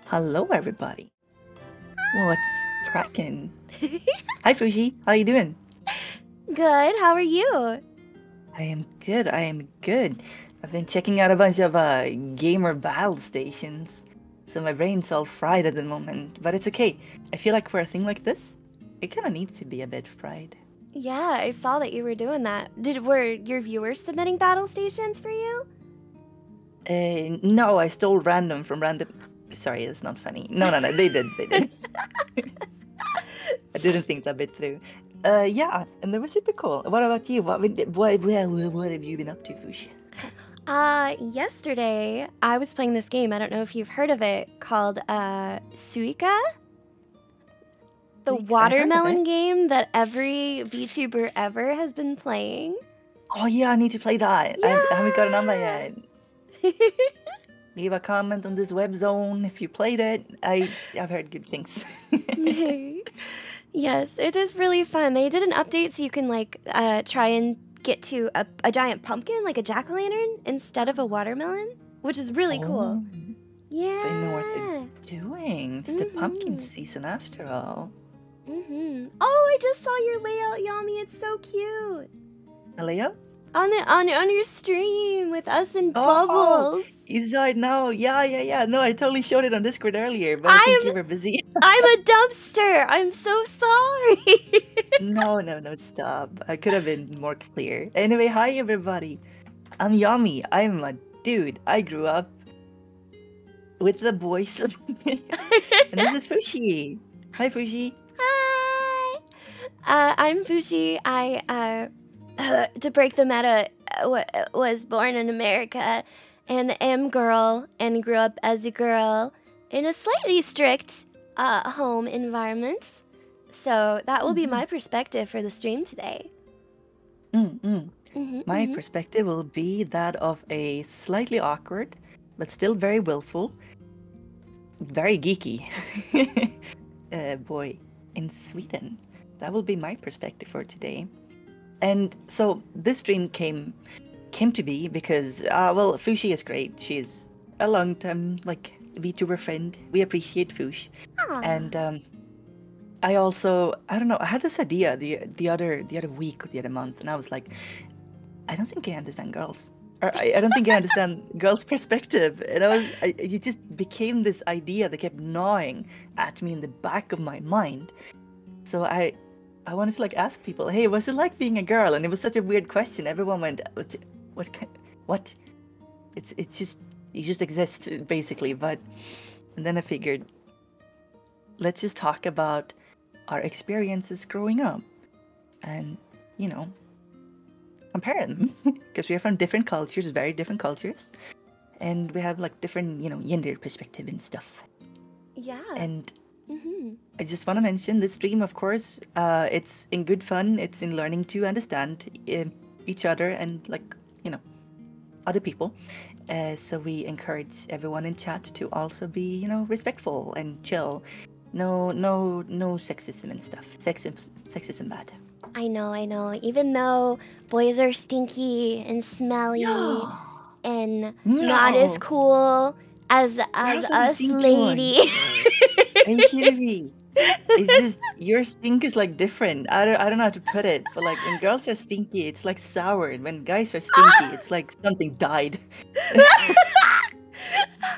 Hello, everybody. What's cracking? Hi, Fuji. How you doing? Good. How are you? I am good. I am good. I've been checking out a bunch of gamer battle stations, so my brain's all fried at the moment. But it's okay. I feel like for a thing like this, it kind of needs to be a bit fried. Yeah, I saw that you were doing that. Were your viewers submitting battle stations for you? No, I stole random from random. Sorry, it's not funny. No, no, no. They did. They did. I didn't think that bit through. Yeah, and they were super cool. What about you? What have you been up to, Fuji? Yesterday I was playing this game. I don't know if you've heard of it, called Suika, the I heard of watermelon it. game that every VTuber ever has been playing. Oh yeah, I need to play that. I haven't got a number yet. Leave a comment on this web zone if you played it. I've heard good things. Yes, it is really fun. They did an update so you can try and get to a giant pumpkin, like a jack-o'-lantern, instead of a watermelon, which is really cool. Oh, Yeah. they know what they're doing. It's the pumpkin season after all. Oh, I just saw your layout, Yami. It's so cute. Alea? On your stream with us and Bubbles. You saw it now. Yeah. No, I totally showed it on Discord earlier, but I think you were busy. I'm a dumpster. I'm so sorry. No, stop. I could have been more clear. Anyway, hi everybody. I'm Yami. I'm a dude. I grew up with the boys. And this is Fushi. Hi, Fushi. Hi. I'm Fushi. I to break the meta, was born in America and am girl and grew up as a girl in a slightly strict home environment. So that will be my perspective for the stream today. My perspective will be that of a slightly awkward, but still very willful, very geeky boy in Sweden. That will be my perspective for today. And so this stream came to be because, well, Fushi is great. She's a long-time, VTuber friend. We appreciate Fush. And I don't know, I had this idea the other week or the other month, and I was like, I don't think I understand girls. Or I don't think I understand girls' perspective. And it just became this idea that kept gnawing at me in the back of my mind. So I wanted to ask people, hey, what's it like being a girl? And it was such a weird question. Everyone went, what? It's just, you just exist, basically. And then I figured, let's just talk about our experiences growing up and, compare them. Because we are from different cultures, very different cultures. And we have different, gender perspective and stuff. Yeah. And I just want to mention this stream, of course, it's in good fun. It's in learning to understand each other and other people. So we encourage everyone in chat to also be, respectful and chill. No sexism and stuff. Sexism bad. I know. Even though boys are stinky and smelly and not as cool as us ladies. Are you kidding me? It's just your stink is different. I don't know how to put it, but when girls are stinky, it's sour, and when guys are stinky, it's like something died.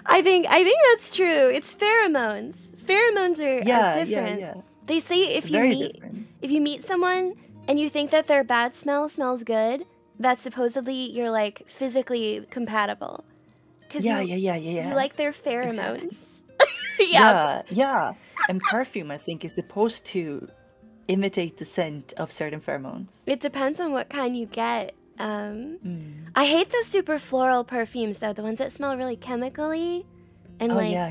I think that's true. It's pheromones. Pheromones are different. Yeah. They say if you meet someone and you think that their bad smell smells good, that supposedly you're physically compatible. Yeah. You like their pheromones. Exactly. Yeah. And perfume, I think, is supposed to imitate the scent of certain pheromones. It depends on what kind you get. I hate those super floral perfumes, though. The ones that smell really chemically. And yeah.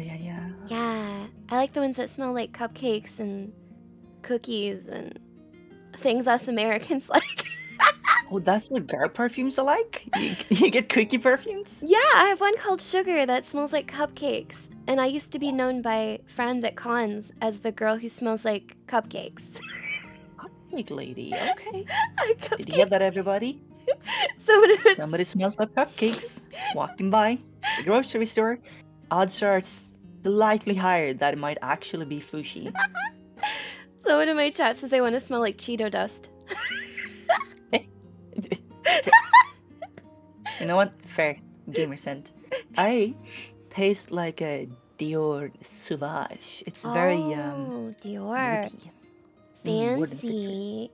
Yeah. I like the ones that smell like cupcakes and cookies and things us Americans like. Oh, that's what girl perfumes are like? You get cookie perfumes? Yeah, I have one called Sugar that smells like cupcakes. And I used to be known by friends at cons as the girl who smells like cupcakes. Cupcake lady, okay. Did you hear that, everybody? Somebody smells like cupcakes walking by the grocery store. Odds are slightly higher that it might actually be Fushi. Someone in my chat says they want to smell like Cheeto dust. You know what? Fair. Gamer scent. I taste like a Dior Sauvage. It's very Dior. woody. Wood and citrus. Fancy.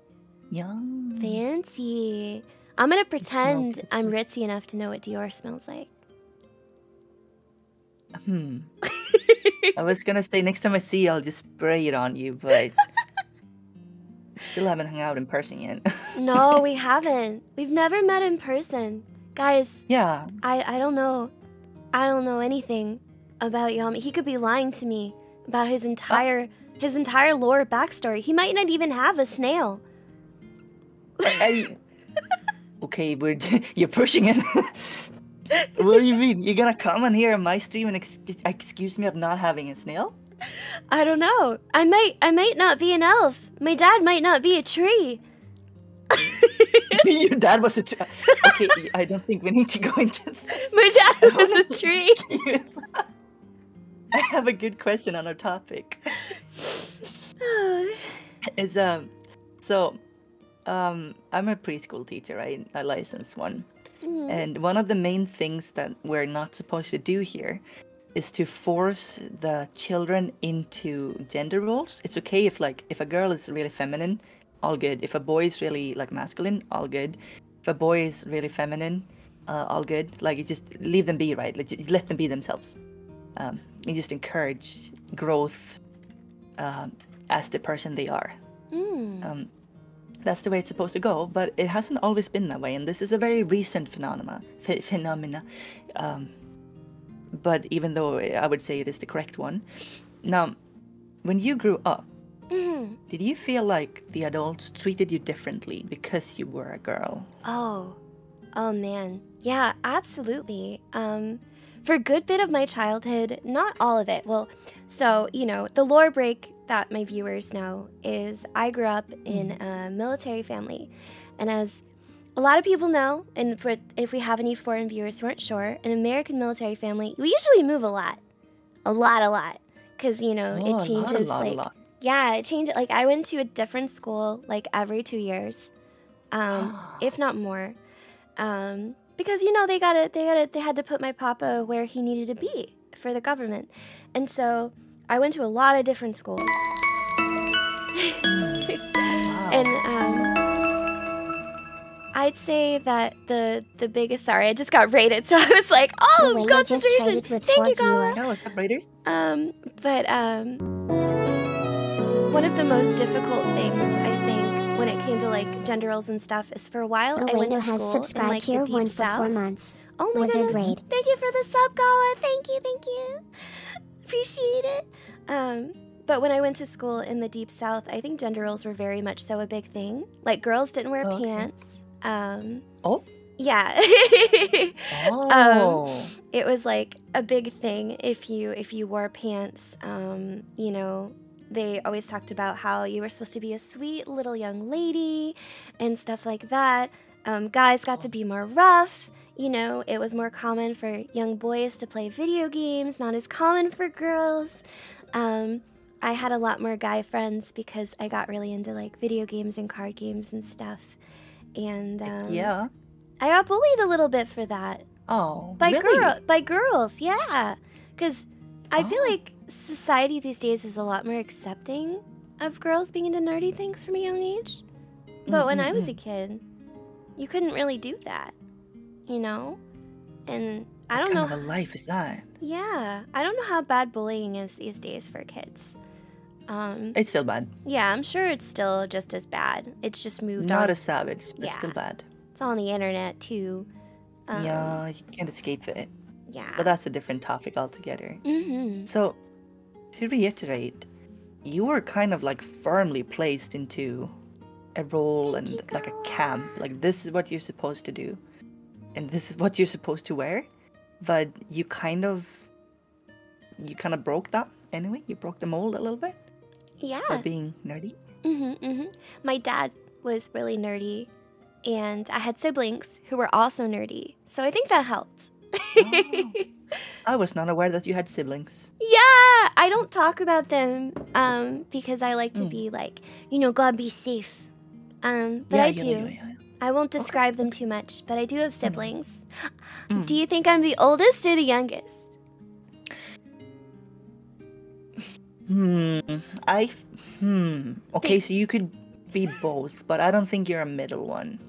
Yum. Fancy. I'm gonna pretend good. I'm ritzy enough to know what Dior smells like. I was gonna say next time I see you, I'll just spray it on you, but still haven't hung out in person yet. No, we haven't. We've never met in person. Guys, Yeah. I don't know. I don't know anything about Yami. He could be lying to me about his entire lore backstory. He might not even have a snail. Okay, you're pushing it. What do you mean? You're gonna come on here on my stream and excuse me of not having a snail? I don't know. I might not be an elf. My dad might not be a tree. Your dad was a tree. Okay, I don't think we need to go into this. My dad was a tree. I have a good question on our topic. I'm a preschool teacher, right? A licensed one. And one of the main things that we're not supposed to do here is to force the children into gender roles. It's okay if a girl is really feminine, all good. If a boy is really masculine, all good. If a boy is really feminine, all good. You just leave them be, right? You let them be themselves. You just encourage growth as the person they are. That's the way it's supposed to go, but it hasn't always been that way, and this is a very recent phenomena. But even though I would say it is the correct one. Now, when you grew up, did you feel like the adults treated you differently because you were a girl? Oh man. Yeah, absolutely. For a good bit of my childhood, not all of it. Well, so, the lore break that my viewers know is I grew up in a military family. And as a lot of people know, and if we have any foreign viewers who aren't sure, an American military family, we usually move a lot. A lot. Because, it changes, a lot. Yeah, it changed. I went to a different school, every 2 years, if not more. Because they had to put my papa where he needed to be for the government, and so I went to a lot of different schools. And I'd say that the biggest, sorry, I just got raided, so I was like, oh, concentration. Thank you, Gala. No, what's up, raiders? But one of the most difficult things I think when it came to gender roles and stuff is for a while I went to school in the Deep South. Oh my goodness! Raid. Thank you for the sub, Gala. Thank you. Appreciate it. But when I went to school in the Deep South, I think gender roles were very much so a big thing. Girls didn't wear pants. Oh. Yeah. Oh. It was a big thing if you wore pants. They always talked about how you were supposed to be a sweet little young lady and stuff like that. Guys got to be more rough. It was more common for young boys to play video games, not as common for girls. I had a lot more guy friends because I got really into video games and card games and stuff. And yeah. I got bullied a little bit for that. Oh, really? By girls, yeah. Because I feel like society these days is a lot more accepting of girls being into nerdy things from a young age. But when I was a kid, you couldn't really do that, And I don't know. What kind of a life is that? Yeah, I don't know how bad bullying is these days for kids. It's still bad. Yeah, I'm sure it's still just as bad. It's just moved on. Not as savage, but still bad. It's on the internet too. Yeah, you can't escape it. Yeah. But that's a different topic altogether. So, to reiterate, you were kind of firmly placed into a role and a camp. This is what you're supposed to do, and this is what you're supposed to wear. But you kind of broke that anyway. You broke the mold a little bit. Yeah. By being nerdy. My dad was really nerdy, and I had siblings who were also nerdy, so I think that helped. I was not aware that you had siblings. Yeah, I don't talk about them because I like to be like, gotta be safe. But I do. Yeah. I won't Okay. describe them too much, but I do have siblings. Mm. Do you think I'm the oldest or the youngest? Okay, so you could be both, but I don't think you're a middle one.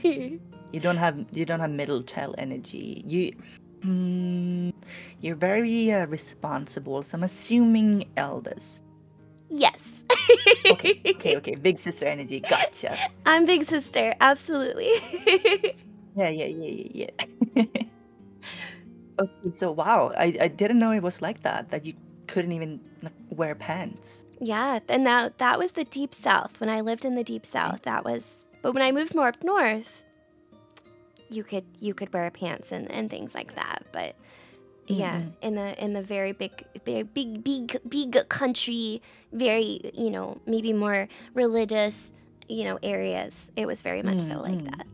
You don't have middle child energy. You're very responsible, so I'm assuming eldest. Yes. Okay. Big sister energy. Gotcha. I'm big sister, absolutely. Yeah. Okay, so wow, I didn't know it was like that you couldn't even like, wear pants. Yeah, and that was the deep south. When I lived in the deep south, that was. But when I moved more up north, you could wear pants and things like that. But yeah, in the very big country, very maybe more religious areas, it was very much so like that.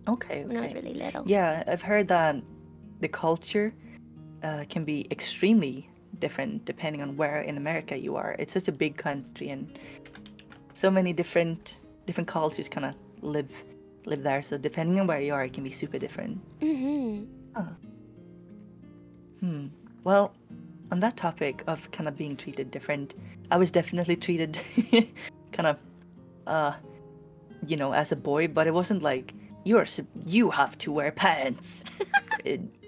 Okay. When I was really little. Yeah, I've heard that the culture can be extremely different depending on where in America you are. It's such a big country, and so many different cultures kind of live there. So depending on where you are, it can be super different. Well, on that topic of kind of being treated different, I was definitely treated kind of, as a boy, but it wasn't like you have to wear pants.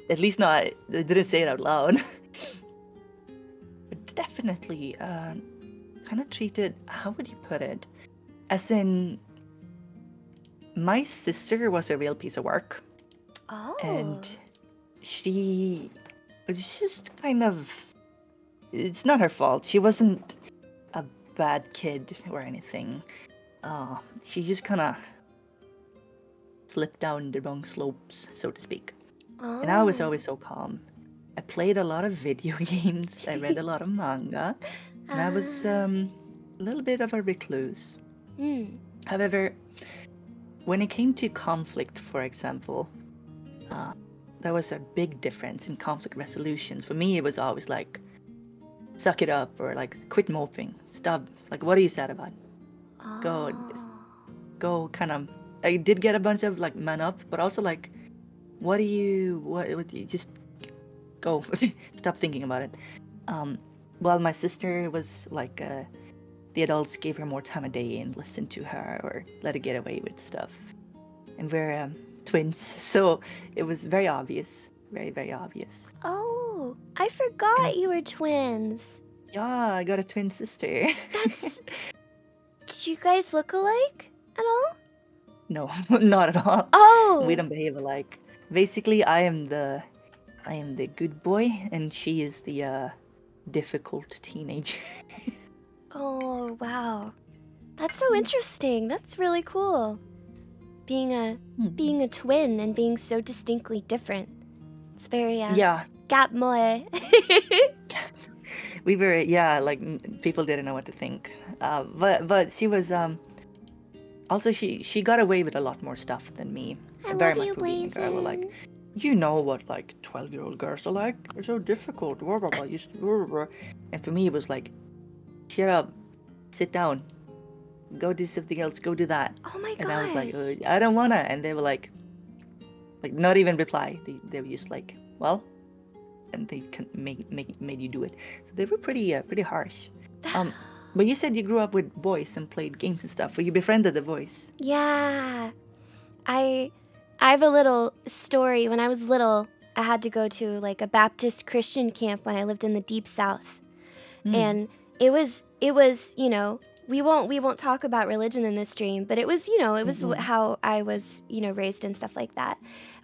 At least not. I didn't say it out loud. But definitely, kind of treated. How would you put it? As in, my sister was a real piece of work. Oh. And she was just kind of. It's not her fault. She wasn't a bad kid or anything. She just kind of slipped down the wrong slopes, so to speak. Oh. And I was always so calm. I played a lot of video games. I read a lot of manga. And I was a little bit of a recluse. However, when it came to conflict, for example, there was a big difference in conflict resolutions. For me, it was always like, suck it up, or like, quit moping. Stop. Like, what are you sad about? Go kind of. I did get a bunch of like man up, but also like, what you just go. Stop thinking about it. While my sister was like, the adults gave her more time of day and listened to her or let her get away with stuff. And we're twins, so it was very obvious. Very, very obvious. Oh, I forgot you were twins. Yeah, I got a twin sister. That's... Do you guys look alike at all? No, not at all. Oh! We don't behave alike. Basically, I am the good boy, and she is the difficult teenager. Oh, wow. That's so interesting. That's really cool. Being a twin and being so distinctly different. It's very yeah. Gap moi. We were like people didn't know what to think. But she was also she got away with a lot more stuff than me. I very love much you, for being a girl. Blazin'. Like, you know what like 12-year-old girls are like. They're so difficult. Blah, blah, blah, and for me it was like, shut up, sit down, go do something else, go do that. Oh my gosh. And I was like, I don't wanna. And they were like not even reply. They were just like, well, and they made you do it. So they were pretty harsh. But you said you grew up with boys and played games and stuff. Were you befriended the boys? Yeah. I have a little story. When I was little, I had to go to like a Baptist Christian camp when I lived in the Deep South. And it was, we won't talk about religion in this stream, but it was, it was how I was, raised and stuff like that.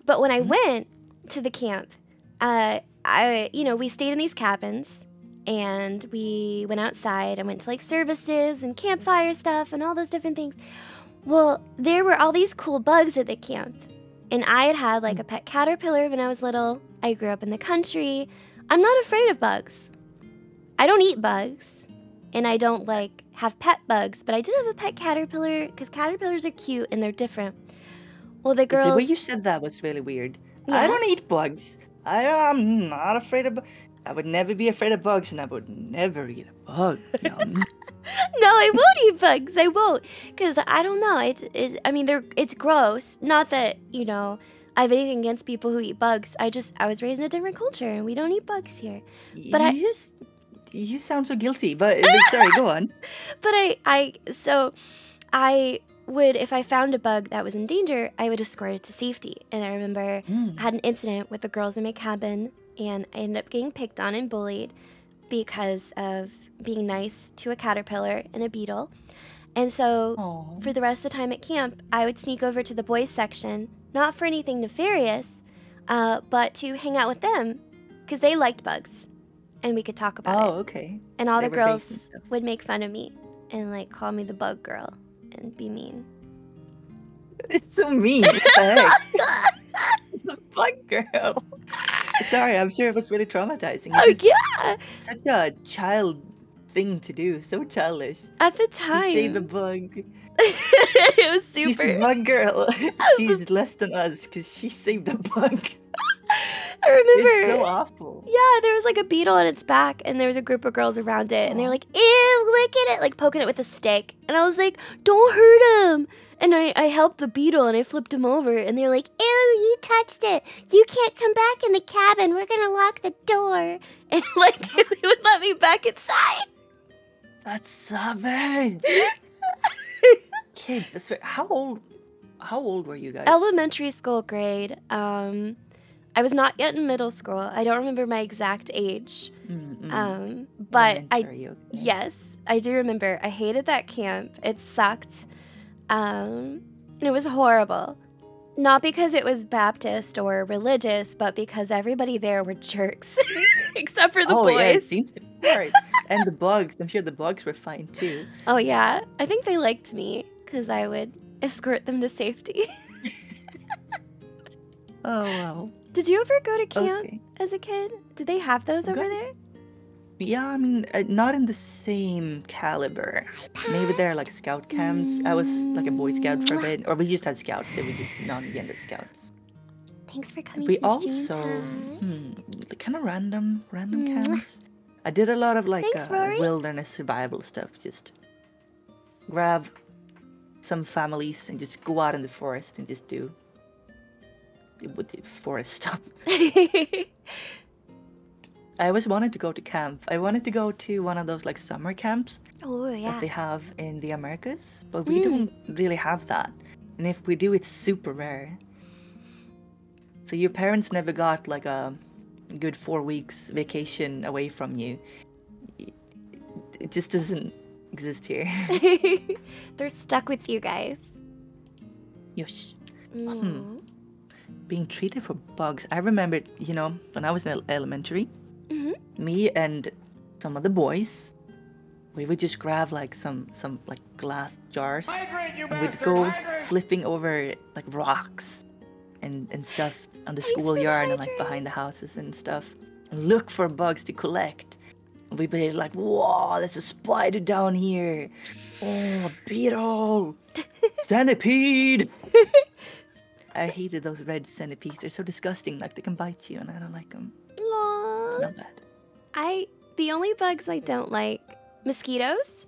But when I went to the camp, we stayed in these cabins and we went outside and went to like services and campfire stuff and all those different things. Well, there were all these cool bugs at the camp. And I had like a pet caterpillar when I was little. I grew up in the country. I'm not afraid of bugs. I don't eat bugs. And I don't like have pet bugs, but I did have a pet caterpillar because caterpillars are cute and they're different. Well, the girls... The way you said that was really weird. Yeah? I don't eat bugs. I'm not afraid of... I would never be afraid of bugs, and I would never eat a bug. Yum. No, I won't eat bugs. I won't, cause I don't know. I mean, it's gross. Not that I have anything against people who eat bugs. I was raised in a different culture, and we don't eat bugs here. But You sound so guilty, but sorry, go on. But I would, if I found a bug that was in danger, I would escort it to safety. And I remember I had an incident with the girls in my cabin, and I ended up getting picked on and bullied because of being nice to a caterpillar and a beetle. And so Aw. for the rest of the time at camp, I would sneak over to the boys section, not for anything nefarious, but to hang out with them because they liked bugs and we could talk about it. Oh, okay. And all They the were based and girls stuff. would make fun of me and like call me the bug girl and be mean. It's so mean. What the heck? The bug girl. Sorry, I'm sure it was really traumatizing. Oh It's yeah, such a child thing to do. So childish. at the To save a time bug. it was She's the super. bug girl. She's less than us because she saved a bug. I remember. It's so awful. Yeah, there was like a beetle on its back, and there was a group of girls around it, and they were Aw. like, ew, look at it, like poking it with a stick. And I was like, don't hurt him. And I helped the beetle, and I flipped him over, and they were like, ew, you touched it. You can't come back in the cabin. We're going to lock the door. And like, they would let me back inside. That's savage. Kids, that's right. How old were you guys? Elementary school grade. I was not yet in middle school. I don't remember my exact age. But Elementary, okay. yes, I do remember. I hated that camp. It sucked. And it was horrible. Not because it was Baptist or religious, but because everybody there were jerks. Except for the Oh boys. yeah, it seems to be right. And the bugs. I'm sure the bugs were fine too. Oh, yeah. I think they liked me because I would escort them to safety. Oh wow. Did you ever go to camp Okay. as a kid? Did they have those over Go- there? Yeah, I mean, not in the same caliber. Maybe they're like scout camps. I was like a Boy Scout for a bit, or we just had scouts. They were just non-gender scouts. Thanks for coming We to the stream also, class. kind of random Mwah. camps. I did a lot of like Thanks, Rory. wilderness survival stuff. Just grab some families and just go out in the forest and just do with the forest stuff. I always wanted to go to camp. I wanted to go to one of those like summer camps Oh, that yeah. they have in the Americas, but we don't really have that. And if we do, it's super rare. So your parents never got like a good 4 weeks vacation away from you. It just doesn't exist here. They're stuck with you guys. Yosh. Mm. Being treated for bugs. I remember, when I was in elementary, Mhm. me and some of the boys, we would just grab like some like glass jars and we'd go flipping over like rocks and stuff on the Thanks for the schoolyard and like hydrate. behind the houses and stuff and look for bugs to collect. And we'd be like, whoa, there's a spider down here. Oh, a beetle. Centipede. I hated those red centipedes. They're so disgusting. Like they can bite you and I don't like them. It's Aw. not bad. The only bugs I don't like, mosquitoes.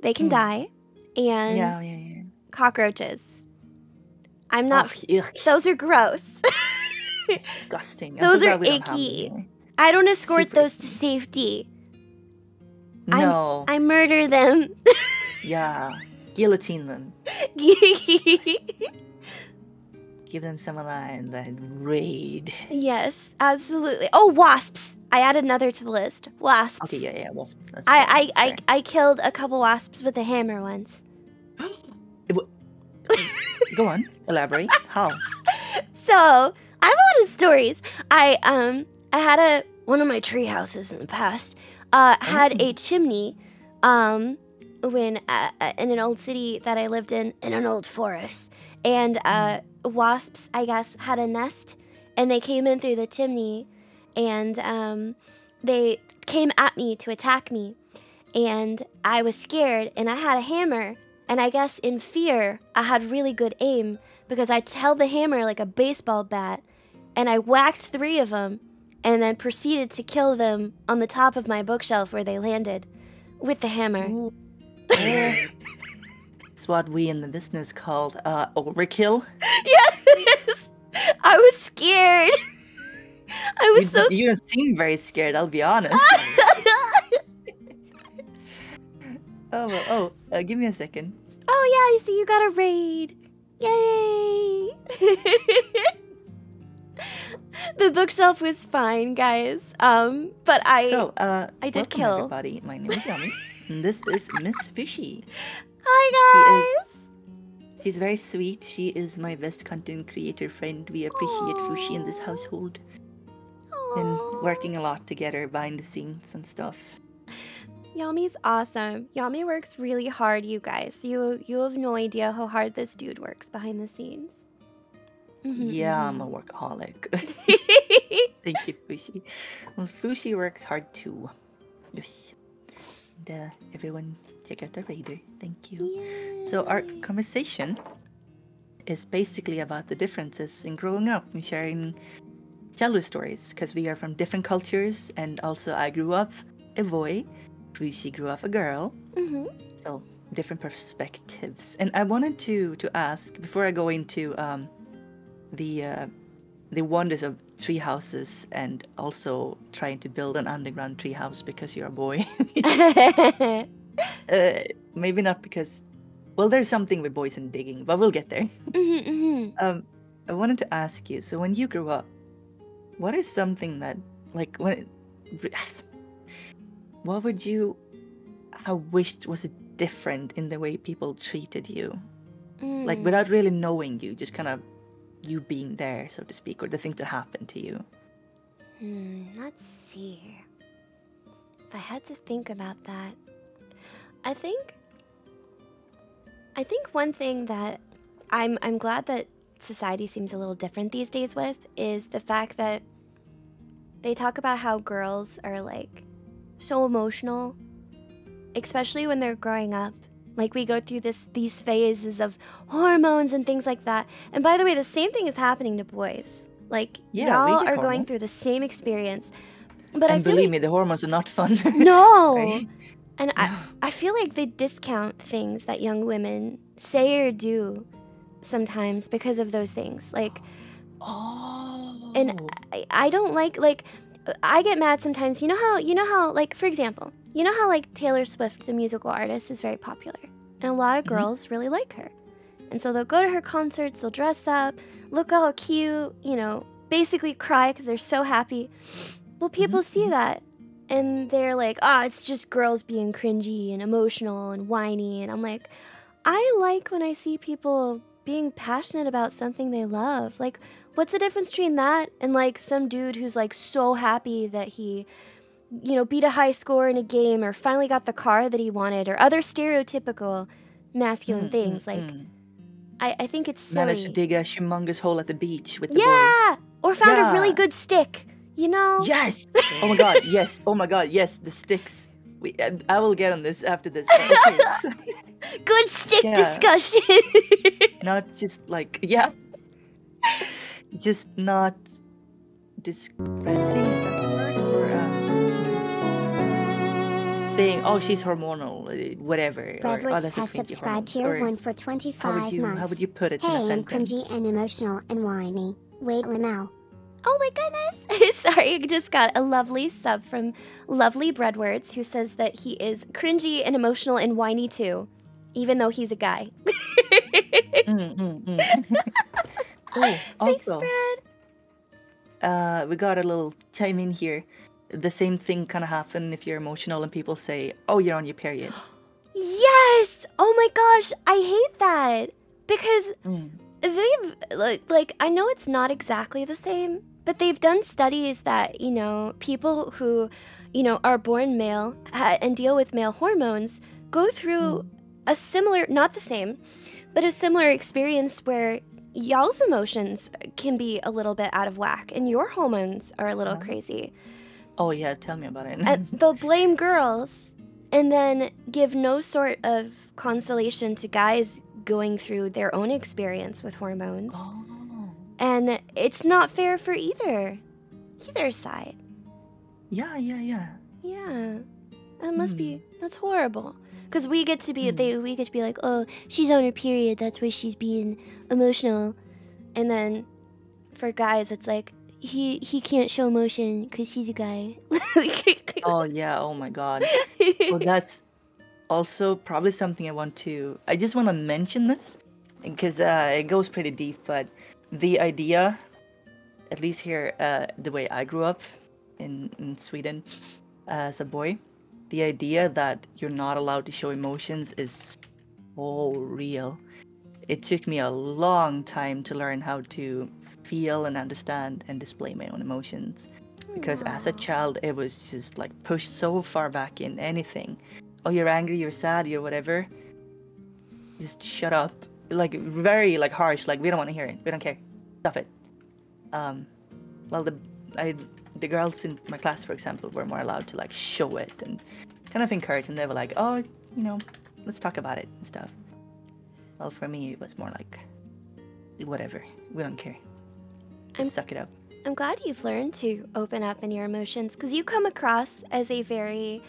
They can die. And Yeah. cockroaches. I'm not. Oh, yuck. Those are gross. Disgusting. I'm Those so are glad we don't have them icky. here. I don't escort Super those to safety. No. I murder them. Yeah. Guillotine them. Give them some of that and then raid. Yes, absolutely. Oh, wasps! I added another to the list. Wasps. Okay, yeah. Well, that's fair, that's fair. I killed a couple wasps with a hammer once. Go on. Elaborate. How? So I have a lot of stories. I had one of my tree houses in the past had a chimney when in an old city that I lived in an old forest, and wasps, I guess, had a nest, and they came in through the chimney, and they came at me to attack me, and I was scared, and I had a hammer, and I guess in fear I had really good aim because I held the hammer like a baseball bat, and I whacked 3 of them, and then proceeded to kill them on the top of my bookshelf where they landed with the hammer. Ooh. It's what we in the business called overkill. Yes! I was scared. I was so You don't seem very scared, I'll be honest. Give me a second. Oh yeah, I see you got a raid. Yay! The bookshelf was fine, guys. But I did kill. Everybody, my name is Yummy, and this is Miss Fishy. Hi guys. She's very sweet. She is my best content creator friend. We appreciate Fushi in this household. And working a lot together behind the scenes and stuff. Yami's awesome. Yami works really hard, you guys. You have no idea how hard this dude works behind the scenes. Yeah, I'm a workaholic. Thank you, Fushi. Well, Fushi works hard too. And, everyone, check out the Raider. Thank you. Yay. So our conversation is basically about the differences in growing up and sharing childhood stories, because we are from different cultures, and also I grew up a boy, Fushi grew up a girl, so different perspectives. And I wanted to ask, before I go into the wonders of tree houses and also trying to build an underground tree house because you're a boy. Maybe not because, well, there's something with boys and digging, but we'll get there. I wanted to ask you, so when you grew up, what is something that, like, what would you have wished was different in the way people treated you? Like, without really knowing you, just kind of you being there, so to speak, or the things that happened to you. Let's see. If I had to think about that, I think one thing that I'm glad that society seems a little different these days with is the fact that they talk about how girls are like so emotional, especially when they're growing up. Like, we go through these phases of hormones and things like that. And by the way, the same thing is happening to boys. Like, y'all are going through the same experience. But and believe me, the hormones are not fun. No. And I feel like they discount things that young women say or do sometimes because of those things. Like, and I don't like I get mad sometimes. You know how like, for example, you know how like Taylor Swift, the musical artist, is very popular, and a lot of girls really like her, and so they'll go to her concerts, they'll dress up, look all cute, you know, basically cry because they're so happy. Well, people see that, and they're like, it's just girls being cringy and emotional and whiny, and I'm like, I like when I see people being passionate about something they love. Like, what's the difference between that and like some dude who's like so happy that he, you know, beat a high score in a game or finally got the car that he wanted, or other stereotypical masculine things? Like, I think it's silly. Managed to dig a humongous hole at the beach with the boys. Or found a really good stick, you know? Yes! Oh my god, yes. Oh my god, yes, the sticks. I will get on this after this. Okay. Good stick discussion! Not just like, just not discrediting, is that the word? Or saying, she's hormonal, whatever. Breadless has subscribed tier 1 for 25 months. How would you put it in a Hey, I'm sentence? cringy and emotional and whiny. Wait, Lamau. Oh my goodness! Sorry, I just got a lovely sub from Lovely Breadwords, who says that he is cringy and emotional and whiny too, even though he's a guy. Also, Thanks, Brad. we got a little chime in here. The same thing kind of happen if you're emotional and people say, "Oh, you're on your period." Yes! Oh my gosh, I hate that because they've like I know it's not exactly the same, but they've done studies that, you know, people who, you know, are born male and deal with male hormones go through a similar, not the same, but a similar experience where y'all's emotions can be a little bit out of whack and your hormones are a little crazy. Oh yeah, tell me about it. And they'll blame girls and then give no sort of consolation to guys going through their own experience with hormones. And it's not fair for either. either side. Yeah. Yeah, that must be, that's horrible. Because we get to be like, oh, she's on her period, that's why she's being emotional. And then for guys, it's like, he can't show emotion because he's a guy. Oh yeah. Oh my God. Well, that's also probably something I just want to mention this because it goes pretty deep, but the idea, at least here, the way I grew up in Sweden as a boy, the idea that you're not allowed to show emotions is so real. It took me a long time to learn how to feel and understand and display my own emotions. Because as a child, it was just like pushed so far back in anything. Oh, you're angry, you're sad, you're whatever. Just shut up. Like very like harsh. Like we don't want to hear it. We don't care. Stuff it. Well, the girls in my class, for example, were more allowed to like show it and kind of encourage, and they were like, oh, let's talk about it and stuff. Well, for me, it was more like, whatever. We don't care. Just suck it up. I'm glad you've learned to open up in your emotions, because you come across as a very,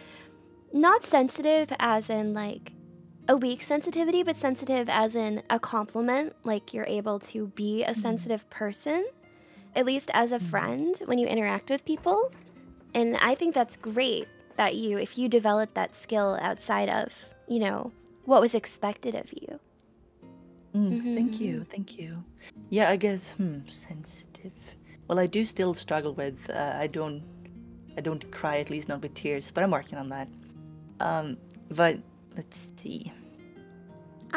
not sensitive as in like a weak sensitivity, but sensitive as in a compliment. Like you're able to be a sensitive person, at least as a friend when you interact with people. And I think that's great that if you develop that skill outside of, what was expected of you. Thank you. Yeah, I guess sensitive. Well, I do still struggle with I don't cry, at least not with tears, but I'm working on that. But let's see.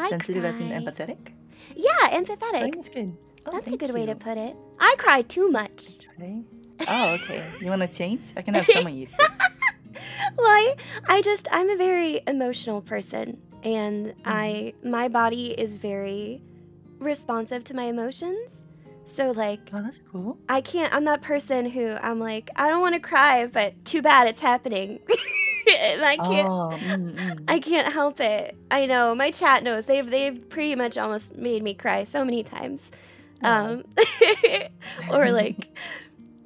Sensitive as in empathetic? Yeah, empathetic. That's good. Oh, that's a good way to put it. I cry too much. Oh, okay. You want to change? I can have some of you. Well, I'm a very emotional person, and my body is very responsive to my emotions. So like, oh, that's cool. I'm that person who I'm like, I don't want to cry, but too bad it's happening. And I can't, I can't help it. I know, my chat knows. They've pretty much almost made me cry so many times. Or like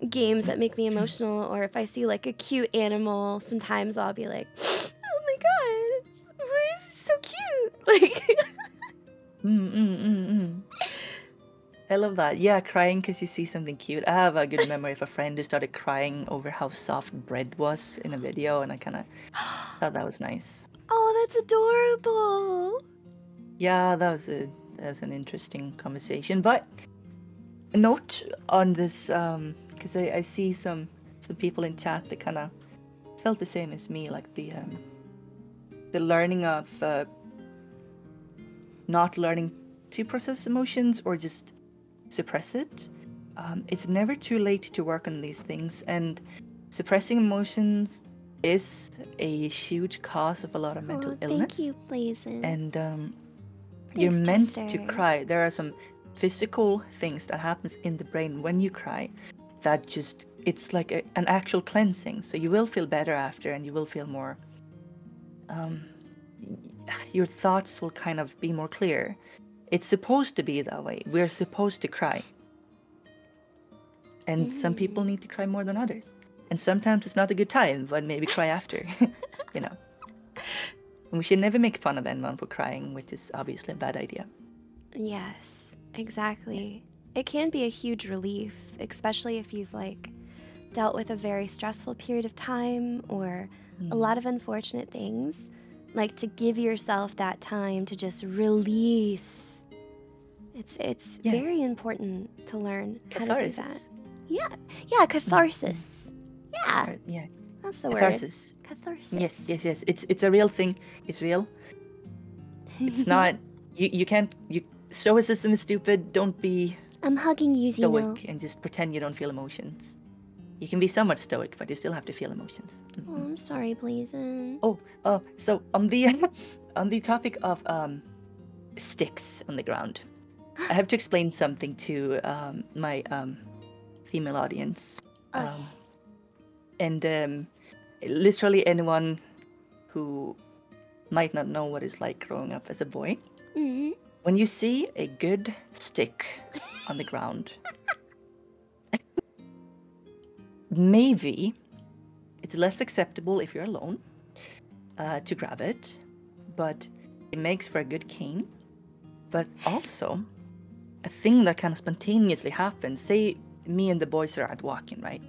games that make me emotional, or if I see like a cute animal, sometimes I'll be like, oh my god, this is so cute. Like I love that. Yeah, crying because you see something cute. I have a good memory of a friend who started crying over how soft bread was in a video, and I kind of thought that was nice. Oh, that's adorable. Yeah, that was an interesting conversation. But a note on this, because I see some people in chat that kind of felt the same as me, like the learning of not learning to process emotions or just suppress it. It's never too late to work on these things, and suppressing emotions is a huge cause of a lot of mental illness. Thank you, Blazin. And you're meant to cry. There are some physical things that happens in the brain when you cry that just, it's like an actual cleansing. So you will feel better after, and you will feel more, your thoughts will kind of be more clear. It's supposed to be that way. We're supposed to cry. And some people need to cry more than others. And sometimes it's not a good time, but maybe cry after. And we should never make fun of anyone for crying, which is obviously a bad idea. Yes, exactly. It can be a huge relief, especially if you've like dealt with a very stressful period of time or a lot of unfortunate things. Like to give yourself that time to just release. It's very important to learn how to do that. Yeah, catharsis. Yeah, that's the catharsis. Word. Catharsis. Yes. It's a real thing. It's real. It's not. You can't. Stoicism is stupid. Don't be. I'm hugging you, Zeno. Stoic and just pretend you don't feel emotions. You can be somewhat stoic, but you still have to feel emotions. Oh, I'm sorry, Blazin. So on the topic of sticks on the ground, I have to explain something to my female audience. And literally anyone who might not know what it's like growing up as a boy. Mm-hmm. When you see a good stick on the ground, maybe it's less acceptable if you're alone to grab it, but it makes for a good cane. But also, a thing that kind of spontaneously happens, say me and the boys are out walking, right?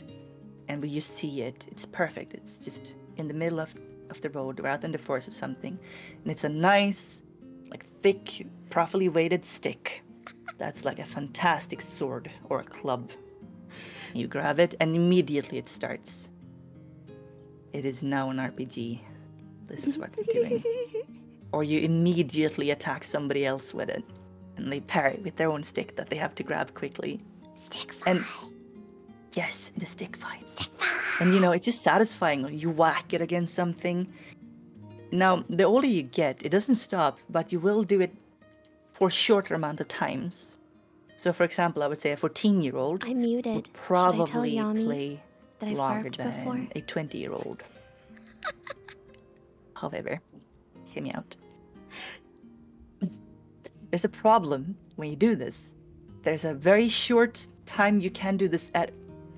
And we just see it, it's perfect, it's just in the middle of the road, we're out in the forest or something, and it's a nice, like thick, properly weighted stick. That's like a fantastic sword or a club. You grab it and immediately it starts. It is now an RPG. This is what we're doing. Or you immediately attack somebody else with it. And they parry with their own stick that they have to grab quickly. Stick fight. And yes, the stick fight. And you know, it's just satisfying. You whack it against something. Now, the older you get, it doesn't stop, but you will do it for a shorter amount of times. So, for example, I would say a 14-year-old I'm muted. would probably Should I tell Yami play that I've longer barked than before? a 20-year-old. However, hear me out. There's a problem when you do this. There's a very short time you can do this at.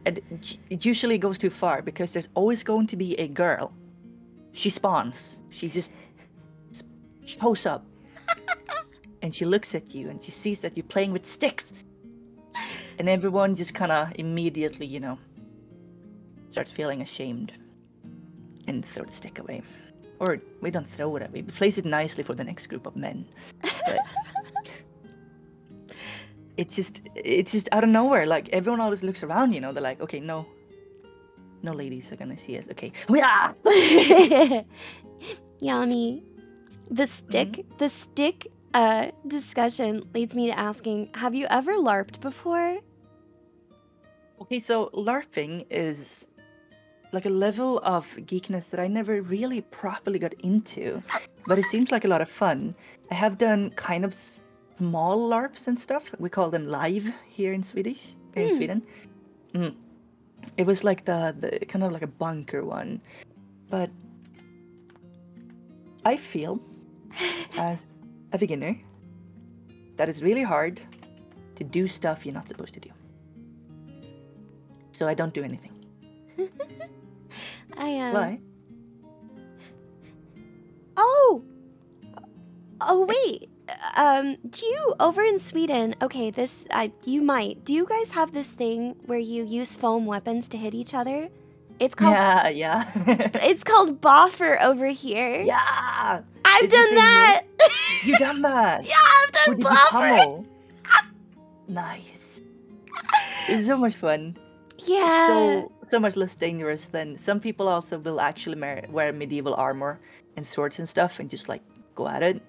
It usually goes too far because there's always going to be a girl. She spawns. She just shows up. And she looks at you and she sees that you're playing with sticks. And everyone just kind of immediately, you know, starts feeling ashamed and throw the stick away. Or we don't throw it away, we place it nicely for the next group of men. But it's just out of nowhere. Like everyone always looks around, you know, they're like, okay, no ladies are gonna see us. Okay. Yami, the stick discussion leads me to asking, have you ever LARPed before? Okay, so LARPing is like a level of geekness that I never really properly got into, but it seems like a lot of fun. I have done kind of small LARPs and stuff. We call them live here in Sweden. It was like the kind of like a bunker one, but I feel as a beginner that it's really hard to do stuff you're not supposed to do. So I don't do anything. Why? Oh wait. Do you over in Sweden? Okay, you might. Do you guys have this thing where you use foam weapons to hit each other? It's called Yeah. It's called boffer over here. Yeah. I've done that. You done that? Yeah, I've done boffer. Nice. It's so much fun. Yeah. So much less dangerous than some people also will actually wear medieval armor and swords and stuff and just like go at it.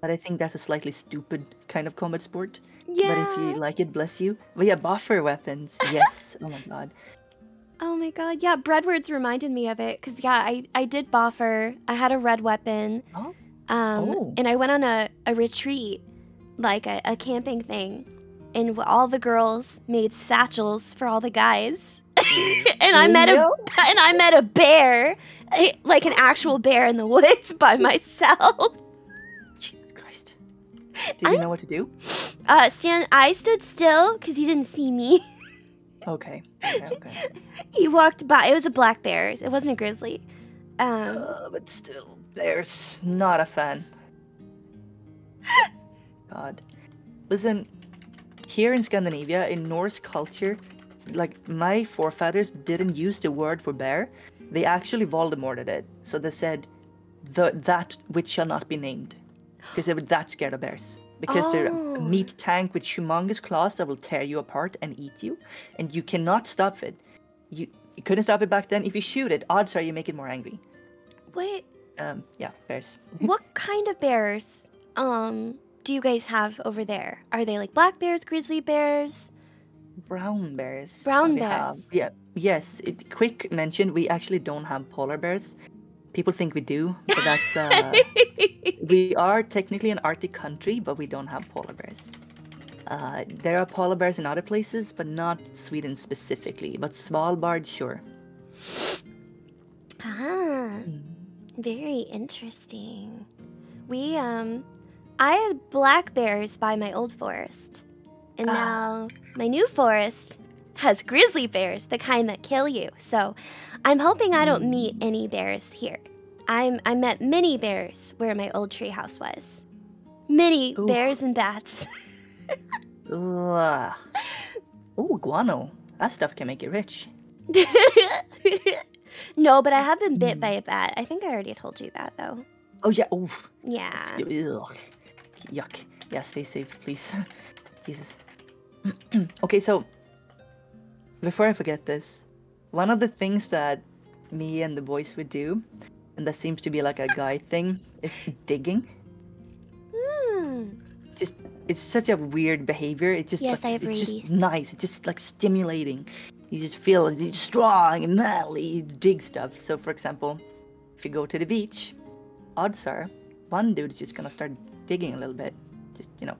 But I think that's a slightly stupid kind of combat sport. Yeah. But if you like it, bless you. But yeah, buffer weapons. Yes. Oh my god. Oh my god. Yeah, Breadwords reminded me of it. Because, yeah, I did boffer. I had a red weapon. Oh. And I went on a retreat, like a camping thing. And all the girls made satchels for all the guys. and I met a bear, like an actual bear in the woods by myself. Jesus Christ. Did you know what to do? I stood still because he didn't see me. Okay. He walked by. It was a black bear. It wasn't a grizzly. But still, bears. Not a fan. God. Listen, here in Scandinavia, in Norse culture, like my forefathers didn't use the word for bear. They actually Voldemorted it. So they said, that which shall not be named. Because they were that scared of bears. Because they're a meat tank with humongous claws that will tear you apart and eat you. And you cannot stop it. You couldn't stop it back then. If you shoot it, odds are you make it more angry. Wait. Yeah, bears. What kind of bears do you guys have over there? Are they like black bears, grizzly bears? Brown bears. Brown bears. Yeah. Yes. Quick mention, we actually don't have polar bears. People think we do, but that's... we are technically an Arctic country, but we don't have polar bears. There are polar bears in other places, but not Sweden specifically. But Svalbard, sure. Very interesting. I had black bears by my old forest. And now my new forest has grizzly bears, the kind that kill you. So I'm hoping I don't meet any bears here. I met many bears where my old treehouse was. Many Ooh. bears and bats. Ugh. Oh, guano. That stuff can make you rich. No, but I have been bit by a bat. I think I already told you that, though. Oh, yeah. Oof. Yeah. Ugh. Yuck. Yeah, stay safe, please. Jesus. Okay, so before I forget this, one of the things that me and the boys would do, and that seems to be like a guy thing, is digging. Just, it's such a weird behavior. It's just, Yes, like, I have it's just rabies. nice. It's just like stimulating. You just feel you're strong and manly. You dig stuff. So, for example, if you go to the beach, odds are one dude's just gonna start digging a little bit, just kind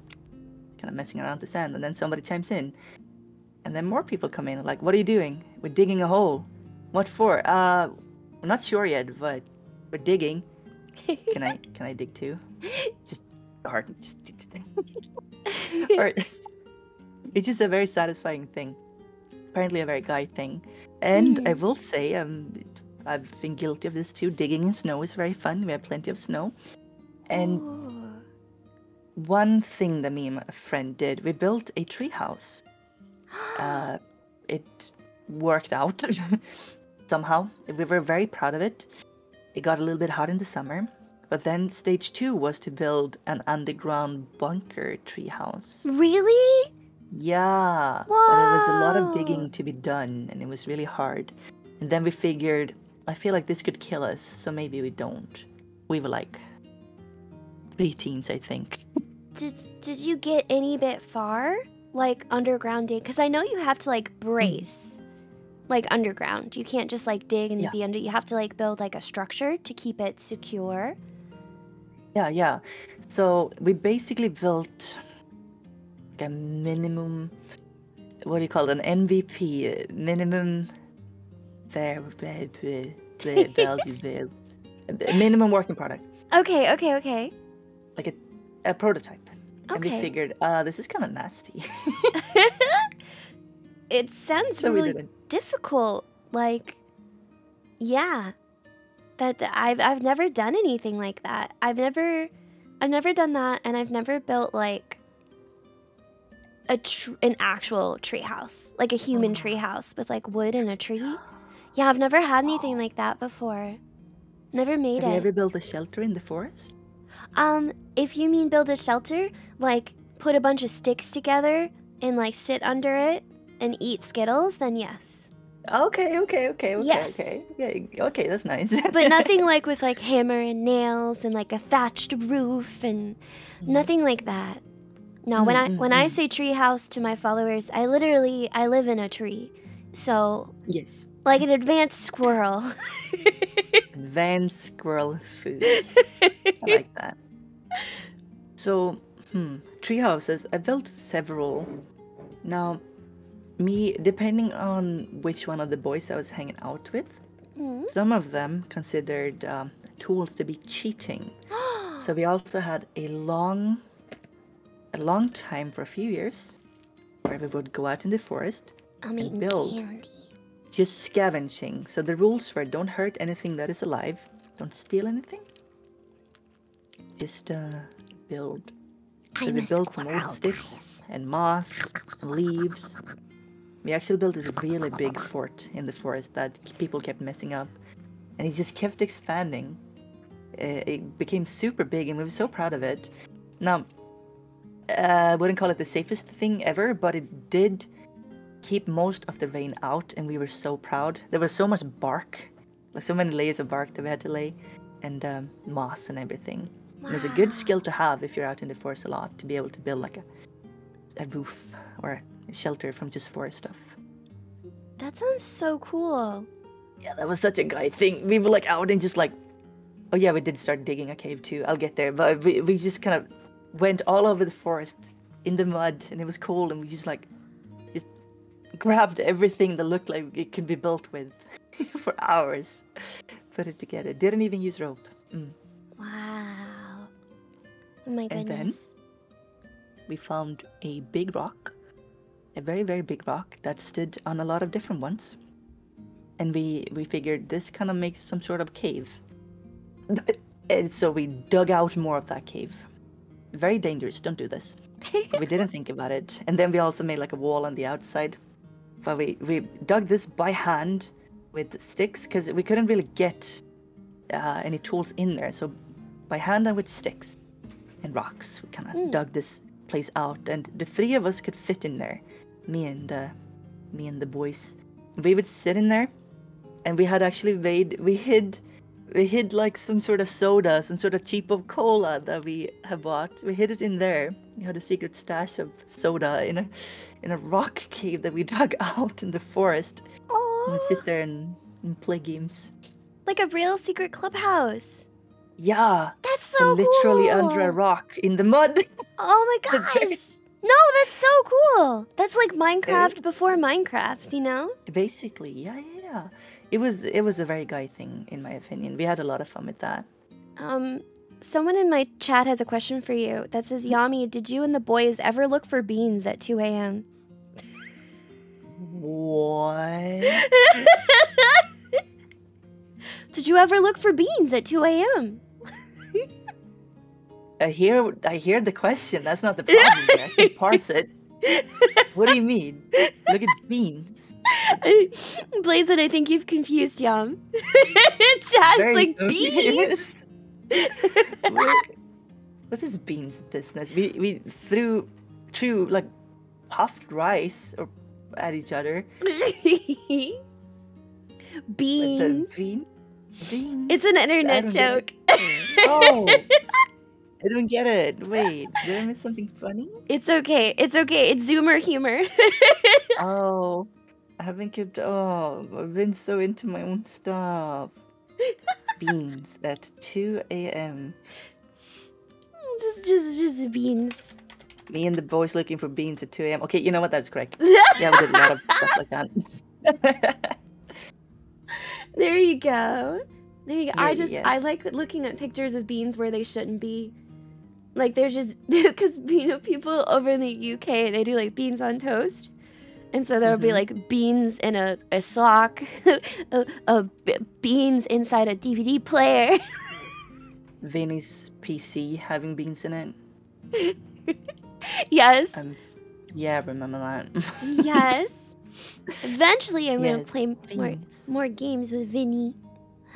of messing around the sand, and then somebody chimes in, and then more people come in. Like, what are you doing? We're digging a hole. What for? I'm not sure yet, but we're digging. Can I dig too? Just hard. Or it's just a very satisfying thing. Apparently a very guy thing. And I will say, I've been guilty of this too. Digging in snow is very fun. We have plenty of snow. And one thing that me and my friend did, we built a tree house. It worked out somehow. We were very proud of it. It got a little bit hot in the summer. But then stage 2 was to build an underground bunker tree house. Really? Yeah. Whoa. But it was a lot of digging to be done, and it was really hard. And then we figured, I feel like this could kill us, so maybe we don't. We were like preteens, I think. Did you get any bit far? Like underground dig? Because I know you have to like brace. Like underground. You can't just like dig and be under. You have to like build like a structure to keep it secure. Yeah. So we basically built like a minimum, what do you call it? An MVP, minimum minimum working product. Okay. Like a prototype. And we Okay. figured, this is kind of nasty. It sounds So we really didn't. difficult. Like, yeah. That I've never done anything like that. I've never done that, and I've never built like an actual tree house, like a human tree house with like wood and a tree. Yeah, I've never had anything like that before. Never made Have you it. ever built a shelter in the forest? If you mean build a shelter, like put a bunch of sticks together and like sit under it and eat Skittles, then yes. Okay. Yes. Okay. Yeah, okay, that's nice. But nothing like with like hammer and nails and like a thatched roof and nothing like that. No, when I say tree house to my followers, I live in a tree. So Yes. like an advanced squirrel. Advanced squirrel food. I like that. So, tree houses. I built several. Now, me, depending on which one of the boys I was hanging out with, some of them considered tools to be cheating. So we also had a long time for a few years where we would go out in the forest and build. Candy. Just scavenging. So the rules were don't hurt anything that is alive. Don't steal anything. Just build. So we built from old sticks and moss and leaves. We actually built this really big fort in the forest that people kept messing up. And it just kept expanding. It became super big and we were so proud of it. Now, I wouldn't call it the safest thing ever, but it did keep most of the rain out, and we were so proud. There was so much bark, like so many layers of bark that we had to lay, and moss and everything. And it's a good skill to have if you're out in the forest a lot, to be able to build like a roof or a shelter from just forest stuff. That sounds so cool. Yeah, that was such a guy thing. We were like out and just like, oh yeah, we did start digging a cave too. I'll get there, but we just kind of went all over the forest in the mud, and it was cold, and we just grabbed everything that looked like it could be built with for hours. Put it together. Didn't even use rope. Wow. Oh my And then goodness. we found a big rock, a very, very big rock that stood on a lot of different ones. And we figured this kind of makes some sort of cave. And so we dug out more of that cave. Very dangerous, don't do this. We didn't think about it. And then we also made like a wall on the outside. But we dug this by hand with sticks because we couldn't really get any tools in there. So by hand and with sticks and rocks, we kind of dug this place out. And the three of us could fit in there. Me and the boys. We would sit in there, and we had actually we hid like some sort of soda, some sort of cheapo cola that we had bought. We hid it in there. We had a secret stash of soda in a rock cave that we dug out in the forest. Oh, And we sit there and play games. like a real secret clubhouse. Yeah. That's so Literally cool. under a rock in the mud. Oh my It's a gosh. No, that's so cool. That's like Minecraft before Minecraft, you know? Basically, yeah. It was a very guy thing, in my opinion. We had a lot of fun with that. Someone in my chat has a question for you that says, Yami, did you and the boys ever look for beans at 2 a.m.? What? Did you ever look for beans at 2 a.m.? I hear the question. That's not the problem here. I can parse it. What do you mean? Look at beans. Blazin, I think you've confused Yum. Chat's Very like, confused. beans? What is beans business? We threw like puffed rice at each other. Beans. Beans. It's an I internet don't get joke. Oh, I don't get it. Wait, did I miss something funny? It's okay. It's okay. It's Zoomer humor. Oh, I haven't kept. Oh, I've been so into my own stuff. Beans at 2 a.m. just beans. Me and the boys looking for beans at 2 a.m. Okay, you know what? That's correct. Yeah, we did a lot of stuff like that. There you go. There you go. Yeah. I like looking at pictures of beans where they shouldn't be. Like there's just because people over in the UK they do like beans on toast, and so there'll be like beans in a sock, beans inside a DVD player. Vinny's PC having beans in it. Yes. Yeah, I remember that. Yes. Eventually, I'm gonna Yes, play beans. more games with Vinny.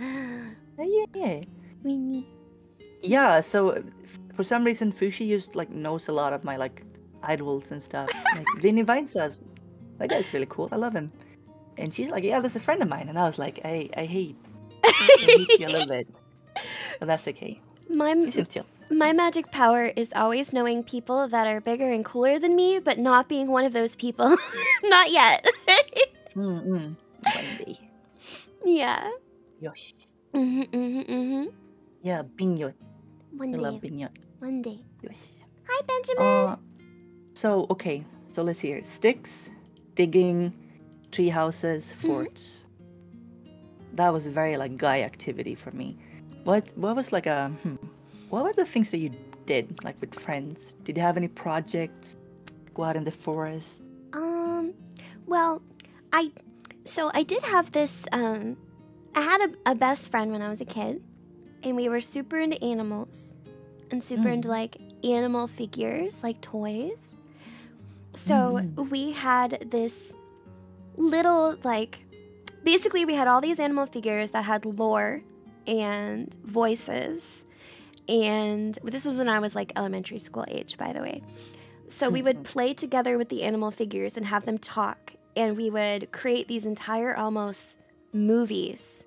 Yeah. Vinny. Yeah, so for some reason Fushi just like knows a lot of my like idols and stuff. Like Vinny Vine says, that guy's really cool. I love him. And she's like, yeah, that's a friend of mine. And I was like, I hate you a little bit. But that's okay. He seems chill. My magic power is always knowing people that are bigger and cooler than me, but not being one of those people. Not yet. One day. Yeah. Yosh. Yeah, Binyot. One I love day. Binyot. One day. Yosh. Hi, Benjamin. So let's see here. Sticks, digging, tree houses, forts. That was very like guy activity for me. What was like what were the things that you did like with friends? Did you have any projects? Go out in the forest? Well, I did have this, I had a best friend when I was a kid, and we were super into animals, and super into, like, animal figures, like toys. So we had this little, like, basically we had all these animal figures that had lore and voices, and this was when I was, like, elementary school age, by the way. So we would play together with the animal figures and have them talk, and we would create these entire almost movies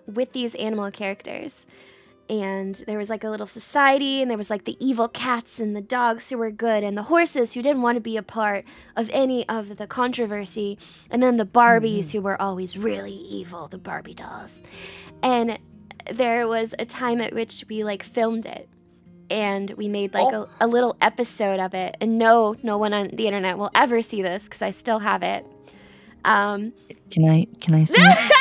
with these animal characters. And there was like a little society, and there was like the evil cats and the dogs who were good, and the horses who didn't want to be a part of any of the controversy, and then the Barbies who were always really evil, the Barbie dolls. And there was a time at which we like filmed it, and we made like a little episode of it, and no one on the internet will ever see this because I still have it. Can I see it?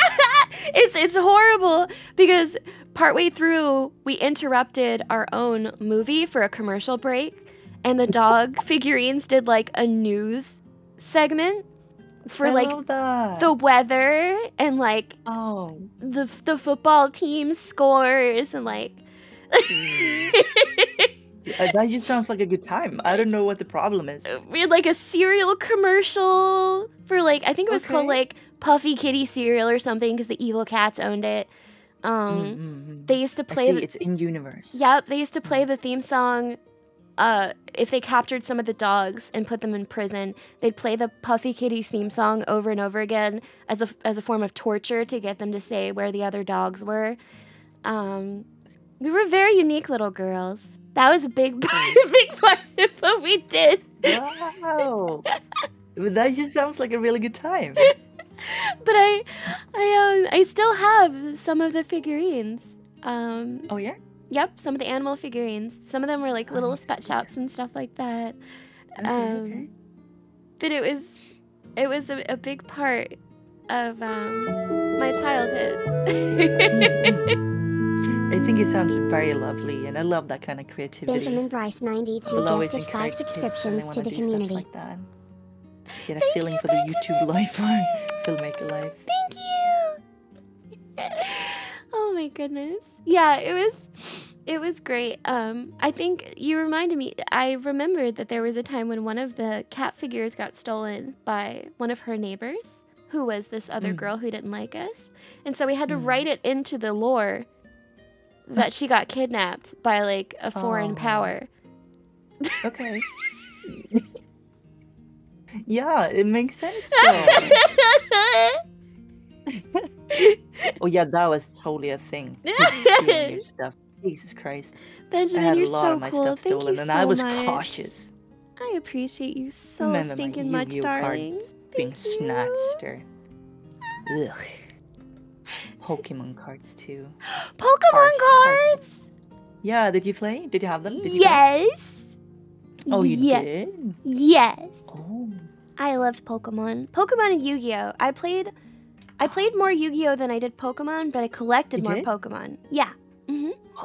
It's horrible because partway through we interrupted our own movie for a commercial break, and the dog figurines did like a news segment for I like love that. the weather and like Oh. the football team scores and like That just sounds like a good time. I don't know what the problem is. we had like a cereal commercial for like, I think it was called Okay. like Puffy Kitty cereal or something because the evil cats owned it. They used to I play see, it's in universe. Yep, they used to play the theme song. If they captured some of the dogs and put them in prison, they'd play the Puffy Kitties theme song over and over again as a form of torture to get them to say where the other dogs were. We were very unique little girls. That was a big part of what we did. Wow. That just sounds like a really good time. But I still have some of the figurines. Oh yeah? Yep, some of the animal figurines. Some of them were like little I pet see. shops and stuff like that. Okay. But it was a big part of my childhood. I think it sounds very lovely, and I love that kind of creativity. Benjamin Bryce 92 I'll always gifted 5 encourage kids when they subscriptions want to to the do community. stuff like that. Get a Thank feeling you, for the YouTube life or filmmaker life. Thank you. Oh my goodness. Yeah, it was great. I think you reminded me. I remembered that there was a time when one of the cat figures got stolen by one of her neighbors, who was this other girl who didn't like us, and so we had to write it into the lore that she got kidnapped by like a foreign Aw. power. Okay. Yeah, it makes sense though. Oh yeah, that was totally a thing. Kids stealing your stuff. Jesus Christ. I Benjamin, had a you're lot so of my cool. stuff Thank stolen, you and so I was much. cautious. I appreciate you so Remember stinking my much, Yu-Gi-Oh darling. cards being Thank you. snatched or ugh. Pokemon cards too. Pokemon Harsh. cards. Yeah, did you play? Did you have them? Did you play? Yes. Oh, you yes. did? Yes. Oh. I loved Pokemon. Pokemon and Yu-Gi-Oh. I played more Yu-Gi-Oh than I did Pokemon, but I collected You more did? Pokemon. Yeah.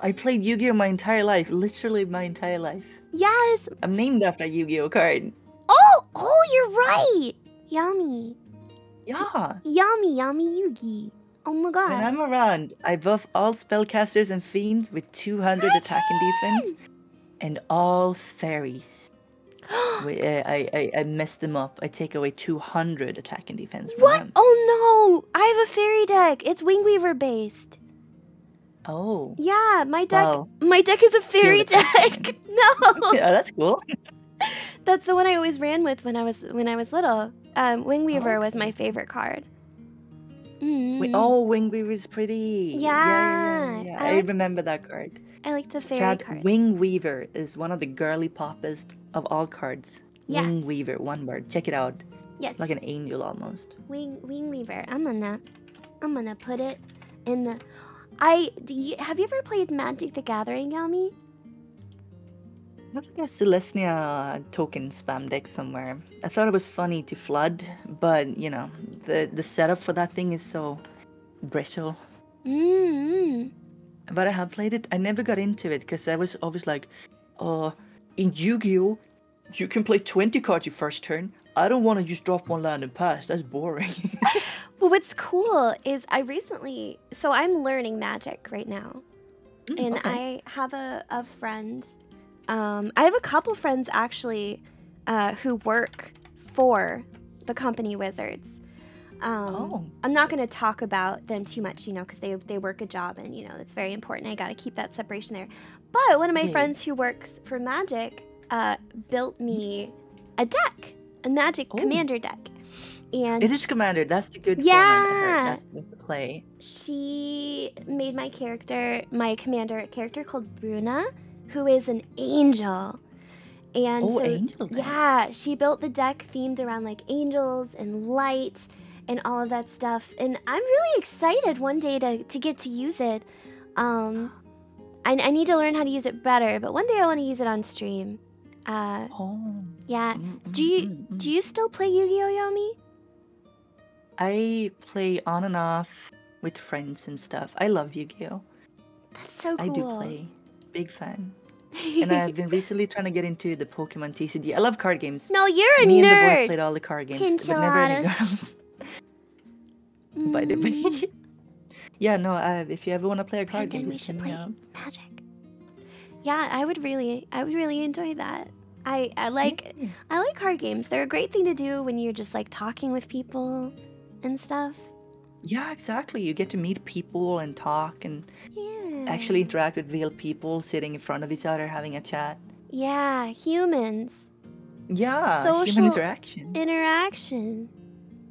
I played Yu-Gi-Oh my entire life. Literally my entire life. Yes. I'm named after a Yu-Gi-Oh card. Oh, you're right. Yummy. Yeah. Yummy Yugi. Oh my god. When I'm around, I buff all spellcasters and fiends with 200 attack and defense, and all fairies. I mess them up. I take away 200 attack and defense from What? them. Oh no! I have a fairy deck. It's Wingweaver based. Oh. Yeah, my deck. Well, my deck is a fairy the content. deck. No, Yeah, that's cool. that's the one I always ran with when I was little. Wingweaver was Okay. my favorite card. Wingweaver is pretty. Yeah, I like- remember that card. I like the fairy Chad, card. Wingweaver is one of the girly poppest of all cards. Yes. Wingweaver, one word. Check it out. Yes, Like an angel almost. Wingweaver. I'm gonna put it in the. Have you ever played Magic the Gathering, Yami? I have like a Celestia token spam deck somewhere. I thought it was funny to flood, but you know, the setup for that thing is so brittle. Mm-hmm. But I have played it. I never got into it because I was always like, in Yu-Gi-Oh, you can play 20 cards your first turn. I don't want to just drop one land and pass. That's boring. Well, what's cool is I'm learning Magic right now, and okay. I have a friend. I have a couple friends actually who work for the company Wizards. I'm not going to talk about them too much, because they work a job and, it's very important. I got to keep that separation there. But one of my friends who works for Magic built me a deck, a Magic Commander deck. And It is Commander. That's the good Yeah. format I heard. That's good to play. she made my commander character called Bruna, who is an angel. And Oh, so, angel deck. yeah, she built the deck themed around like angels and light and all of that stuff. And I'm really excited one day to get to use it. I need to learn how to use it better, but one day I want to use it on stream. Yeah. Do you still play Yu-Gi-Oh, Yami? I play on and off with friends and stuff. I love Yu-Gi-Oh. That's so cool. I do play. Big fan. And I've been recently trying to get into the Pokemon TCG. I love card games. No, you're a Me and the boys nerd. played all the card games, but never any Tintillatus. girls. But yeah, no. If you ever want to play a card Brandon, game, we just should hit me play up. Magic. Yeah, I would really enjoy that. I like card games. They're a great thing to do when you're just like talking with people and stuff. Yeah, exactly. You get to meet people and talk and Yeah. actually interact with real people sitting in front of each other having a chat. Yeah, humans. Yeah, Social human interaction. Interaction.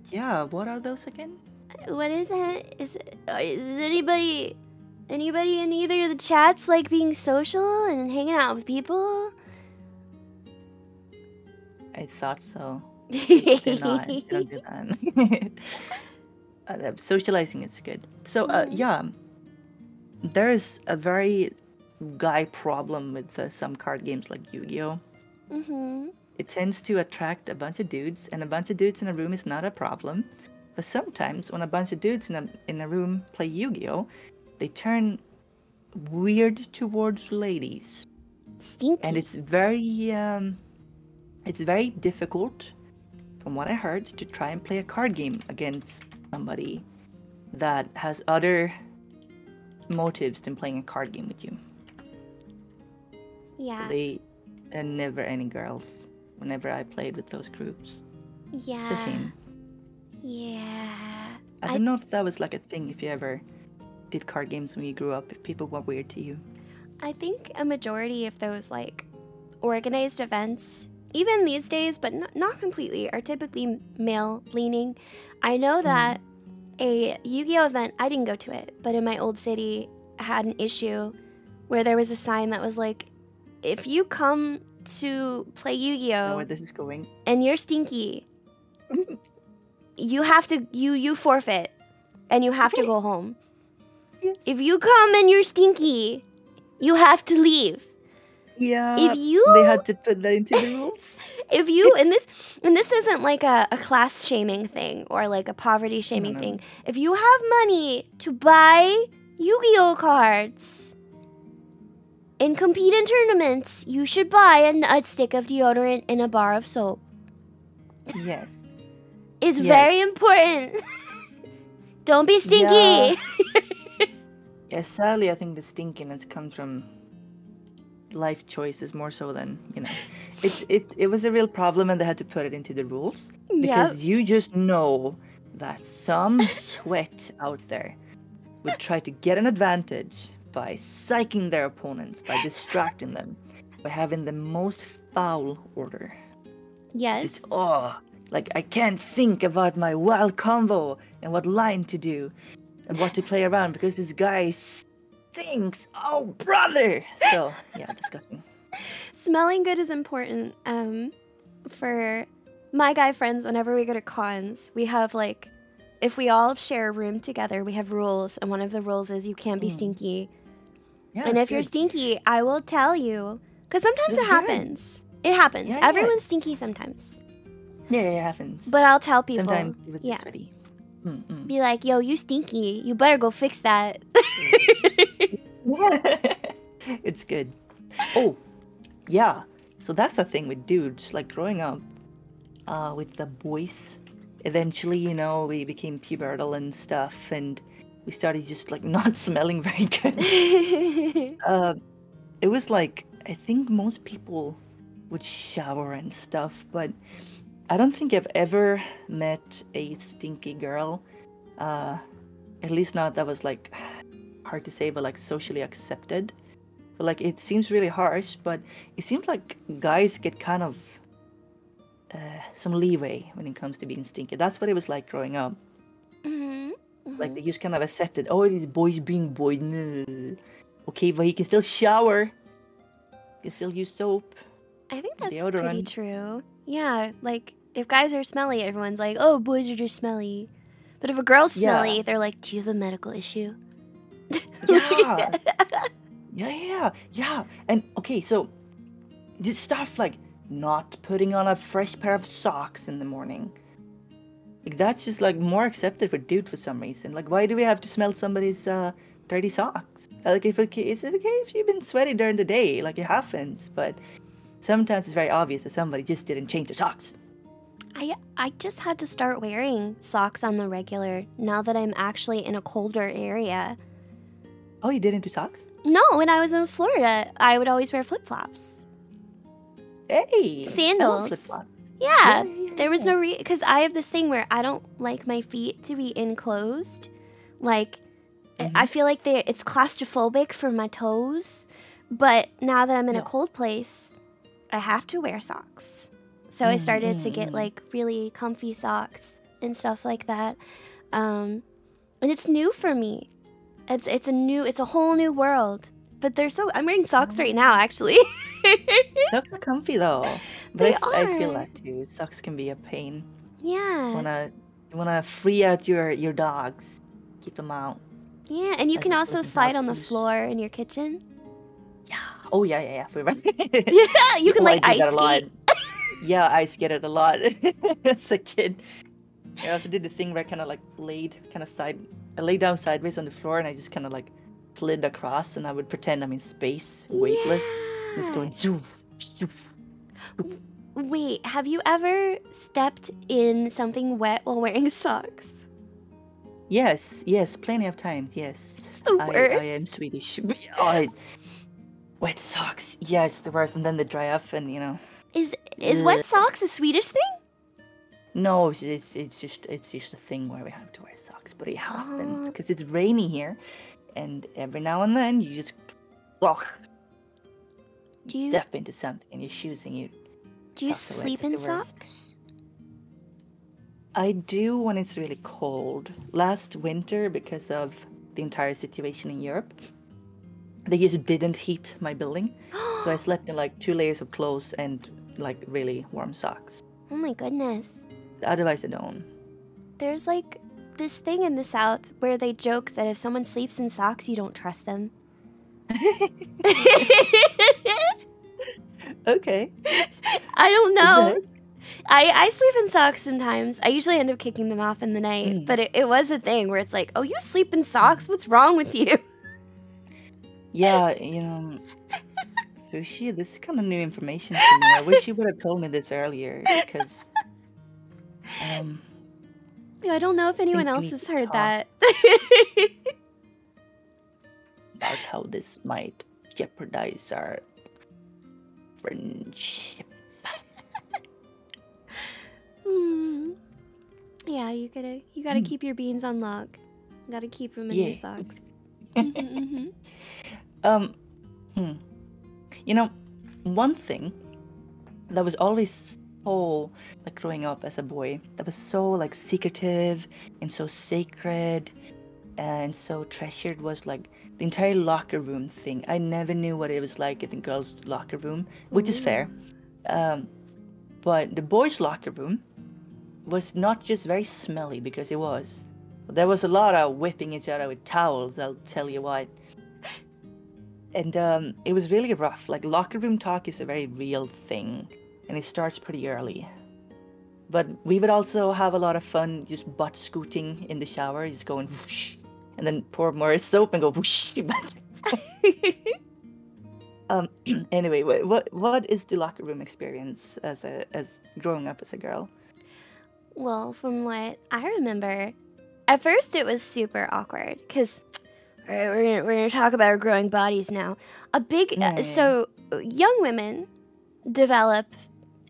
Yeah, what are those again? What is that? Is anybody in either of the chats like being social and hanging out with people? I thought so. They're not. They don't do that. Socializing is good. So, yeah, there is a very guy problem with some card games like Yu-Gi-Oh! Mm-hmm. It tends to attract a bunch of dudes, and a bunch of dudes in a room is not a problem. But sometimes, when a bunch of dudes in a room play Yu-Gi-Oh!, they turn weird towards ladies. Stinky. And it's very difficult, from what I heard, to try and play a card game against somebody that has other motives than playing a card game with you. Yeah. They are never any girls whenever I played with those groups. Yeah. The same. Yeah. I don't know if that was like a thing, if you ever did card games when you grew up, if people were weird to you. I think a majority of those like organized events, even these days, but not completely, are typically male leaning. I know that a Yu-Gi-Oh event, I didn't go to it, but in my old city I had an issue where there was a sign that was like, if you come to play I know Yu-Gi-Oh where this is going. and you're stinky, you have to you forfeit and you have to go home. Yes. If you come and you're stinky, you have to leave. Yeah. They had to put that into the rules. If you and this isn't like a class shaming thing or like a poverty shaming No. thing. If you have money to buy Yu-Gi-Oh cards and compete in tournaments, you should buy a stick of deodorant and a bar of soap. Yes. It's very Yes. important. Don't be stinky. Yeah, sadly, I think the stinkiness comes from life choices more so than, it was a real problem and they had to put it into the rules. Because you just know that some sweat out there would try to get an advantage by psyching their opponents, by distracting them, by having the most foul order. Yes. Just, like I can't think about my wild combo and what line to do and what to play around because this guy stinks. Oh, brother! So, yeah, disgusting. Smelling good is important. For my guy friends, whenever we go to cons, we have like, if we all share a room together, we have rules, and one of the rules is you can't be stinky. Yeah, And it's if you're good. stinky, I will tell you, because sometimes That's it good. happens. It happens. Yeah. Everyone's stinky sometimes. Yeah, it happens. But I'll tell people. Sometimes it was yeah. sweaty. Be like, yo, you stinky. You better go fix that. It's good. Oh, yeah. So that's the thing with dudes. Like growing up with the boys, eventually, we became pubertal and stuff, and we started just like not smelling very good. It was like, I think most people would shower and stuff, but I don't think I've ever met a stinky girl. At least not that was like hard to say, but like socially accepted. But like it seems really harsh, but it seems like guys get kind of some leeway when it comes to being stinky. That's what it was like growing up. Like they just kind of accepted, oh, these boys being boys. No. Okay, but he can still shower. He can still use soap. I think that's Deodorant. pretty true. Yeah, like if guys are smelly, everyone's like, oh, boys are just smelly. But if a girl's smelly, they're like, do you have a medical issue? Yeah. Yeah. And okay, so just stuff like not putting on a fresh pair of socks in the morning. Like that's just like more accepted for dude for some reason. Like why do we have to smell somebody's dirty socks. Like it's okay if you've been sweaty during the day, like it happens, but sometimes it's very obvious that somebody just didn't change their socks. I just had to start wearing socks on the regular now that I'm actually in a colder area. Oh, you didn't do socks? No, when I was in Florida, I would always wear flip-flops. Hey! Sandals. Flip-flops. Yeah, there was no because I have this thing where I don't like my feet to be enclosed. Like, I feel like it's claustrophobic for my toes. But now that I'm in a cold place, I have to wear socks. So I started to get like really comfy socks and stuff like that. And it's new for me. It's a whole new world. But I'm wearing socks right now, actually. Socks are comfy though. But I feel that too. Socks can be a pain. Yeah. You wanna free out your dogs. Keep them out. Yeah, and you can also slide on the floor in your kitchen. Yeah. Oh yeah. Yeah, you can like ice skate. Yeah, I skate it a lot as a kid. I also did the thing where I kind of like laid down sideways on the floor and I just kind of like slid across and I would pretend I'm in space, weightless. Yeah. Just going zoom, zoom. Wait, have you ever stepped in something wet while wearing socks? Yes, plenty of times, yes. It's the worst. I am Swedish. Wet socks, yeah, it's the worst. And then they dry up and, you know. Is wet socks a Swedish thing? No, it's just a thing where we have to wear socks, but it happens because it's rainy here, and every now and then you just step into something in your shoes and you. Do you sleep in socks? I do when it's really cold. Last winter, because of the entire situation in Europe, they just didn't heat my building, so I slept in like 2 layers of clothes and like really warm socks. Oh my goodness. Otherwise I don't. There's like this thing in the South where they joke that if someone sleeps in socks, you don't trust them. Okay. I don't know. I sleep in socks sometimes. I usually end up kicking them off in the night, but it was a thing where it's like, oh, you sleep in socks? What's wrong with you? Yeah, you know, Fushi, this is kind of new information to me. I wish you would have told me this earlier, because I don't know if anyone else has heard that. About how this might jeopardize our friendship. Yeah, you gotta keep your beans on lock. You gotta keep them in your socks. You know, one thing that was always so, like, growing up as a boy, that was so, like, secretive and so sacred and so treasured was, like, the entire locker room thing. I never knew what it was like in the girls' locker room, which is fair. But the boys' locker room was not just very smelly, because it was. There was a lot of whipping each other with towels, I'll tell you what. And it was really rough. Like, locker room talk is a very real thing, and it starts pretty early. But we would also have a lot of fun just butt scooting in the shower, just going whoosh, and then pour more soap and go whoosh. Anyway, what is the locker room experience as growing up as a girl? Well, from what I remember, at first it was super awkward because we're gonna talk about our growing bodies now. So young women develop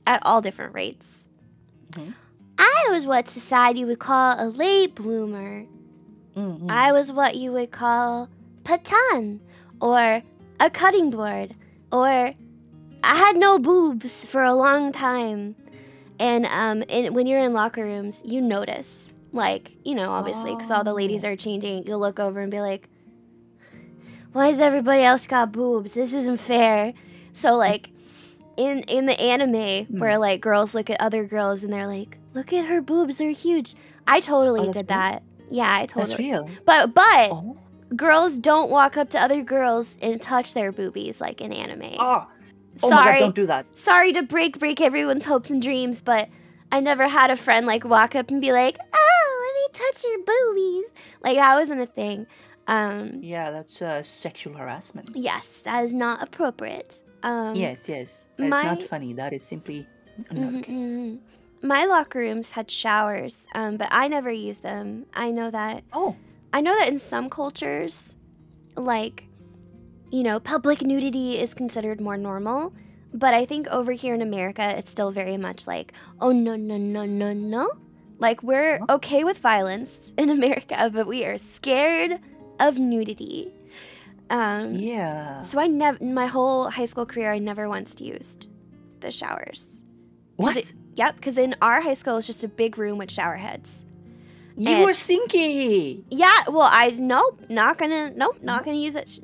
at all different rates. I was what society would call a late bloomer. I was what you would call patan, or a cutting board, or I had no boobs for a long time. And when you're in locker rooms, you notice, like, you know, obviously, because all the ladies are changing, you'll look over and be like, why does everybody else got boobs? This isn't fair. So, like, in the anime, where, like, girls look at other girls and they're like, look at her boobs, they're huge. I totally did that. Yeah, I totally. That's real. But girls don't walk up to other girls and touch their boobies like in anime. Oh my God, don't do that. Sorry to break everyone's hopes and dreams, but I never had a friend like walk up and be like, oh, let me touch your boobies. Like, that wasn't a thing. Yeah, that's sexual harassment. Yes, that is not appropriate. Yes. That's not funny. That is simply not okay. My locker rooms had showers, but I never used them. I know that Oh, in some cultures, like, you know, public nudity is considered more normal. But I think over here in America, it's still very much like, oh, no. Like, we're okay with violence in America, but we are scared of nudity. yeah. So my whole high school career, I never once used the showers. What? Yep, because in our high school, it's just a big room with shower heads. You were stinky. Yeah, well, not gonna use it.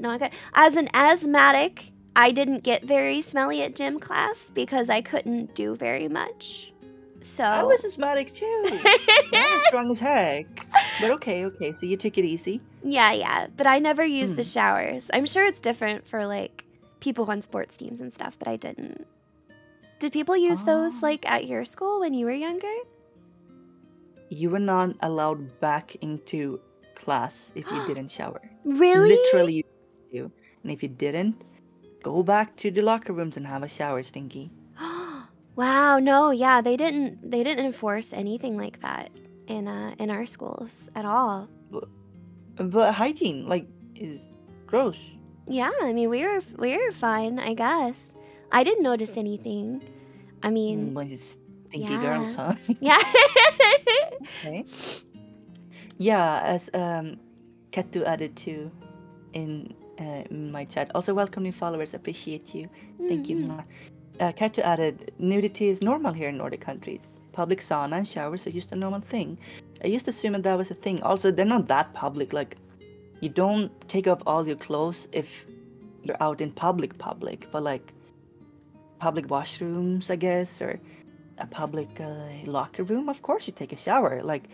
As an asthmatic, I didn't get very smelly at gym class because I couldn't do very much. So I was asthmatic too. I was strong as heck. But okay. So you took it easy. Yeah. But I never used the showers. I'm sure it's different for like people on sports teams and stuff, but I didn't. Did people use those like at your school when you were younger? You were not allowed back into class if you didn't shower. Really? Literally, you. And if you didn't, go back to the locker rooms and have a shower, Stinky. Wow, no, yeah, they didn't enforce anything like that in our schools at all. But hygiene, like, is gross. Yeah, I mean, we were fine, I guess. I didn't notice anything. I mean, Stinky girls, huh? Yeah. Okay. Yeah, as Katu added to in my chat. Also, welcome new followers. Appreciate you. Thank you. Katu added, nudity is normal here in Nordic countries. Public sauna and showers are just a normal thing. I used to assume that was a thing. Also, they're not that public. Like, you don't take off all your clothes if you're out in public, but like public washrooms, I guess, or a public locker room, of course you take a shower. Like,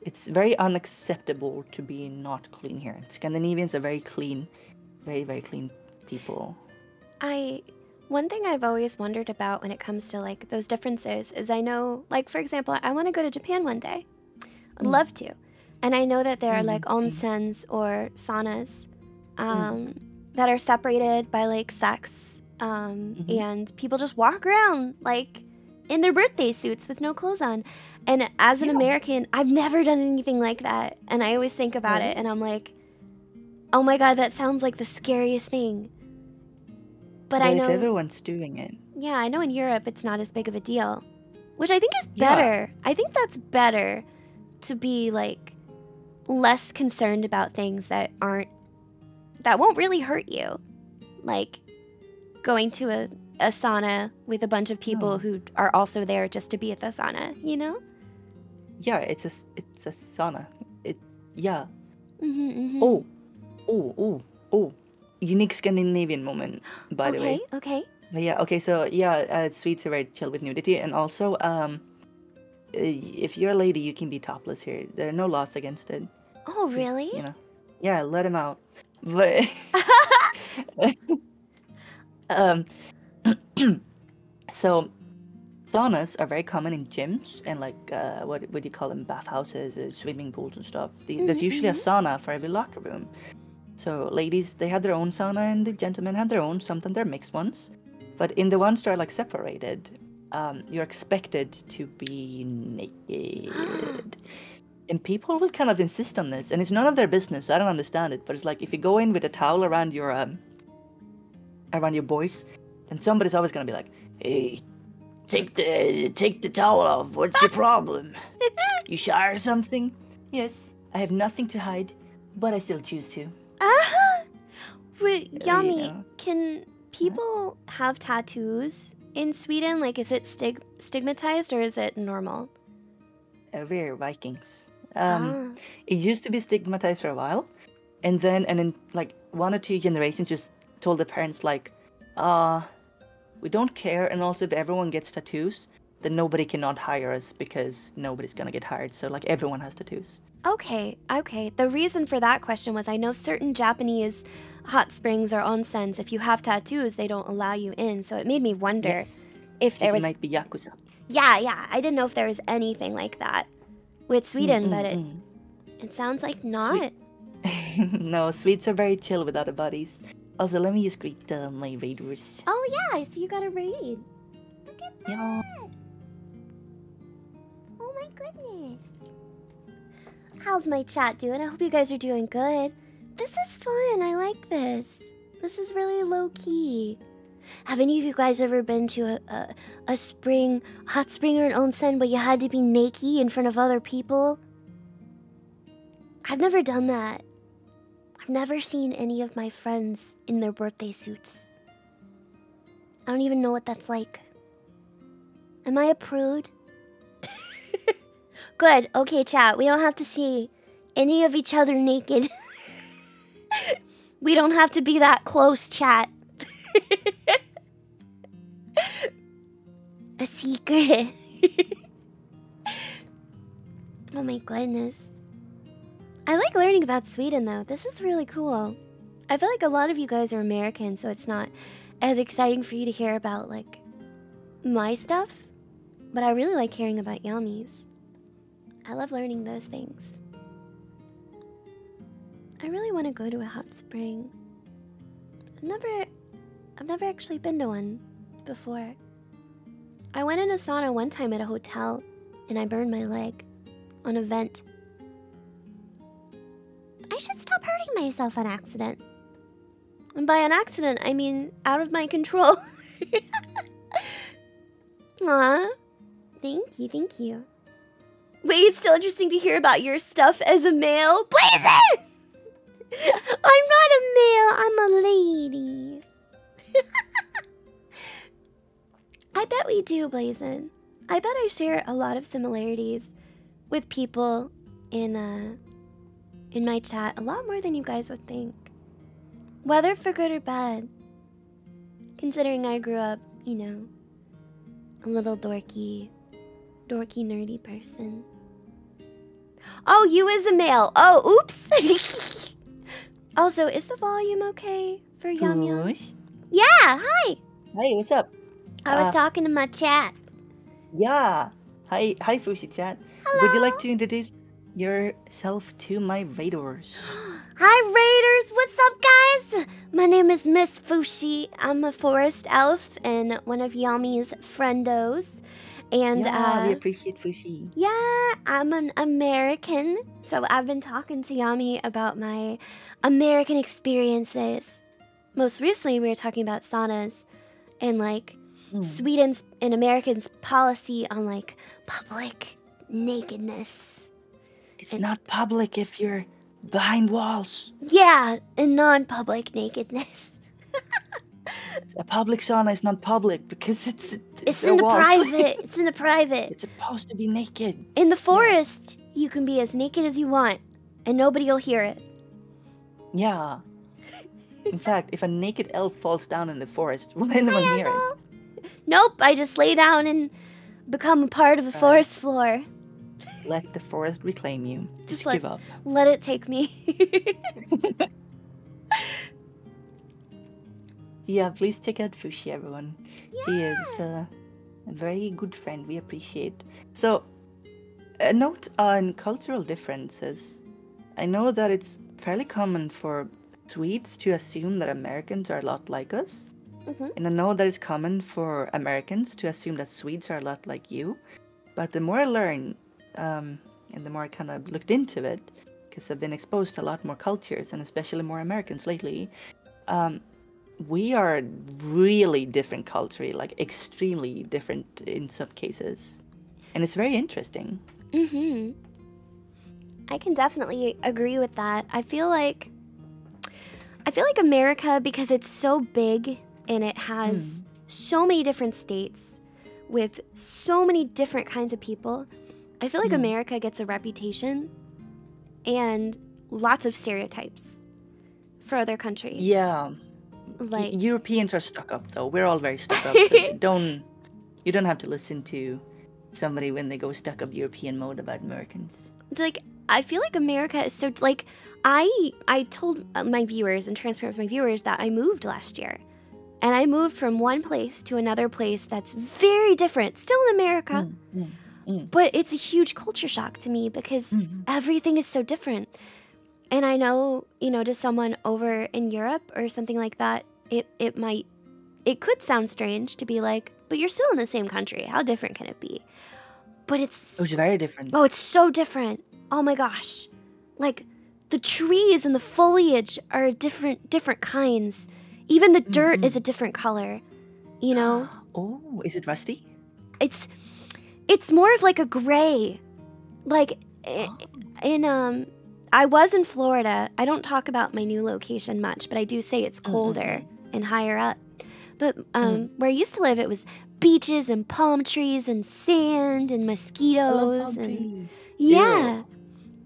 it's very unacceptable to be not clean here. Scandinavians are very clean, very, very clean people. One thing I've always wondered about when it comes to like those differences is I know, like, for example, I want to go to Japan one day. I'd love to. And I know that there are like onsens or saunas that are separated by like sex. And people just walk around like in their birthday suits with no clothes on. And as an American, I've never done anything like that. And I always think about it and I'm like, oh my God, that sounds like the scariest thing. But I know if everyone's doing it. Yeah, I know in Europe it's not as big of a deal, which I think is better. I think that's better to be like less concerned about things that won't really hurt you. Like going to a sauna with a bunch of people who are also there just to be at the sauna, you know? Yeah, it's a sauna. Oh. Unique Scandinavian moment, by the way. Okay. But yeah, okay, so Swedes are very chill with nudity, and also, if you're a lady, you can be topless here. There are no laws against it. Oh, really? You know, yeah, let him out. But so saunas are very common in gyms and like what would you call them, bathhouses, swimming pools and stuff. There's usually a sauna for every locker room. So ladies, they have their own sauna and the gentlemen have their own. Sometimes they're mixed ones. But in the ones that are like separated, you're expected to be naked. And people will kind of insist on this. And it's none of their business. I don't understand it. But it's like if you go in with a towel around your boys, then somebody's always going to be like, hey, take the towel off. What's your problem? You shy or something? Yes, I have nothing to hide, but I still choose to. Wait, Yami, can people have tattoos in Sweden? Like, is it stigmatized or is it normal? We're Vikings. It used to be stigmatized for a while, and then like 1 or 2 generations just told the parents like, we don't care, and also if everyone gets tattoos, then nobody cannot hire us because nobody's gonna get hired. So like everyone has tattoos. Okay. The reason for that question was I know certain Japanese hot springs or onsens, if you have tattoos, they don't allow you in. So it made me wonder if there was... It might be Yakuza. Yeah. I didn't know if there was anything like that with Sweden, but it sounds like not. No, Swedes are very chill without bodies. Also, let me just greet my raiders. Oh yeah, I see you got a raid. Look at that. Yeah. Oh my goodness. How's my chat doing? I hope you guys are doing good. This is fun. I like this. This is really low key. Have any of you guys ever been to a spring, hot spring or an onsen where you had to be naked in front of other people? I've never done that. I've never seen any of my friends in their birthday suits. I don't even know what that's like. Am I a prude? Good. Okay, chat. We don't have to see any of each other naked. We don't have to be that close, chat. A secret. Oh my goodness. I like learning about Sweden though. This is really cool. I feel like a lot of you guys are American, so it's not as exciting for you to hear about like my stuff. But I really like hearing about Yami's. I love learning those things. I really want to go to a hot spring. I've never actually been to one before. I went in a sauna one time at a hotel and I burned my leg on a vent. I should stop hurting myself on accident. And by an accident, I mean out of my control. Aw. Thank you, thank you. Wait, it's still interesting to hear about your stuff as a male? Blazin! I'm not a male, I'm a lady. I bet we do, Blazin. I bet I share a lot of similarities with people in my chat, a lot more than you guys would think. Whether for good or bad. Considering I grew up, you know, a little dorky, nerdy person. Oh, you as a male. Oh, oops. Also, is the volume okay for Yum Yum? Yeah, hi. Hey, what's up? I was talking to my chat. Yeah. Hi, Fushi chat. Hello. Would you like to introduce yourself to my raiders? Hi, Raiders. What's up, guys? My name is Miss Fushi. I'm a forest elf and one of Yami's friendos. And yeah, we appreciate Fushi. Yeah, I'm an American. So I've been talking to Yami about my American experiences. Most recently, we were talking about saunas and like Sweden's and Americans' policy on like public nakedness. It's not public if you're behind walls. Yeah, and non-public nakedness. A public sauna is not public because it's in the private. It's in the private. It's supposed to be naked. In the forest, you can be as naked as you want, and nobody will hear it. Yeah. In fact, if a naked elf falls down in the forest, will anyone hear it? Nope, I just lay down and become a part of the forest floor. Let the forest reclaim you. Just give up. Let it take me. Yeah, please check out Fushi, everyone. Yeah. She is a very good friend. We appreciate. So, a note on cultural differences. I know that it's fairly common for Swedes to assume that Americans are a lot like us. Mm-hmm. And I know that it's common for Americans to assume that Swedes are a lot like you. But the more I learn, and the more I kind of looked into it, because I've been exposed to a lot more cultures, and especially more Americans lately, we are really different culturally, like extremely different in some cases. And it's very interesting. Mm-hmm. I can definitely agree with that. I feel like America, because it's so big and it has so many different states with so many different kinds of people, I feel like America gets a reputation and lots of stereotypes for other countries. Yeah. Like Europeans are stuck up though. We're all very stuck up. So you don't have to listen to somebody when they go stuck up European mode about Americans. Like I feel like America is so like I told my viewers and transparent with my viewers that I moved last year. And I moved from one place to another place that's very different, still in America. But it's a huge culture shock to me because everything is so different. And I know, you know, to someone over in Europe or something like that, it could sound strange to be like, but you're still in the same country. How different can it be? But It was very different. oh, it's so different. Oh my gosh. Like the trees and the foliage are different kinds. Even the dirt is a different color, you know? Oh, is it rusty? It's more of like a gray. Like I was in Florida. I don't talk about my new location much, but I do say it's colder and higher up. But where I used to live, it was beaches and palm trees and sand and mosquitoes and trees. yeah.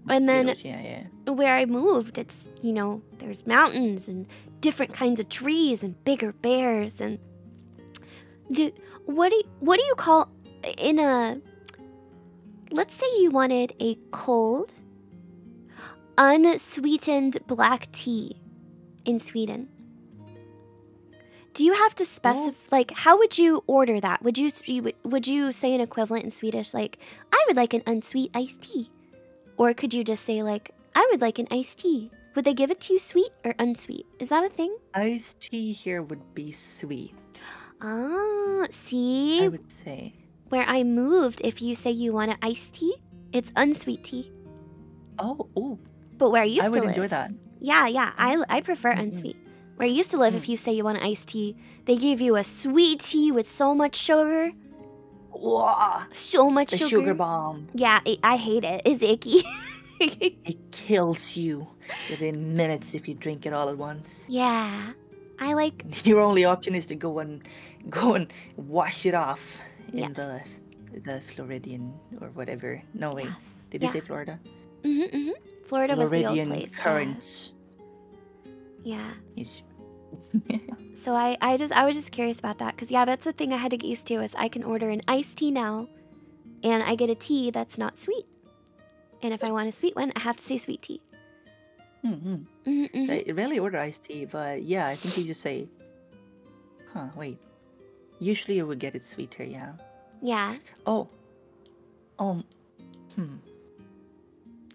And then Yeah. where I moved, it's, you know, there's mountains and different kinds of trees and bigger bears and what do you call in a, let's say you wanted a cold unsweetened black tea in Sweden. Do you have to specify, like, how would you order that? Would you say an equivalent in Swedish, like, I would like an unsweet iced tea? Or could you just say, like, I would like an iced tea? Would they give it to you sweet or unsweet? Is that a thing? Iced tea here would be sweet. Ah, see? I would say. Where I moved, if you say you want an iced tea, it's unsweet tea. Oh. But where I used to live. I would enjoy that. Yeah, I prefer unsweet. Where I used to live, if you say you want an iced tea, they give you a sweet tea with so much sugar. Whoa, So much the sugar. sugar bomb. Yeah, I hate it. It's icky. It kills you within minutes if you drink it all at once. Yeah. I like... Your only option is to go and wash it off in Yes. the Floridian or whatever. No, wait. Yes. Did you Yeah. say Florida? Florida was the old Floridian place. currents. Yeah. Yes. So I was just curious about that because yeah, that's the thing I had to get used to is I can order an iced tea now, and I get a tea that's not sweet. And if I want a sweet one, I have to say sweet tea. I rarely order iced tea, but yeah, I think you just say, wait. Usually you would get it sweeter, yeah. Yeah. Oh. Dang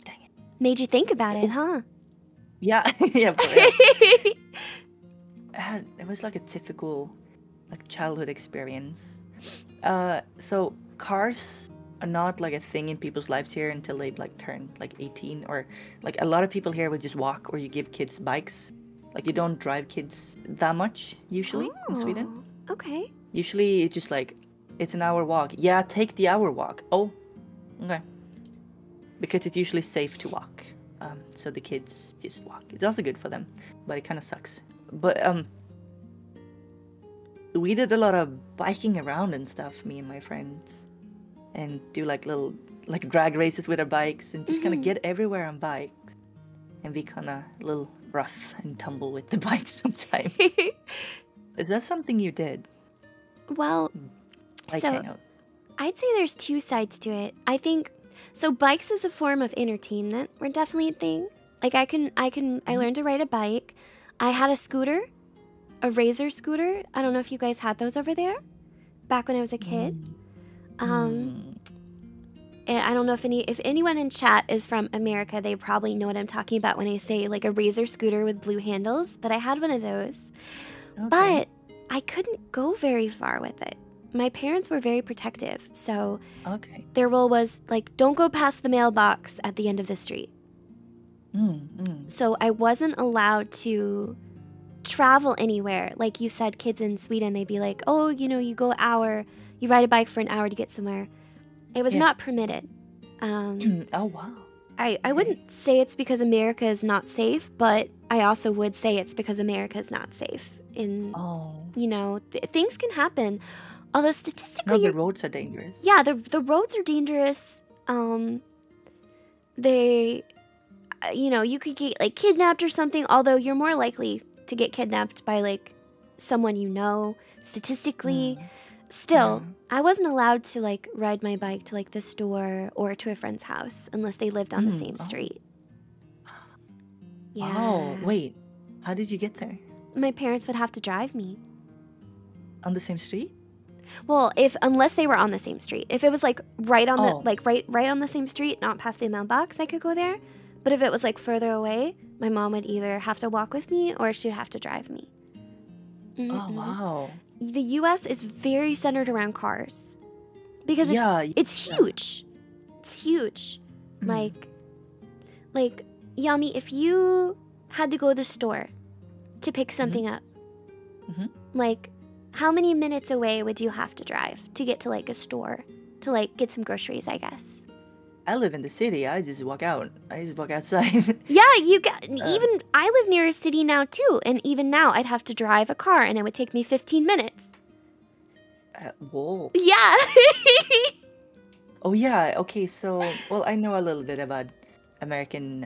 it. Made you think about it, huh? Yeah, yeah, for real. It was like a typical childhood experience. So cars are not like a thing in people's lives here until they turn 18, or a lot of people here would just walk, or you give kids bikes. You don't drive kids that much usually in Sweden. Okay. Usually it's just it's an hour walk. Yeah, take the hour walk. Oh, okay. Because it's usually safe to walk. So the kids just walk. It's also good for them, but it kind of sucks. But we did a lot of biking around and stuff, me and my friends, and do little drag races with our bikes and just kind of get everywhere on bikes and be kind of a little rough and tumble with the bikes sometimes. Is that something you did? Well, so I'd say there's two sides to it. I think so. Bikes as a form of entertainment were definitely a thing. I learned to ride a bike. I had a scooter, a Razor scooter. I don't know if you guys had those over there back when I was a kid. And I don't know if anyone in chat is from America, they probably know what I'm talking about when I say a Razor scooter with blue handles. But I had one of those. Okay. But I couldn't go very far with it. My parents were very protective, so their rule was don't go past the mailbox at the end of the street. So I wasn't allowed to travel anywhere. Like you said, kids in Sweden, they'd be like, oh, you go an hour, you ride a bike for an hour to get somewhere. It was not permitted. Oh, wow. I wouldn't say it's because America is not safe, but I also would say it's because America is not safe. Things can happen. Although statistically, the roads are dangerous. Yeah, the roads are dangerous. You could get kidnapped or something. Although you're more likely to get kidnapped by someone you know. Statistically, still, I wasn't allowed to ride my bike to the store or to a friend's house unless they lived on the same street. Yeah. Oh, wait. How did you get there? My parents would have to drive me. On the same street? Well, unless they were on the same street. If it was right on the right on the same street, not past the mailbox, I could go there. But if it was like further away, my mom would either have to walk with me or she'd have to drive me. Oh, wow. The US is very centered around cars because it's huge. It's huge. Like Yami, if you had to go to the store to pick something up, like how many minutes away would you have to drive to get to like a store to like get some groceries, I guess? I live in the city. I just walk out. I just walk outside. Yeah, even I live near a city now too, and even now I'd have to drive a car and it would take me 15 minutes. Whoa. Yeah. Oh yeah. Okay. So, well, I know a little bit about American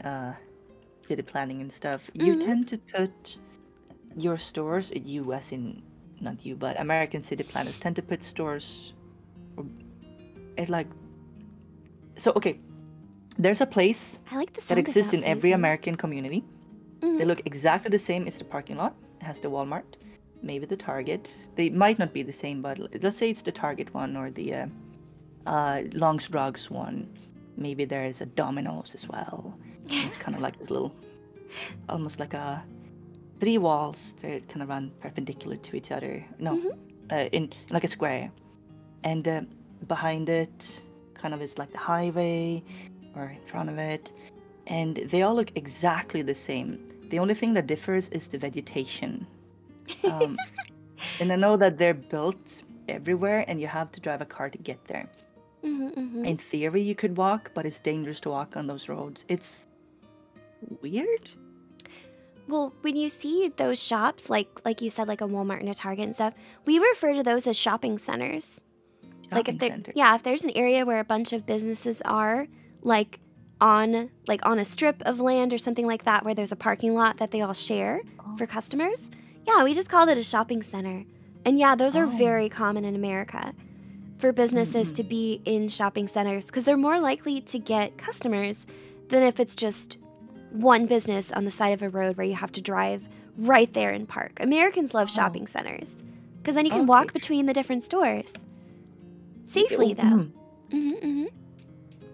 city planning and stuff. You tend to put your stores, U.S. in not you, but American city planners tend to put stores at like. So okay, there's a place I like the that sound of exists that in every place. American community. They look exactly the same as the parking lot. It has the Walmart, maybe the Target. They might not be the same, but let's say it's the Target one or the Long's Drugs one. Maybe there is a Domino's as well. It's kind of like this little, almost like a 3 walls. They kind of run perpendicular to each other. No, in like a square, and behind it, kind of is like the highway, or in front of it, and they all look exactly the same. The only thing that differs is the vegetation. And I know that they're built everywhere, and you have to drive a car to get there. In theory, you could walk, but it's dangerous to walk on those roads. It's weird. Well, when you see those shops, like you said, like a Walmart and a Target and stuff, we refer to those as shopping centers. Like if there's an area where a bunch of businesses are, like on a strip of land or something like that, where there's a parking lot that they all share for customers. Yeah, we just call it a shopping center. And yeah, those are very common in America for businesses to be in shopping centers because they're more likely to get customers than if it's just one business on the side of a road where you have to drive right there and park. Americans love shopping centers because then you can walk between the different stores. Safely, though.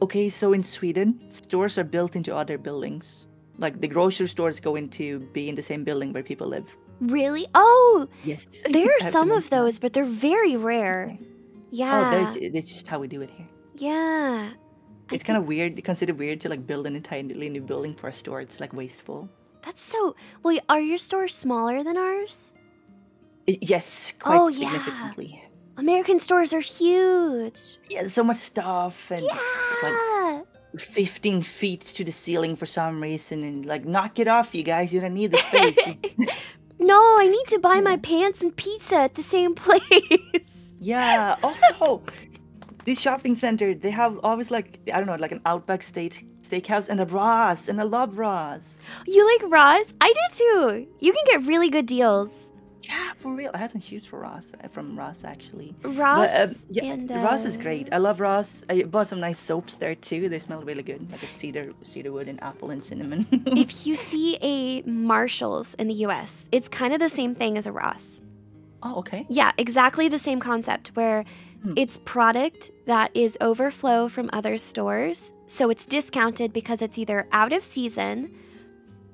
Okay, so in Sweden, stores are built into other buildings. Like the grocery stores go into be in the same building where people live. Really? Oh, yes. There are some of those, but they're very rare. Okay. Yeah. Oh, that's just how we do it here. Yeah. It's kind of weird, considered weird to like build an entirely new building for a store. It's like wasteful. That's so... Well, are your stores smaller than ours? Yes, quite significantly. American stores are huge. Yeah, there's so much stuff and it's like 15 feet to the ceiling for some reason, and like, knock it off, you guys. You don't need the space. No, I need to buy my pants and pizza at the same place. Yeah. Also, this shopping center, they have always like, I don't know, like an Outback Steakhouse and a Ross, and I love Ross. You like Ross? I do too. You can get really good deals. Yeah, for real. I had some shoes from Ross actually. Ross, but, Ross is great. I love Ross. I bought some nice soaps there too. They smell really good, like a cedar wood and apple and cinnamon. If you see a Marshalls in the U.S., it's kind of the same thing as a Ross. Oh, okay. Yeah, exactly the same concept where it's product that is overflow from other stores, so it's discounted because it's either out of season,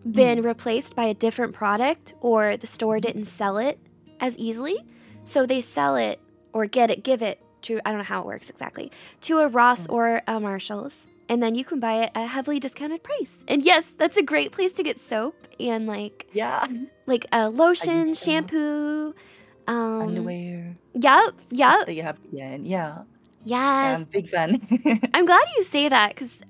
been replaced by a different product, or the store didn't sell it as easily. So they sell it or give it to, I don't know how it works exactly, to a Ross or a Marshalls. And then you can buy it at a heavily discounted price. And yes, that's a great place to get soap and like lotion, shampoo, underwear. Yep. That you have again. Yeah. Yes. I'm a big fan. I'm glad you say that because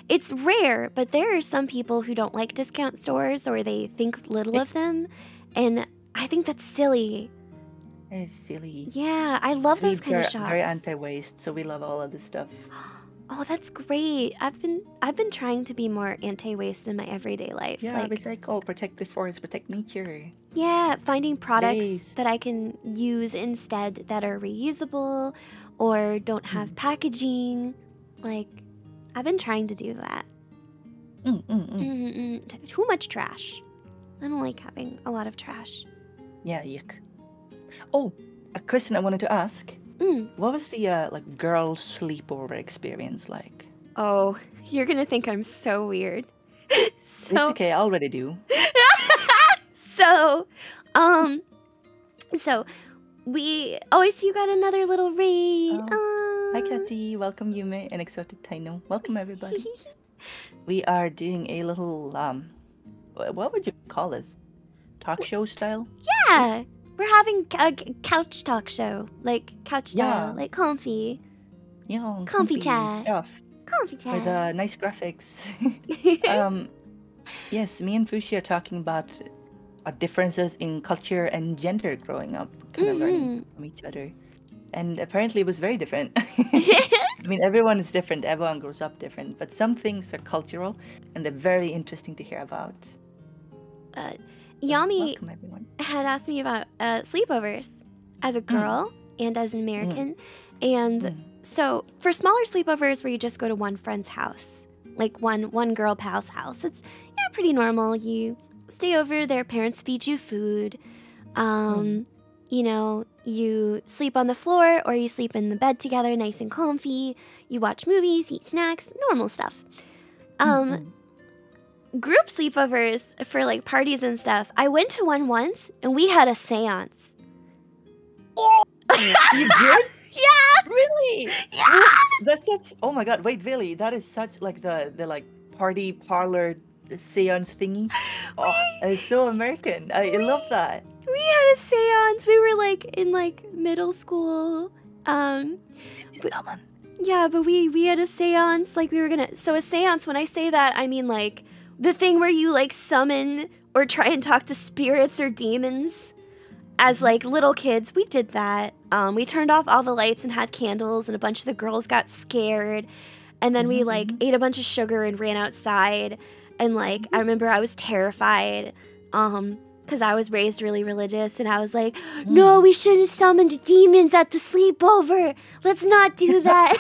it's rare, but there are some people who don't like discount stores or they think little of them. And I think that's silly. It's silly. Yeah, I love those kind of shops. Very anti-waste, so we love all of this stuff. Oh, that's great. I've been trying to be more anti-waste in my everyday life. Yeah, recycle, protect the forest, protect nature. Yeah, finding products that I can use instead that are reusable or don't have packaging. Like, I've been trying to do that. Too much trash. I don't like having a lot of trash. Yeah, yuck. Oh, a question I wanted to ask. What was the girl sleepover experience like? Oh, you're gonna think I'm so weird. It's okay, I already do. So, so we. Oh, I see you got another little raid. Hi, Kathy. Welcome, Yume and Exotic Taino. Welcome, everybody. We are doing a little what would you call this? Talk show style? Yeah, we're having a couch talk show, like couch style, Yeah. like comfy. Yeah, Comfy chat. stuff Comfy chat. with nice graphics. Yes, me and Fushi are talking about differences in culture and gender growing up, kind of learning from each other. And apparently it was very different. I mean, everyone is different, everyone grows up different, but some things are cultural and they're very interesting to hear about. Yami Welcome, everyone. had asked me about sleepovers as a girl and as an American. And so for smaller sleepovers where you just go to one friend's house, like one girl pal's house, it's pretty normal. You stay over, their parents feed you food. You know, you sleep on the floor or you sleep in the bed together, nice and comfy. You watch movies, eat snacks, normal stuff. Group sleepovers for like parties and stuff. I went to one once and we had a seance. Oh, you did? Yeah. Really? Yeah. That's such. Oh my god! Wait, really? That is such like the like party parlor seance thingy. Oh, it's so American. I love that. We had a seance. We were like in like middle school. Yeah, but we had a seance. Like we were gonna. So a seance. When I say that, I mean like the thing where you like summon or try and talk to spirits or demons. As like little kids, we did that. We turned off all the lights and had candles, and a bunch of the girls got scared. And then we like ate a bunch of sugar and ran outside. And like I remember I was terrified, because I was raised really religious, and I was like, no, we shouldn't summon the demons at the sleepover. Let's not do that.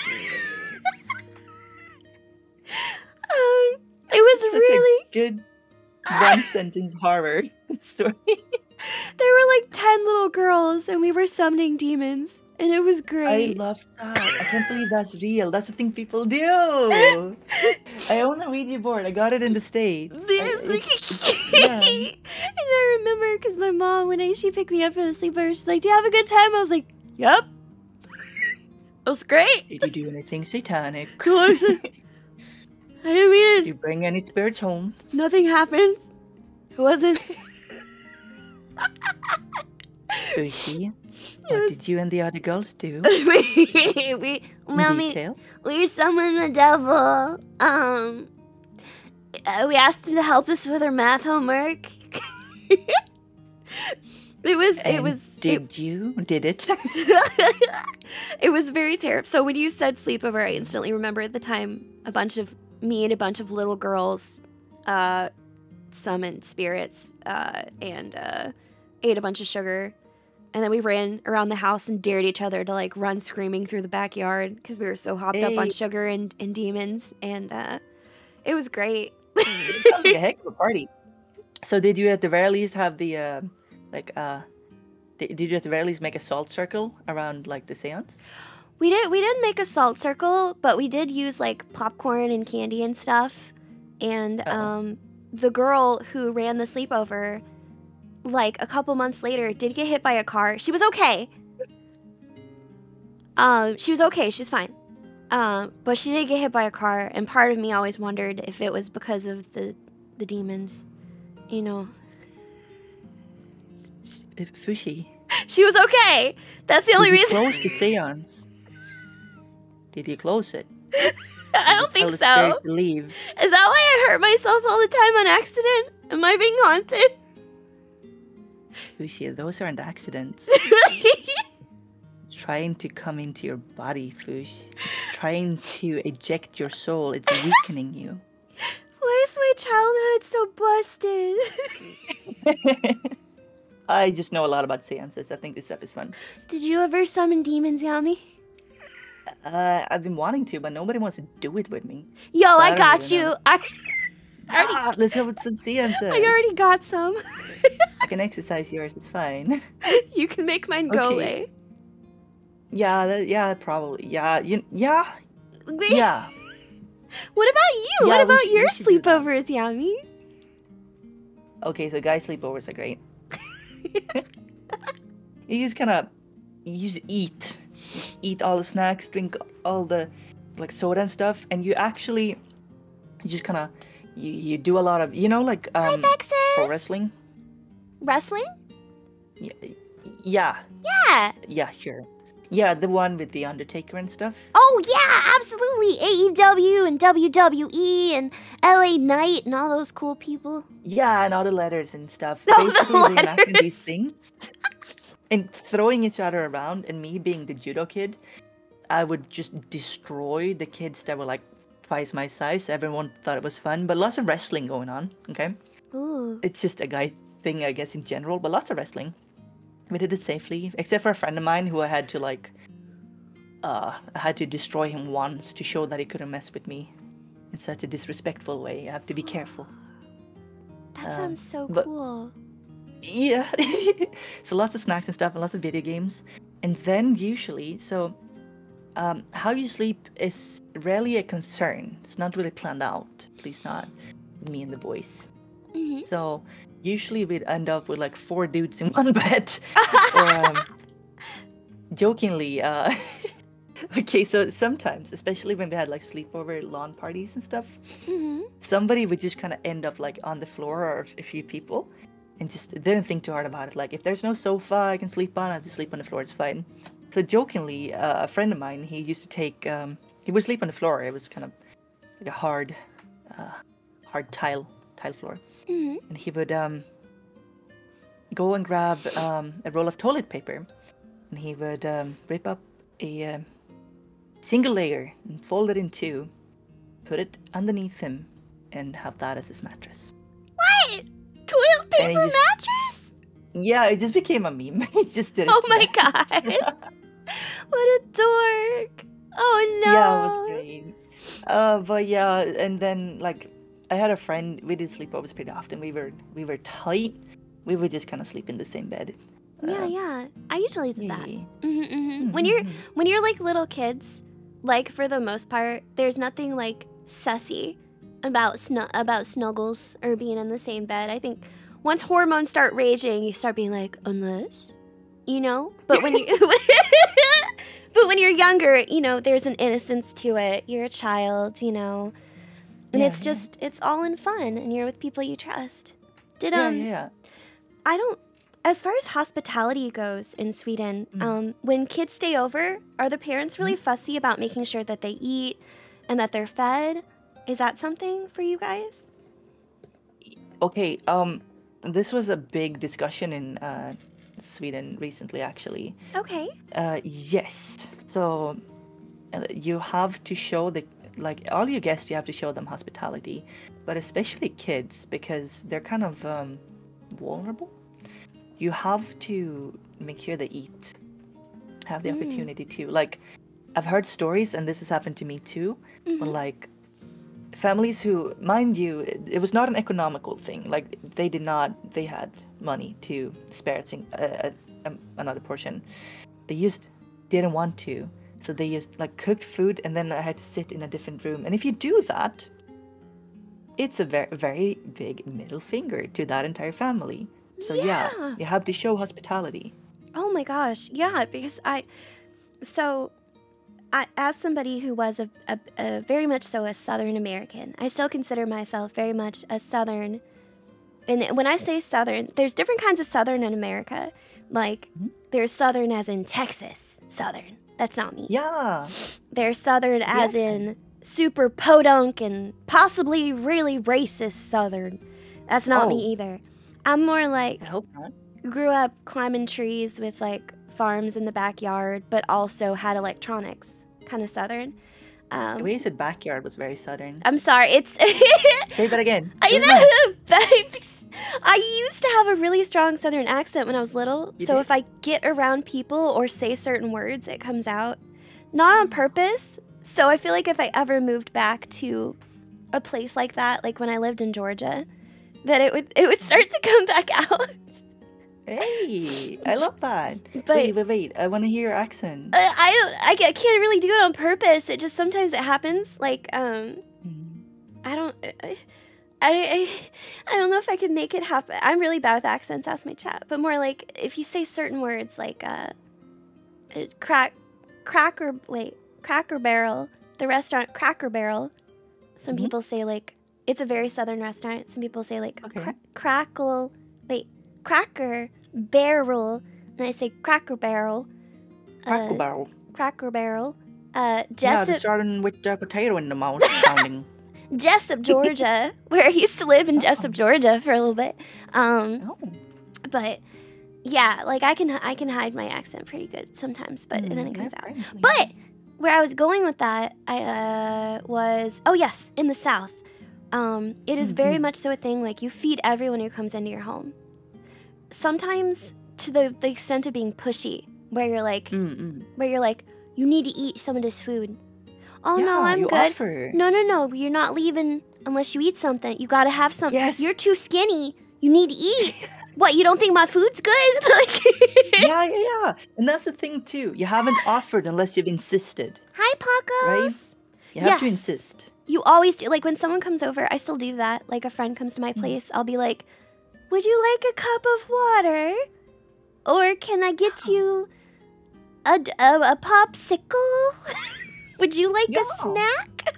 It was That's really a good one sentence horror story. There were like 10 little girls, and we were summoning demons, and it was great. I love that. I can't believe that's real. That's the thing people do. I own a Ouija board. I got it in the States. And I remember because my mom, when she picked me up for the sleepover, she's like, "Do you have a good time?" I was like, "Yep." It was great. Did you do anything satanic? I didn't mean Did you bring any spirits home? Nothing happened. It wasn't. Fushi, what did you and the other girls do? we Detail? we summoned the devil. We asked him to help us with our math homework. Did it? It was very terrible. So when you said sleepover, I instantly remembered the time me and a bunch of little girls summoned spirits and ate a bunch of sugar. And then we ran around the house and dared each other to like run screaming through the backyard because we were so hopped up on sugar and demons. And it was great. It sounds like a heck of a party. So did you at the very least have the did you at the very least make a salt circle around like the seance? We didn't make a salt circle, but we did use like popcorn and candy and stuff. And the girl who ran the sleepover, like a couple months later, did get hit by a car. She was okay. She was okay. She was fine. But she did get hit by a car, and part of me always wondered if it was because of the demons, you know. Fushi. She was okay. That's the only reason. Did you close the seance? Did you close it? I don't think so. To leave? Is that why I hurt myself all the time on accident? Am I being haunted? Fushi, those aren't accidents. It's trying to come into your body, Fush. It's trying to eject your soul. It's weakening you. Why is my childhood so busted? I just know a lot about seances. I think this stuff is fun. Did you ever summon demons, Yami? I've been wanting to, but nobody wants to do it with me. Yo, so I got you. Let's have some seances. I already got some. I can exercise yours. It's fine. You can make mine go away. Yeah, probably. Yeah, yeah. When What about you? Yeah, What about your we should do that. sleepovers, Yami? Okay, so guy sleepovers are great. You just kind of, you just eat all the snacks, drink all the like soda and stuff, and you just kind of, you do a lot of, like Hi, pro Texas. wrestling. Wrestling? Yeah, Yeah. sure. Yeah, the one with the Undertaker and stuff. Oh, yeah, absolutely. AEW and WWE and LA Knight and all those cool people. Yeah, and all the letters and stuff. Oh, the Basically reenacting letters. these things and throwing each other around. And me being the judo kid, I would just destroy the kids that were like twice my size. Everyone thought it was fun, but lots of wrestling going on. Okay, Ooh. it's just a guy thing, I guess, in general, but lots of wrestling. We did it safely, except for a friend of mine who I had to destroy him once to show that he couldn't mess with me in such a disrespectful way. I have to be careful. That sounds so but- cool. Yeah. So lots of snacks and stuff and lots of video games. And then usually, how you sleep is rarely a concern. It's not really planned out, at least not me and the boys. Mhm. So usually we'd end up with like 4 dudes in one bed. Or, jokingly, okay, so sometimes, especially when we had like sleepover lawn parties and stuff, Mhm. somebody would just kind of end up like on the floor, or a few people, and just didn't think too hard about it. Like, if there's no sofa I can sleep on, I'll just sleep on the floor, it's fine. So jokingly, a friend of mine, he used to take, he would sleep on the floor. It was kind of like a hard tile floor. Mhm. And he would go and grab a roll of toilet paper, and he would rip up a single layer and fold it in 2, put it underneath him, and have that as his mattress. What? Toilet And he paper just- mattress? Yeah, it just became a meme. He just did it. Oh to my us. god. What a dork. Oh no. Yeah, it was great. But yeah, and then like I had a friend. We did sleepovers pretty often. We were tight. We would just kind of sleep in the same bed. Yeah. I usually do that. Yeah. Mm-hmm. When you're like little kids, like for the most part, there's nothing like sussy about snuggles or being in the same bed. I think once hormones start raging, you start being like, unless, But when you but when you're younger, there's an innocence to it. You're a child, and Yeah, it's all in fun, and you're with people you trust. Yeah. As far as hospitality goes in Sweden, when kids stay over, are the parents really fussy about making sure that they eat and that they're fed? Is that something for you guys? Okay. This was a big discussion in Sweden recently, actually. Okay. Yes. So you have to show all your guests. You have to show them hospitality, but especially kids, because they're kind of vulnerable. You have to make sure they eat, have the opportunity to. Like, I've heard stories, and this has happened to me too, but like families who, mind you, it was not an economical thing. Like, they had money to spare another portion. They didn't want to, so they used like cooked food, and then I had to sit in a different room. And if you do that, it's a very, very big middle finger to that entire family. So yeah, you have to show hospitality. Oh my gosh, yeah, because as somebody who was a very much so a Southern American, I still consider myself very much a Southern. And when I say Southern, there's different kinds of Southern in America. Like, there's Southern as in Texas Southern. That's not me. Yeah. There's Southern as in super podunk and possibly really racist Southern. That's not me either. I'm more like, I hope not. grew up climbing trees with like farms in the backyard, but also had electronics. Kind of Southern. The way you said backyard was very Southern. I'm sorry, it's Say that again. I used to have a really strong Southern accent when I was little, You so did? if I get around people or say certain words, it comes out. Not on purpose. So I feel like if I ever moved back to a place like that, like when I lived in Georgia, that it would start to come back out. Hey, I love that. But Wait. I want to hear your accent. I can't really do it on purpose. It just sometimes it happens. Like I don't. I don't know if I can make it happen. I'm really bad with accents. Ask my chat. But more like if you say certain words like Cracker Barrel. The restaurant Cracker Barrel. Some people say like it's a very southern restaurant. Some people say like Cracker Barrel, and I say Cracker Barrel. Cracker Barrel. Cracker Barrel. Jessup, starting with the potato in the mouth, sounding. Jessup, Georgia, where I used to live in Jessup, Georgia, for a little bit. But yeah, like I can hide my accent pretty good sometimes, but then it comes out. But where I was going with that, I was in the South. It is very much so a thing. Like you feed everyone who comes into your home. Sometimes to the extent of being pushy, where you're like, you need to eat some of this food. Oh, yeah, no, I'm good. Offer. No, you're not leaving unless you eat something. You gotta have something. Yes. You're too skinny. You need to eat. What, you don't think my food's good? Yeah. And that's the thing, too. You haven't offered unless you've insisted. Hi, Pacos. Right? You have to insist. You always do. Like, when someone comes over, I still do that. Like, a friend comes to my place, I'll be like, would you like a cup of water? Or can I get you a popsicle? Would you like a snack?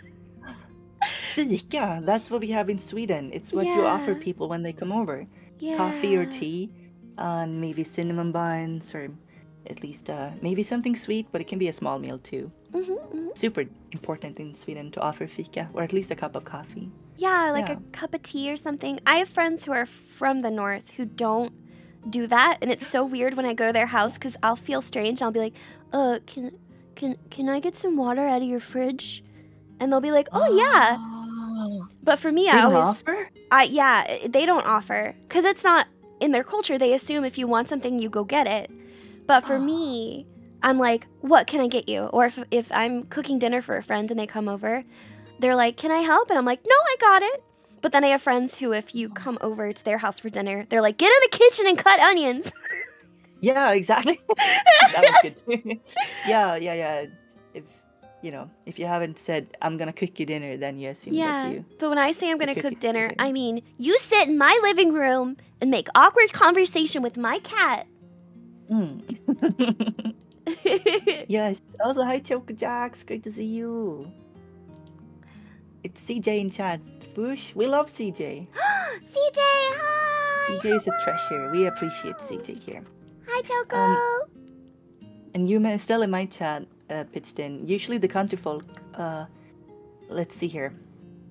Fika, that's what we have in Sweden. It's what you offer people when they come over. Yeah. Coffee or tea, and maybe cinnamon buns, or at least maybe something sweet, but it can be a small meal too. Super important in Sweden to offer fika, or at least a cup of coffee. Yeah, like a cup of tea or something. I have friends who are from the north who don't do that, and it's so weird when I go to their house because I'll feel strange. I'll be like, can I get some water out of your fridge? And they'll be like, oh yeah. But for me, they don't offer? They don't offer because it's not in their culture. They assume if you want something, you go get it. But for me, I'm like, what can I get you? Or if I'm cooking dinner for a friend and they come over, they're like, can I help? And I'm like, no, I got it. But then I have friends who, if you come over to their house for dinner, they're like, get in the kitchen and cut onions. Yeah, exactly. That was good too. Yeah. If you haven't said, I'm going to cook you dinner, then you assume that you... But when I say I'm going to cook dinner, I mean, you sit in my living room and make awkward conversation with my cat. Yes. Also, hi, Choco Jax. Great to see you. It's CJ in chat. Whoosh. We love CJ. CJ, hi! CJ is a treasure. We appreciate CJ here. Hi, Choco. And you still in my chat pitched in. Usually the country folk, let's see here.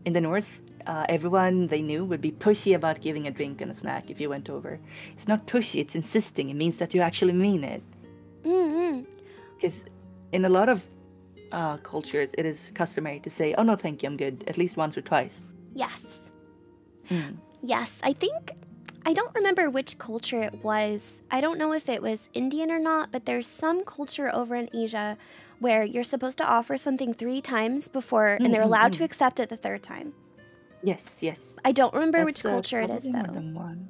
In the north, everyone they knew would be pushy about giving a drink and a snack if you went over. It's not pushy, it's insisting. It means that you actually mean it. Because in a lot of cultures, it is customary to say, oh no, thank you, I'm good, at least once or twice. Yes. Yes, I don't remember which culture it was. I don't know if it was Indian or not, but there's some culture over in Asia where you're supposed to offer something 3 times before, and they're allowed to accept it the 3rd time. Yes. I don't remember which culture it is, though. More than one.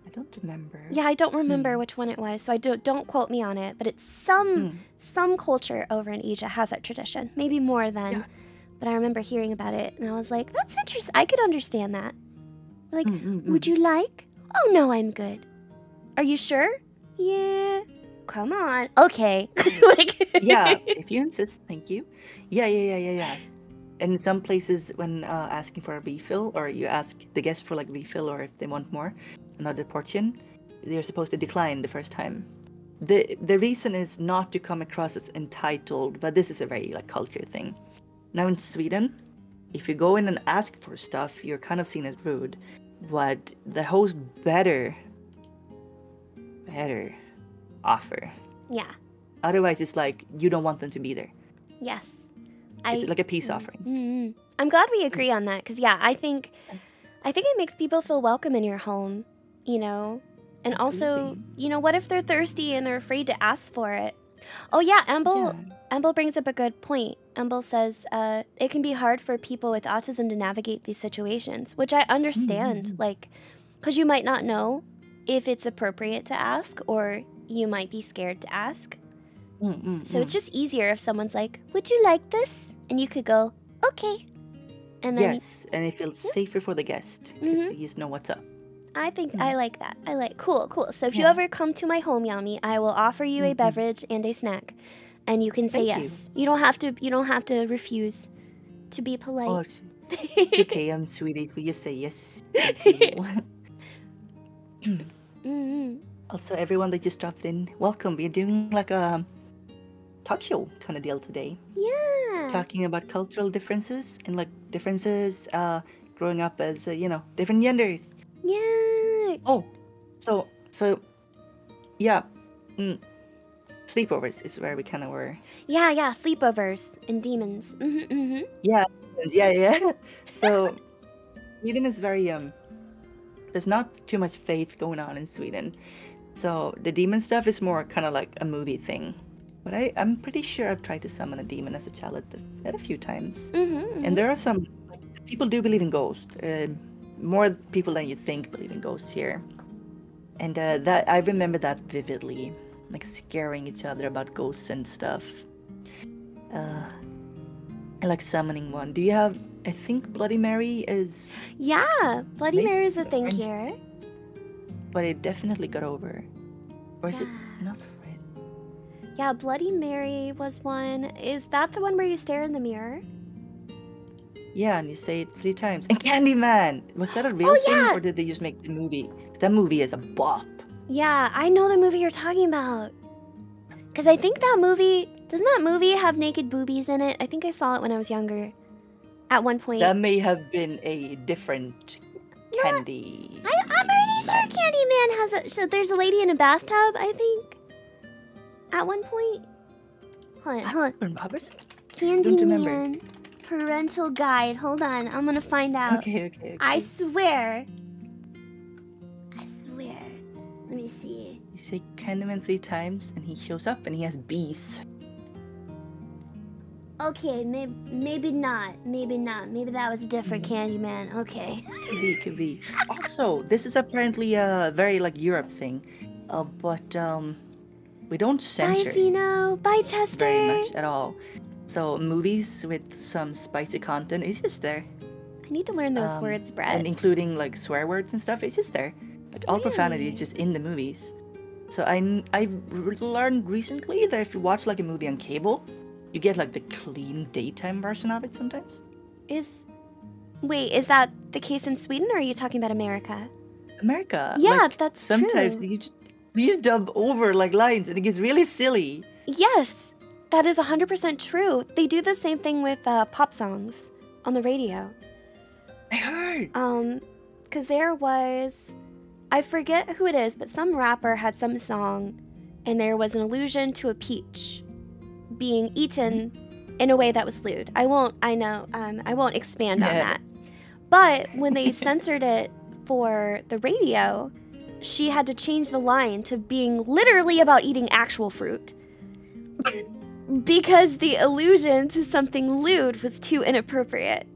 I don't remember. Yeah, I don't remember which one it was, so don't quote me on it. But it's some culture over in Asia has that tradition. Maybe more than, but I remember hearing about it, and I was like, that's interesting. I could understand that. Like, would you like? Oh, no, I'm good. Are you sure? Yeah. Come on. Okay. Yeah, if you insist, thank you. Yeah. And in some places, when asking for a refill, or you ask the guest for like refill, or if they want more, another portion, they're supposed to decline the first time. The reason is not to come across as entitled, but this is a very like culture thing. Now in Sweden, if you go in and ask for stuff, you're kind of seen as rude. But the host better offer. Yeah. Otherwise, it's like you don't want them to be there. Yes. It's like a peace offering. I'm glad we agree on that, because I think it makes people feel welcome in your home, and Absolutely. Also, what if they're thirsty and they're afraid to ask for it? Oh yeah, Amble brings up a good point. Amble says it can be hard for people with autism to navigate these situations, which I understand, like, because you might not know if it's appropriate to ask, or you might be scared to ask. So it's just easier if someone's like, would you like this? And you could go, okay. And then yes, and it feels safer for the guest because they just know what's up. I think I like that. I like cool. So if you Yeah. ever come to my home, Yami, I will offer you a beverage and a snack, and you can say Thank you. yes. You don't have to. You don't have to refuse. To be Oh, polite. it's okay. I'm Swedish. We just say yes. Thank you. Also, everyone that just dropped in, welcome. We're doing like a talk show kind of deal today. Yeah. Talking about cultural differences and like differences growing up as different genders. Yeah. Oh, so yeah, sleepovers is where we kind of were. Yeah. Sleepovers and demons. Yeah. So Sweden is very there's not too much faith going on in Sweden, so the demon stuff is more kind of like a movie thing. But I'm pretty sure I've tried to summon a demon as a child at a few times. And there are some people do believe in ghosts. More people than you think believe in ghosts here. And that I remember that vividly, like scaring each other about ghosts and stuff. I like summoning one. Do you have? I think Bloody Mary is, Yeah. Bloody Maybe Mary is a thing orange. here. but it definitely got over. Or is it not? Yeah. Bloody Mary was one. Is that the one where you stare in the mirror? Yeah, and you say it 3 times. And Candyman! Was that a real thing, yeah. or did they just make the movie? That movie is a bop. Yeah, I know the movie you're talking about. Because I think that movie... Doesn't that movie have naked boobies in it? I think I saw it when I was younger. At one point. That may have been a different Candy. I'm pretty sure Candyman has a... So there's a lady in a bathtub, I think. At one point. Hold on. Robertson? Don't remember. Candyman parental guide. Hold on, I'm gonna find out. Okay. I swear. Let me see. You say Candyman 3 times, and he shows up, and he has bees. Okay, maybe not. Maybe that was a different Candyman. Okay. Could be. Also, this is apparently a very like Europe thing, but we don't censor Bye, Zeno. Bye, Chester. very much at all. So movies with some spicy content is just there, I need to learn those words, Brett. and including like swear words and stuff. It's just there. But all profanity is just in the movies. So I've learned recently that if you watch like a movie on cable, you get like the clean daytime version of it sometimes. Wait, is that the case in Sweden, or are you talking about America? America. Yeah, like, that's sometimes true. you just dub over like lines, and it gets really silly. Yes, that is 100% true. They do the same thing with pop songs on the radio. I heard. Because there was, I forget who it is, but some rapper had some song, and there was an allusion to a peach being eaten in a way that was lewd. I won't expand on that. But when they censored it for the radio, she had to change the line to being literally about eating actual fruit. Because the allusion to something lewd was too inappropriate.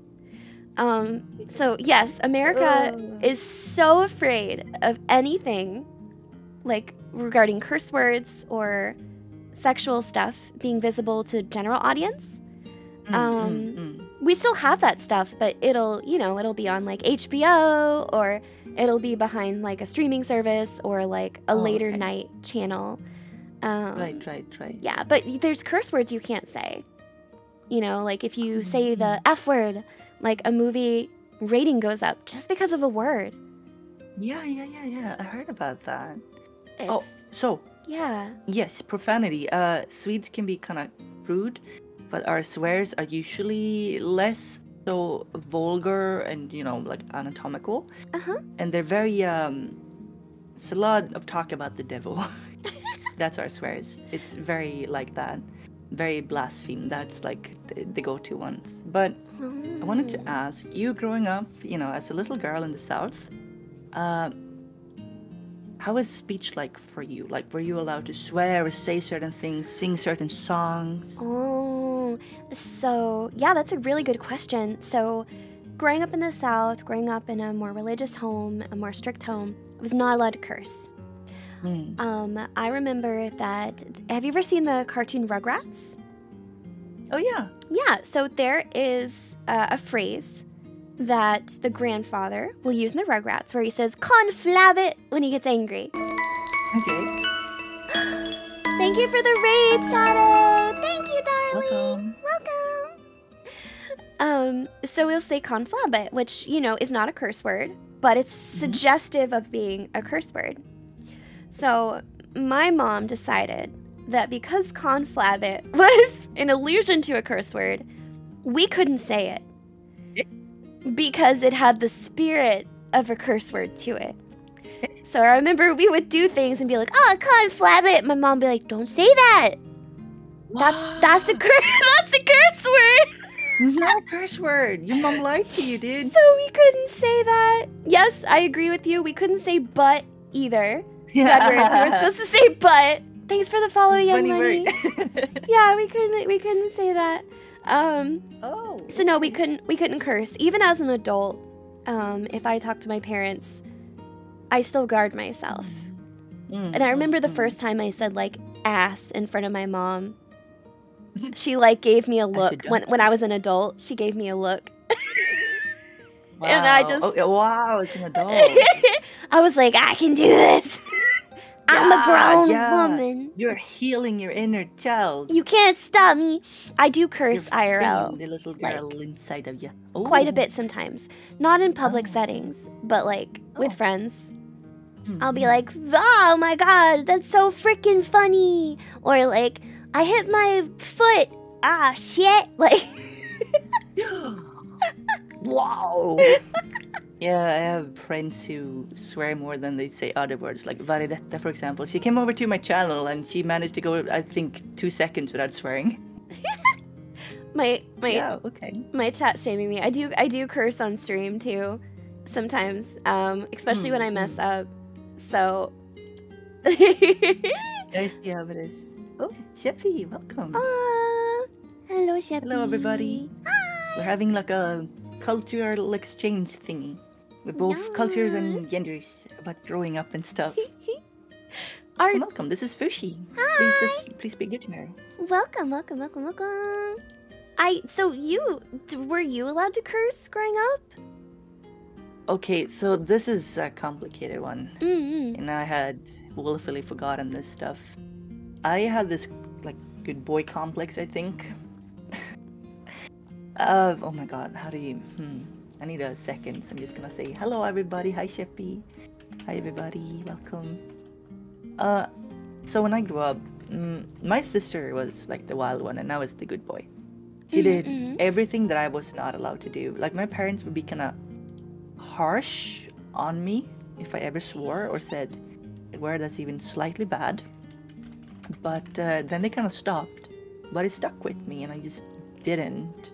So yes, America is so afraid of anything like regarding curse words or sexual stuff being visible to general audience. We still have that stuff, but it'll be on like HBO, or it'll be behind like a streaming service or like a later night channel. Right. Yeah, but there's curse words you can't say. Like if you say the F word, like a movie rating goes up just because of a word. Yeah. I heard about that. It's- yeah. Yes, profanity. Swedes can be kind of rude, but our swears are usually less so vulgar and like anatomical. And they're very it's a lot of talk about the devil. That's our swears. It's very like that, very blaspheme. That's like the go-to ones. But I wanted to ask you, growing up, as a little girl in the South, how was speech like for you? Like, were you allowed to swear or say certain things, sing certain songs? Oh, so yeah, that's a really good question. So, growing up in the South, growing up in a more religious home, a more strict home, I was not allowed to curse. I remember that. Have you ever seen the cartoon Rugrats? Oh yeah. Yeah. So there is a phrase that the grandfather will use in the Rugrats, where he says "conflabbit" when he gets angry. Okay. Thank you for the raid, Shadow. Thank you, darling. Welcome. So we'll say "conflabbit," which, you know, is not a curse word, but it's suggestive of being a curse word. So my mom decided that because "conflabbit" was an allusion to a curse word, we couldn't say it because it had the spirit of a curse word to it. So I remember we would do things and be like, "Oh, "conflabbit." My mom would be like, "Don't say that. That's a curse word." It's not a curse word. Your mom lied to you, dude. So we couldn't say that. Yes, I agree with you. We couldn't say "but" either. Yeah. Bad words. We weren't supposed to say "but." Thanks for the follow, Young Money. Word. Yeah, we couldn't say that. Oh. So no, we couldn't curse. Even as an adult, if I talk to my parents, I still guard myself. And I remember the first time I said like "ass" in front of my mom. She like gave me a look when I was an adult. She gave me a look. Wow. And I just wow, it's an adult. I was like, I can do this. I'm a grown woman. You're healing your inner child. You can't stop me. I do curse You're IRL. freeing the little girl inside of you. Quite a bit sometimes. Not in public settings, but like with friends. I'll be like, "Oh my god, that's so freaking funny." Or like, "I hit my foot. Ah, shit." Like, wow. Yeah, I have friends who swear more than they say other words. Like Varidetta, for example. She came over to my channel and she managed to go, I think, 2 seconds without swearing. Yeah, okay. My chat shaming me. I do curse on stream too, sometimes. Especially when I mess up. So. I see how it is. Oh, Sheppy, welcome. Hello, Sheppy. Hello, everybody. Hi. We're having like a cultural exchange thingy with both cultures and genders about growing up and stuff. Welcome. This is Fushi. Hi. Please be good to her. Welcome. So were you allowed to curse growing up? Okay, so this is a complicated one. Mm-hmm. And I had willfully forgotten this stuff. I had this like good boy complex, I think. Oh my god, how do you... I need a second, so I'm just gonna say hello everybody. Hi Sheppy. Hi everybody, welcome. So when I grew up, my sister was like the wild one and I was the good boy. She did everything that I was not allowed to do. Like my parents would be kind of harsh on me if I ever swore or said a word that's even slightly bad. But then they kind of stopped. But it stuck with me and I just didn't.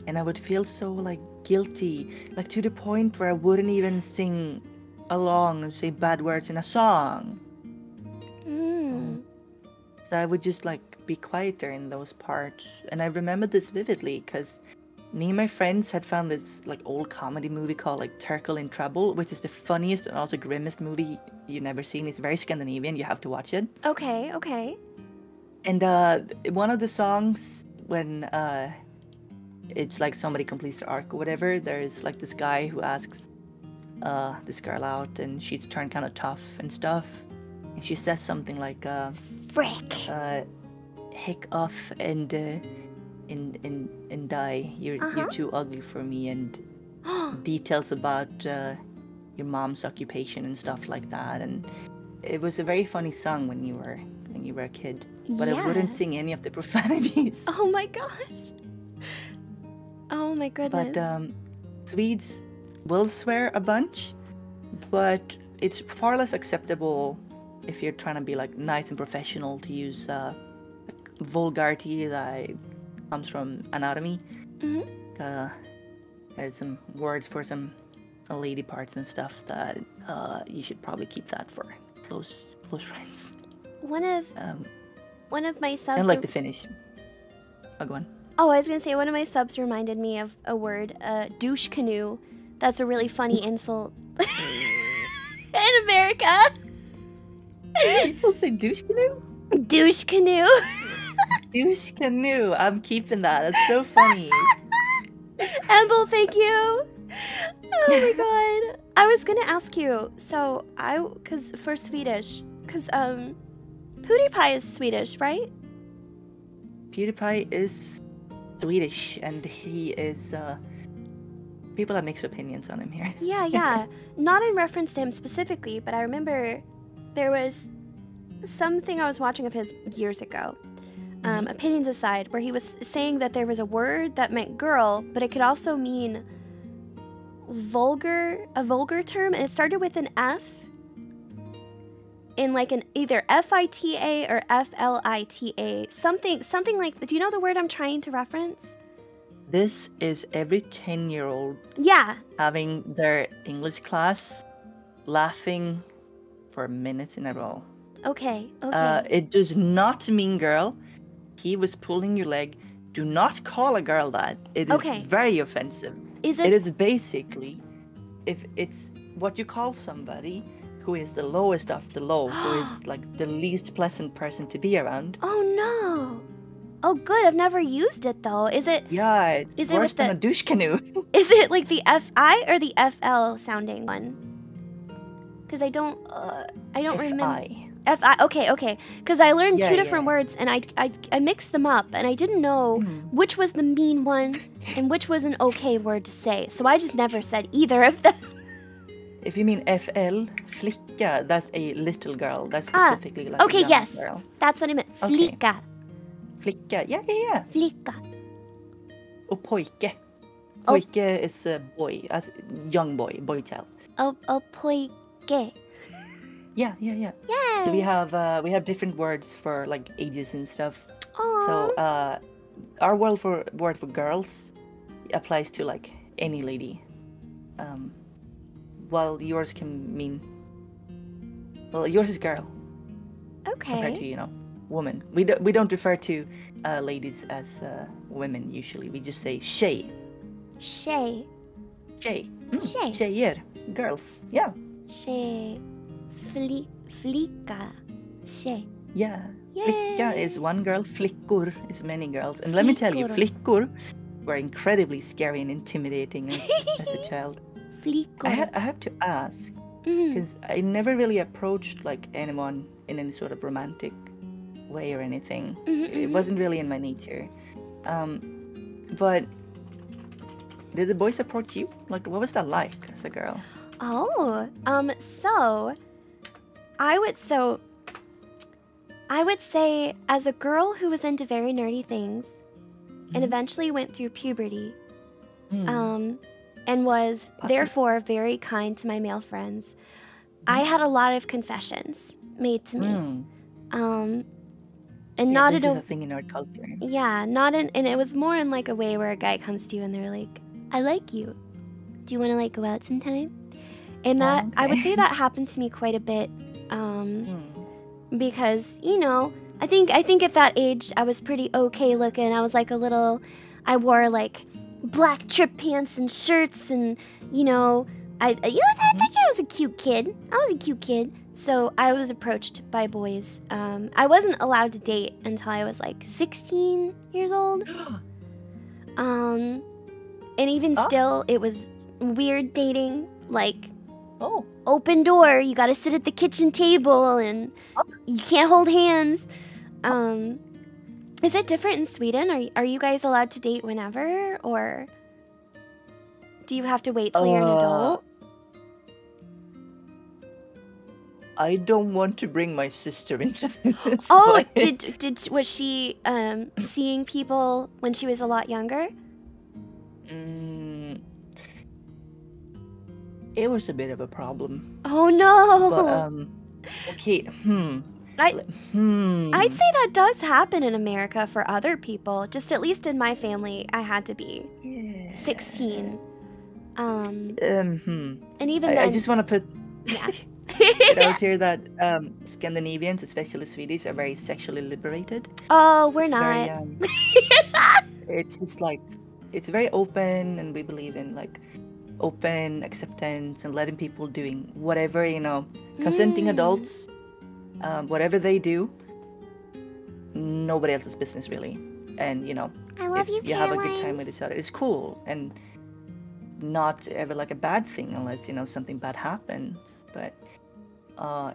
And I would feel so like guilty, like to the point where I wouldn't even sing along and say bad words in a song. So I would just like be quieter in those parts. And I remember this vividly because me and my friends had found this like old comedy movie called like Turkle in Trouble, which is the funniest and also grimmest movie you've never seen. It's very Scandinavian. You have to watch it. Okay. And one of the songs when it's like somebody completes the arc or whatever, there's like this guy who asks this girl out and she's turned kind of tough and stuff. And she says something like frick. Heck off and die. You're too ugly for me, and details about your mom's occupation and stuff like that. And it was a very funny song when you were a kid. But I wouldn't sing any of the profanities. Oh my gosh. Oh my goodness. But Swedes will swear a bunch, but it's far less acceptable if you're trying to be like nice and professional to use vulgarity that comes from anatomy. There's some words for some lady parts and stuff that you should probably keep that for close friends. One of my subs. I don't like the Finnish. Oh, go on. Oh, I was gonna say one of my subs reminded me of a word, douche canoe. That's a really funny insult in America. People say douche canoe? Douche canoe. Douche canoe. I'm keeping that. That's so funny. Amble, thank you. Oh my god. I was gonna ask you, so cause for Swedish, cause PewDiePie is Swedish, right? PewDiePie is Swedish, and he is, people have mixed opinions on him here. Yeah. Not in reference to him specifically, but I remember there was something I was watching of his years ago, opinions aside, where he was saying that there was a word that meant girl, but it could also mean a vulgar term, and it started with an F in like an either FITA or FLITA, something like. Do you know the word I'm trying to reference? This is every 10-year-old having their English class laughing for minutes in a row. Okay. It does not mean girl. He was pulling your leg. Do not call a girl that. It is very offensive. Is it? It is basically, if it's what you call somebody who is the lowest of the low, who is like the least pleasant person to be around. Oh no. Oh good, I've never used it though. Is it? Yeah, it's worse than a douche canoe. Is it like the FI or the FL sounding one? Because I don't remember. FI. Okay. Because I learned two different words and I mixed them up and I didn't know which was the mean one and which was an okay word to say. So I just never said either of them. If you mean FL, flicka, that's a little girl. That's specifically like a young girl. That's what I meant. Flicka. Flicka, yeah. Flicka. Och pojke. Pojke is a boy, as young boy child. Oh, pojke. Yeah. Yeah. So we have different words for like ages and stuff. Aww. So our word for girls applies to like any lady. While yours can mean, well, yours is girl. Okay. Compared to woman. We don't refer to ladies as women usually. We just say tjej. Tjej. Tjejer. Girls. Yeah. Tjej. Flicka. Tjej. Yeah. Flicka is one girl. Flickor is many girls. And let me tell you, flickor were incredibly scary and intimidating as a child. Flickor. I have to ask, because I never really approached like anyone in any sort of romantic way or anything. It wasn't really in my nature. But did the boys approach you? Like, what was that like as a girl? Oh, so I would say as a girl who was into very nerdy things and eventually went through puberty, and was therefore very kind to my male friends, I had a lot of confessions made to me. And not this in is a thing in our culture. Yeah, and it was more in like a way where a guy comes to you and they're like, I like you. Do you want to like go out sometime? And that I would say that happened to me quite a bit. Because, I think at that age I was pretty okay looking. I was like I wore like black trip pants and shirts and I think I was a cute kid. So I was approached by boys. I wasn't allowed to date until I was like 16 years old. And even still, it was weird dating. Like, open door, you gotta sit at the kitchen table and you can't hold hands. Is it different in Sweden? Are you guys allowed to date whenever? Or do you have to wait till you're an adult? I don't want to bring my sister into this. Oh, was she seeing people when she was a lot younger? It was a bit of a problem. Oh no. But, okay. I'd say that does happen in America for other people. Just at least in my family, I had to be 16. And even then, I just want to put. Yeah. It out here that Scandinavians, especially Swedish, are very sexually liberated. Oh, we're not. It's just like, it's very open, and we believe in like open acceptance and letting people doing whatever, consenting adults, whatever they do, nobody else's business really. And I love you, have a good time with each other, it's cool. And not ever like a bad thing unless something bad happens. But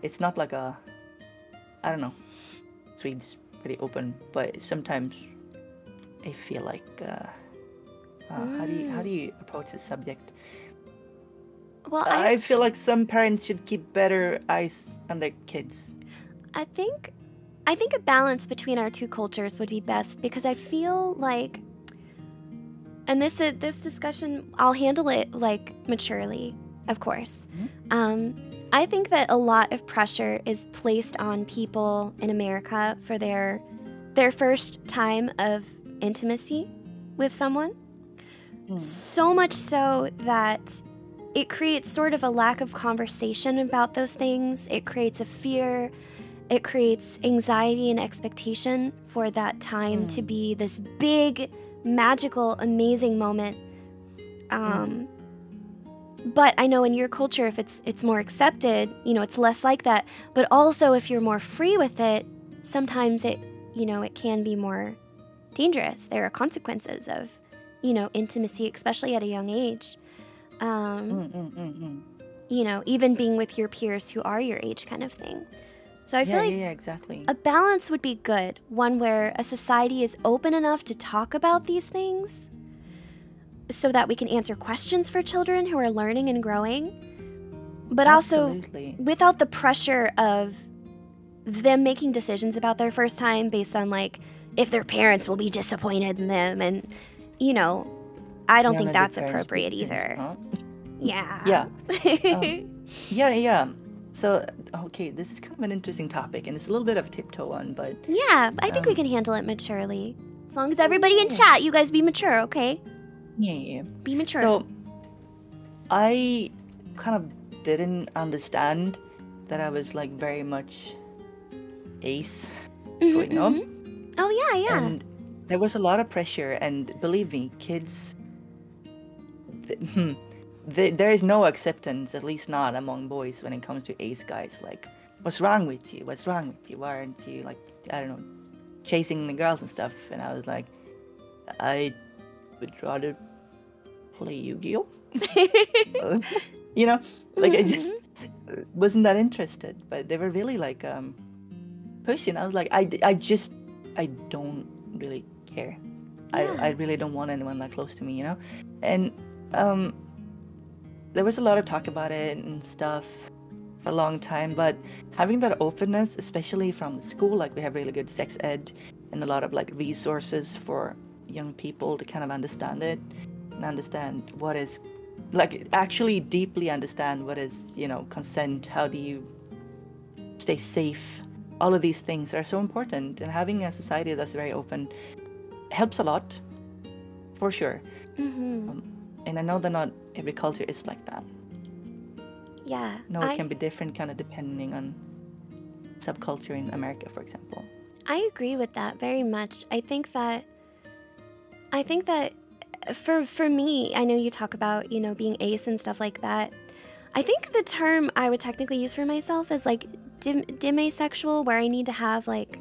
it's not like a, I don't know. Sweden's pretty open, but sometimes I feel like how do you approach this subject? Well, I feel like some parents should keep better eyes on their kids. I think a balance between our two cultures would be best, because I feel like, and this discussion, I'll handle it like maturely, of course. I think that a lot of pressure is placed on people in America for their first time of intimacy with someone. So much so that it creates sort of a lack of conversation about those things. It creates a fear. It creates anxiety and expectation for that time to be this big, magical, amazing moment. But I know in your culture, if it's more accepted, it's less like that. But also, if you're more free with it, sometimes it can be more dangerous. There are consequences of, intimacy, especially at a young age. Even being with your peers who are your age, kind of thing. So I feel like exactly. A balance would be good. One where a society is open enough to talk about these things, so that we can answer questions for children who are learning and growing, but Absolutely. also without the pressure of them making decisions about their first time based on like if their parents will be disappointed in them, and I don't think that's appropriate either. Huh? Yeah. Yeah. So okay, this is kind of an interesting topic, and it's a little bit of a tiptoe one, but yeah, I think we can handle it maturely, as long as everybody in chat, you guys be mature, okay? Yeah. Be mature. So, I kind of didn't understand that I was like very much ace growing up. Oh yeah. And there was a lot of pressure, and believe me, kids, there is no acceptance, at least not among boys, when it comes to ace guys. Like, what's wrong with you? What's wrong with you? Why aren't you, like, I don't know, chasing the girls and stuff? And I was like, I would rather play Yu-Gi-Oh. I just wasn't that interested. But they were really like pushing. I was like, I don't really care. Yeah. I really don't want anyone that close to me, And there was a lot of talk about it and stuff for a long time, but having that openness, especially from the school, like we have really good sex ed and a lot of like resources for young people to kind of understand it and understand what is, like, actually deeply understand what is, consent, how do you stay safe. All of these things are so important, and having a society that's very open helps a lot, for sure. And I know that not every culture is like that. Yeah. No, it can be different kind of depending on subculture in America, for example. I agree with that very much. I think that for me, I know you talk about, being ace and stuff like that. I think the term I would technically use for myself is like demisexual, where I need to have like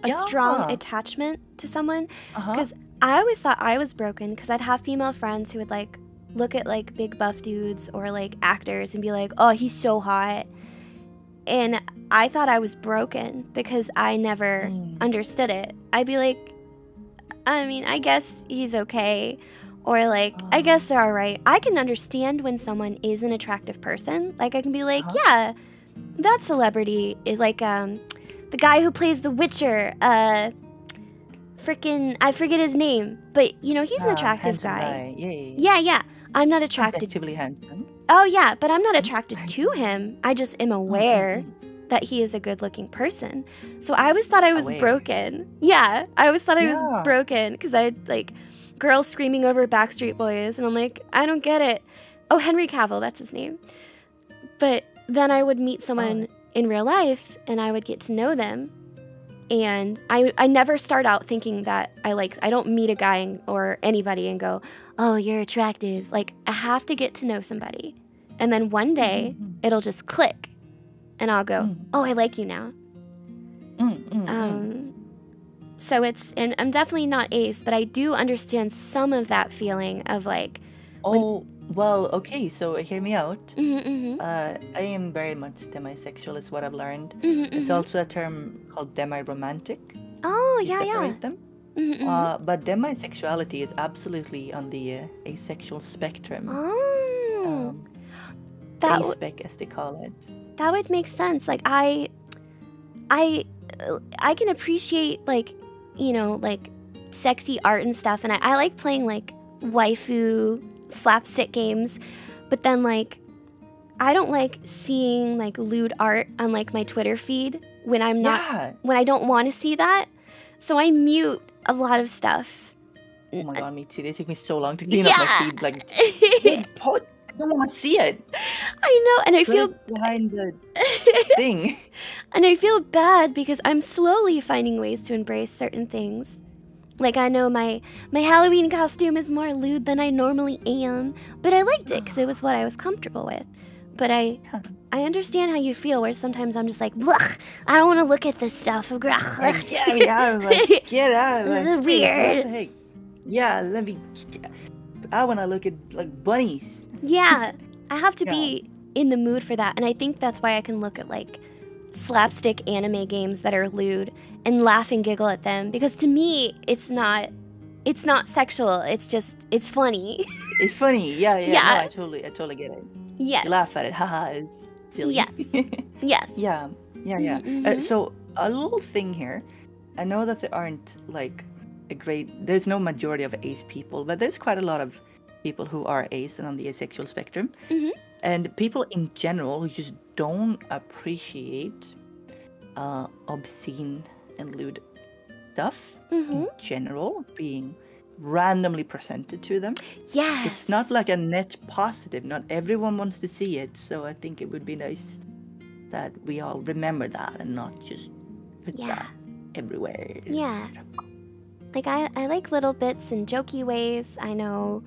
a strong attachment to someone. Because I always thought I was broken, because I'd have female friends who would like look at like big buff dudes or like actors and be like, oh, he's so hot. And I thought I was broken because I never understood it. I'd be like, I mean, I guess he's okay. Or like, I guess they're all right. I can understand when someone is an attractive person. Like, I can be like, yeah, that celebrity is like the guy who plays The Witcher. I forget his name. But, he's an attractive guy. Yeah. I'm not attracted. Objectively handsome. Oh, yeah, but I'm not attracted to him. I just am aware that he is a good-looking person. So I always thought I was broken. Yeah, I always thought I was broken, because I had, like, girls screaming over Backstreet Boys, and I'm like, I don't get it. Oh, Henry Cavill, that's his name. But then I would meet someone in real life, and I would get to know them. And I never start out thinking that I don't meet a guy or anybody and go, oh, you're attractive. Like, I have to get to know somebody. And then one day, it'll just click. And I'll go, oh, I like you now. So and I'm definitely not ace, but I do understand some of that feeling of like, Well, okay, so hear me out. Mm-hmm. I am very much demisexual, is what I've learned. Mm-hmm. There's Mm-hmm. also a term called demi-romantic Oh, to yeah, yeah. separate them. Mm-hmm. Mm-hmm. But demisexuality is absolutely on the asexual spectrum. Oh, Um, that aspec, as they call it. that would make sense. Like I I can appreciate like like sexy art and stuff, and I like playing like waifu slapstick games, but then like I don't like seeing like lewd art on like my Twitter feed when Yeah. when I don't want to see that. So I mute a lot of stuff. Oh my god, me too. They take me so long to clean up my Yeah. feed. Like, I don't want to see it. I know, and I Put feel it behind the thing. and I feel bad because I'm slowly finding ways to embrace certain things. Like I know my Halloween costume is more lewd than I normally am, but I liked it because it was what I was comfortable with. But I understand how you feel, where sometimes I'm just like, blech, I don't want to look at this stuff. Like, get me out of like, get out of This my is face. weird. What the heck? Yeah, let me. I want to look at like bunnies. Yeah, I have to Yeah. be in the mood for that, and I think that's why I can look at like slapstick anime games that are lewd and laugh and giggle at them, because to me it's not sexual. It's funny. It's funny. Yeah. Yeah. No, I totally get it. Yes. You laugh at it. Haha, it's silly. Yes. Yes. Yeah. Mhm. So a little thing here. I know that there aren't like there's no majority of ace people, but there's quite a lot of people who are ace and on the asexual spectrum. Mhm. And people in general who just don't appreciate obscene and lewd stuff Mhm. in general being randomly presented to them. Yes. It's not like a net positive. Not everyone wants to see it. So I think it would be nice that we all remember that and not just put Yeah. that everywhere. Yeah. Like I like little bits and jokey ways. I know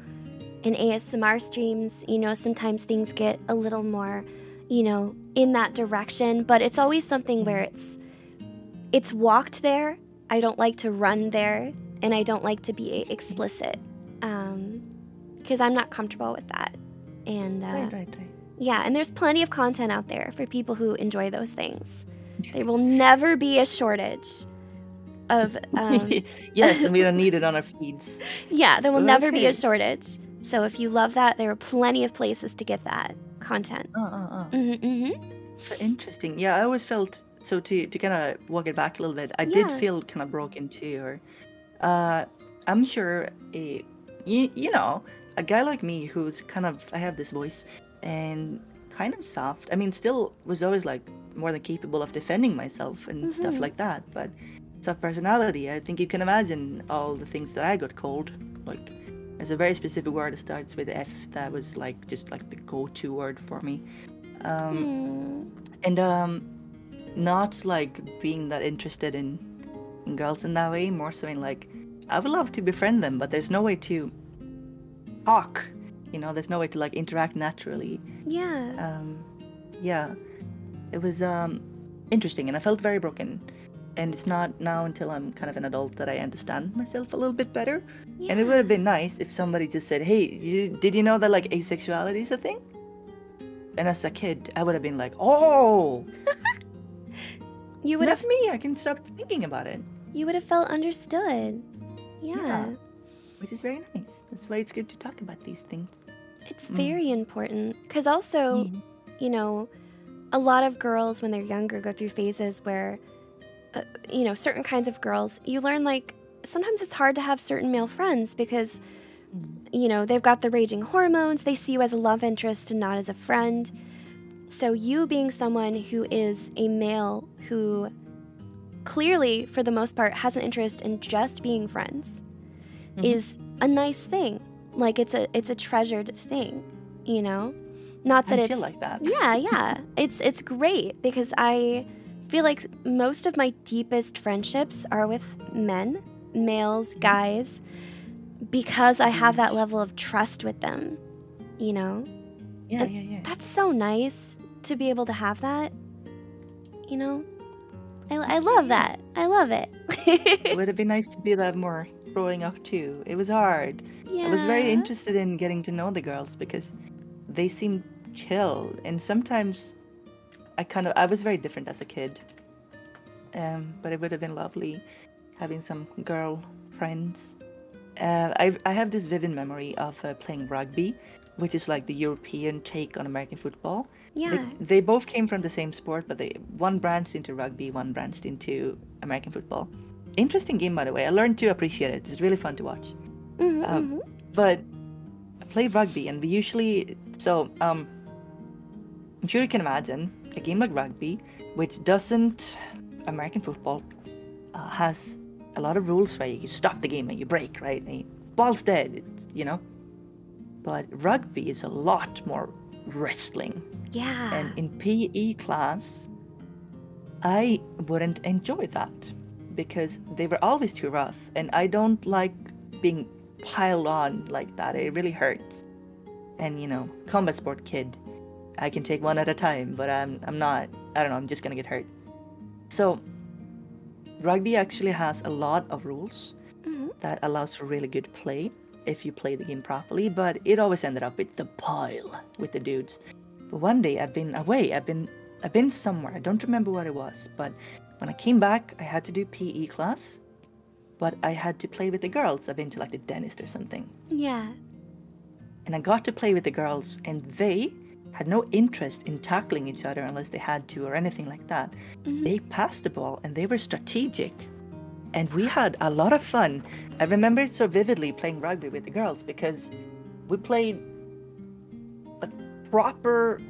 in ASMR streams, sometimes things get a little more, in that direction, but it's always something where it's walked there. I don't like to run there, and I don't like to be explicit, because I'm not comfortable with that. And Right. yeah, and there's plenty of content out there for people who enjoy those things. There will never be a shortage of Yes, and we don't need it on our feeds. yeah, there will never be a Okay. shortage. So if you love that, there are plenty of places to get that content. Mm-hmm. So interesting. Yeah, I always felt so to kind of walk it back a little bit. I did Yeah. feel kind of broken too. Or, I'm sure a guy like me who's I have this voice and kind of soft. I mean, still was always like more than capable of defending myself and stuff Mhm. like that. But soft personality. I think you can imagine all the things that I got called. Like, there's a very specific word that starts with F that was like just like the go-to word for me. And not like being that interested in girls in that way, more so in like I would love to befriend them, but there's no way to talk. There's no way to like interact naturally. Yeah. Yeah, it was interesting, and I felt very broken. And it's not now until I'm kind of an adult that I understand myself a little bit better. And it would have been nice if somebody just said, "Hey, did you know that like asexuality is a thing?" And as a kid, I would have been like, "Oh, You would that's have me. I can stop thinking about it." felt understood. Yeah. Which is very nice. That's why it's good to talk about these things. It's very important, because also, a lot of girls when they're younger go through phases where certain kinds of girls, you learn like sometimes it's hard to have certain male friends because they've got the raging hormones. They see you as a love interest and not as a friend. So you being someone who is a male who clearly, for the most part, has an interest in just being friends is a nice thing. Like it's a treasured thing, Not that I it's feel like that. Yeah. It's great because I feel like most of my deepest friendships are with men, males, guys, because I have that level of trust with them, Yeah. That's so nice to be able to have that, I love that. I love it. Would it be nice to do that more growing up too. It was hard. I was very Yeah. interested in getting to know the girls because they seemed chill, and sometimes I was very different as a kid. But it would have been lovely having some girl friends. I have this vivid memory of playing rugby, which is like the European take on American football. Yeah. They both came from the same sport, but one branched into rugby, one branched into American football. Interesting game, by the way. I learned to appreciate it. It's really fun to watch. Mm-hmm. But I played rugby, and we usually I'm sure you can imagine a game like rugby, which doesn't American football has a lot of rules, right? You stop the game and you break, right? And ball's dead, but rugby is a lot more wrestling. Yeah. And in PE class, I wouldn't enjoy that because they were always too rough, and I don't like being piled on like that. It really hurts. And combat sport kid, I can take one at a time, but I'm not. I don't know. I'm just gonna get hurt. So rugby actually has a lot of rules that allows for really good play if you play the game properly, but it always ended up with the pile with the dudes. But one day I've been away. I've been somewhere. I don't remember what it was, but when I came back, I had to do PE class, but I had to play with the girls. I've been to like the dentist or something. Yeah. And I got to play with the girls, and they had no interest in tackling each other unless they had to or anything like that. They passed the ball and they were strategic. And we had a lot of fun. I remember so vividly playing rugby with the girls because we played a proper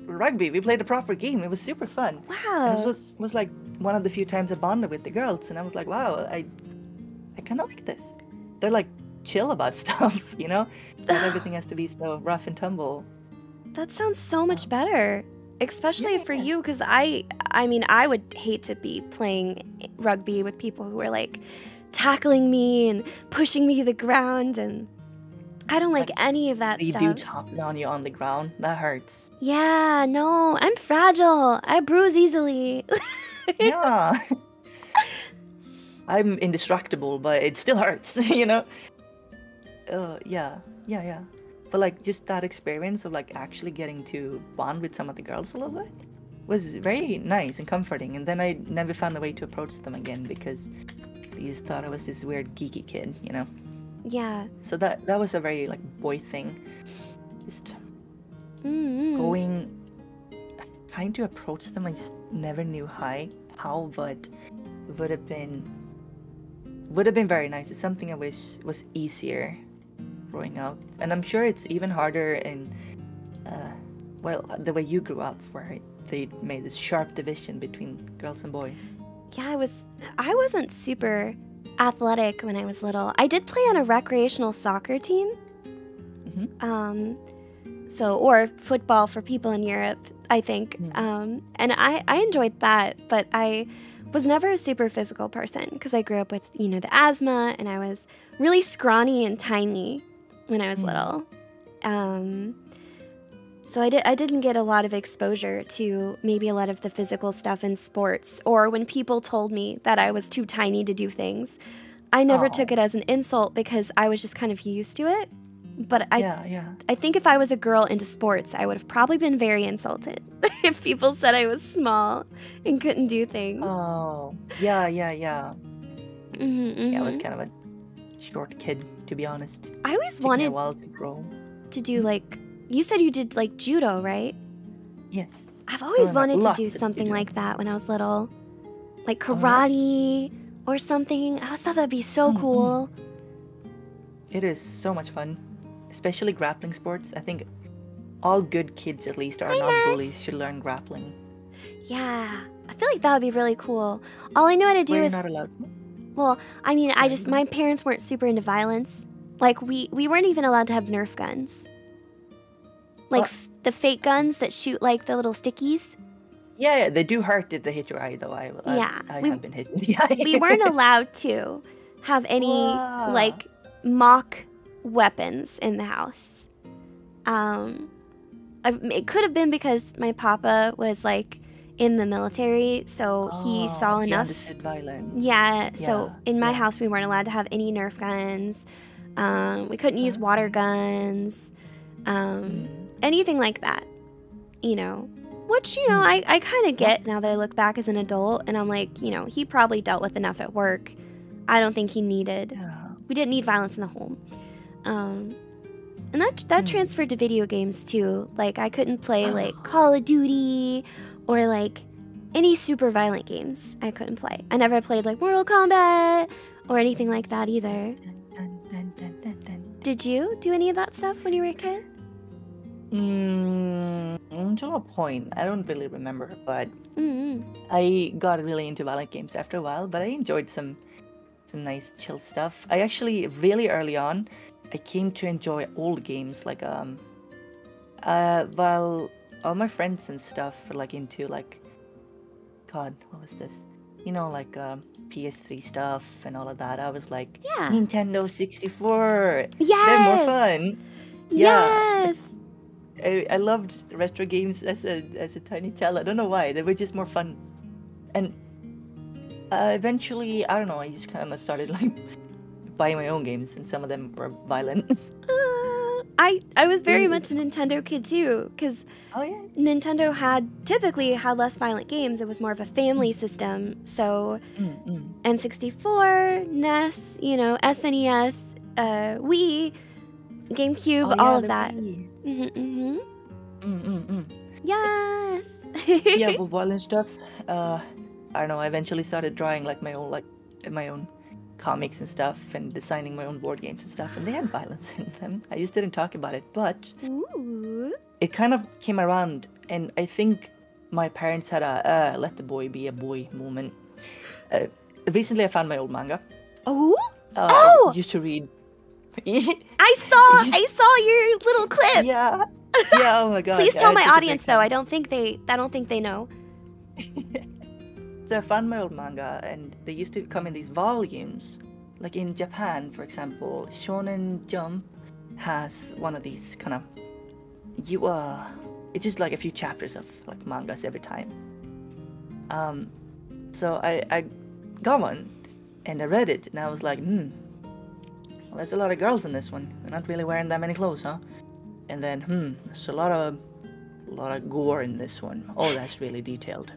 rugby. We played a proper game. It was super fun. Wow. And it was like one of the few times I bonded with the girls, and I was like, wow, I kind of like this. They're like chill about stuff, Not everything has to be so rough and tumble. That sounds so much better, especially for you, because I mean, I would hate to be playing rugby with people who are like tackling me and pushing me to the ground, and I don't like any of that stuff. Dudes hopping on you on the ground, that hurts. Yeah, no, I'm fragile. I bruise easily. Yeah. I'm indestructible, but it still hurts, Yeah. But like just that experience of like actually getting to bond with some of the girls a little bit was very nice and comforting. And then I never found a way to approach them again because these thought I was this weird geeky kid, Yeah. So that was a very like boy thing. Just trying to approach them. I just never knew how, but would have been very nice. It's something I wish was easier growing up, and I'm sure it's even harder in the way you grew up, where they made this sharp division between girls and boys. Yeah, I wasn't super athletic when I was little. I did play on a recreational soccer team. Or football for people in Europe, I think. And I enjoyed that, but I was never a super physical person because I grew up with, the asthma, and I was really scrawny and tiny when I was little. So I didn't get a lot of exposure to maybe a lot of the physical stuff in sports, or when people told me that I was too tiny to do things. I never took it as an insult because I was just kind of used to it. But I think if I was a girl into sports, I would have probably been very insulted if people said I was small and couldn't do things. Oh, yeah. Yeah, Yeah, I was kind of a short kid, to be honest. I always Took me wanted a while to grow. to do you said you did judo, right? Yes. I've always Growing up, wanted to lots do of something judo. like that when I was little. Like Oh, yeah? karate or something. I always thought that'd be so cool. It is so much fun, especially grappling sports. I think all good kids, at least, are not bullies, should learn grappling. Yeah. I feel like that would be really cool. All I know how to do Were you is not allowed? well, I mean, my parents weren't super into violence. Like we weren't even allowed to have Nerf guns. Like the fake guns that shoot like the little stickies. Yeah, they do hurt if they hit your eye, though. I have been hit in the eye. We weren't allowed to have any Wow. mock weapons in the house. It could have been because my papa was in the military, so he saw he enough. understood violence. Yeah, so in my yeah. house we weren't allowed to have any Nerf guns. We couldn't use water guns, anything like that, you know. Which, you know, I kind of get now that I look back as an adult, and I'm like, you know, he probably dealt with enough at work. I don't think he needed. We didn't need violence in the home. And that transferred to video games too. Like, I couldn't play like Call of Duty or like any super violent games. I couldn't play. I never played like Mortal Kombat or anything like that either. Did you do any of that stuff when you were a kid? To a point. I don't really remember, but I got really into violent games after a while, but I enjoyed some nice chill stuff. I actually, really early on, I came to enjoy old games, like, while all my friends and stuff were, like, into, like, God, what was this? You know, like, PS3 stuff and all of that. I was like, Nintendo 64! Yes! They're more fun! Yes! I loved retro games as a tiny child. I don't know why. They were just more fun. And eventually, I don't know, I just kind of started, like, buying my own games, and some of them were violent. I was very much a Nintendo kid too, because Nintendo typically had less violent games. It was more of a family system. So N64, NES, you know, SNES, Wii, GameCube, all of that. Yes. Yeah, but violent stuff. I don't know. I eventually started drawing like my own comics and stuff, and designing my own board games and stuff, and they had violence in them. I just didn't talk about it, but it kind of came around, and I think my parents had a let the boy be a boy moment. Recently, I found my old manga. I used to read. I saw your little clip. Yeah. Oh my god. Please tell my audience though. I don't think they know. So I found my old manga, and they used to come in these volumes. Like in Japan, for example, Shonen Jump has one of these kind of it's just like a few chapters of like mangas every time. So I got one, and I read it, and I was like, well, there's a lot of girls in this one. They're not really wearing that many clothes, huh? And then, there's a lot of gore in this one. Oh, that's really detailed.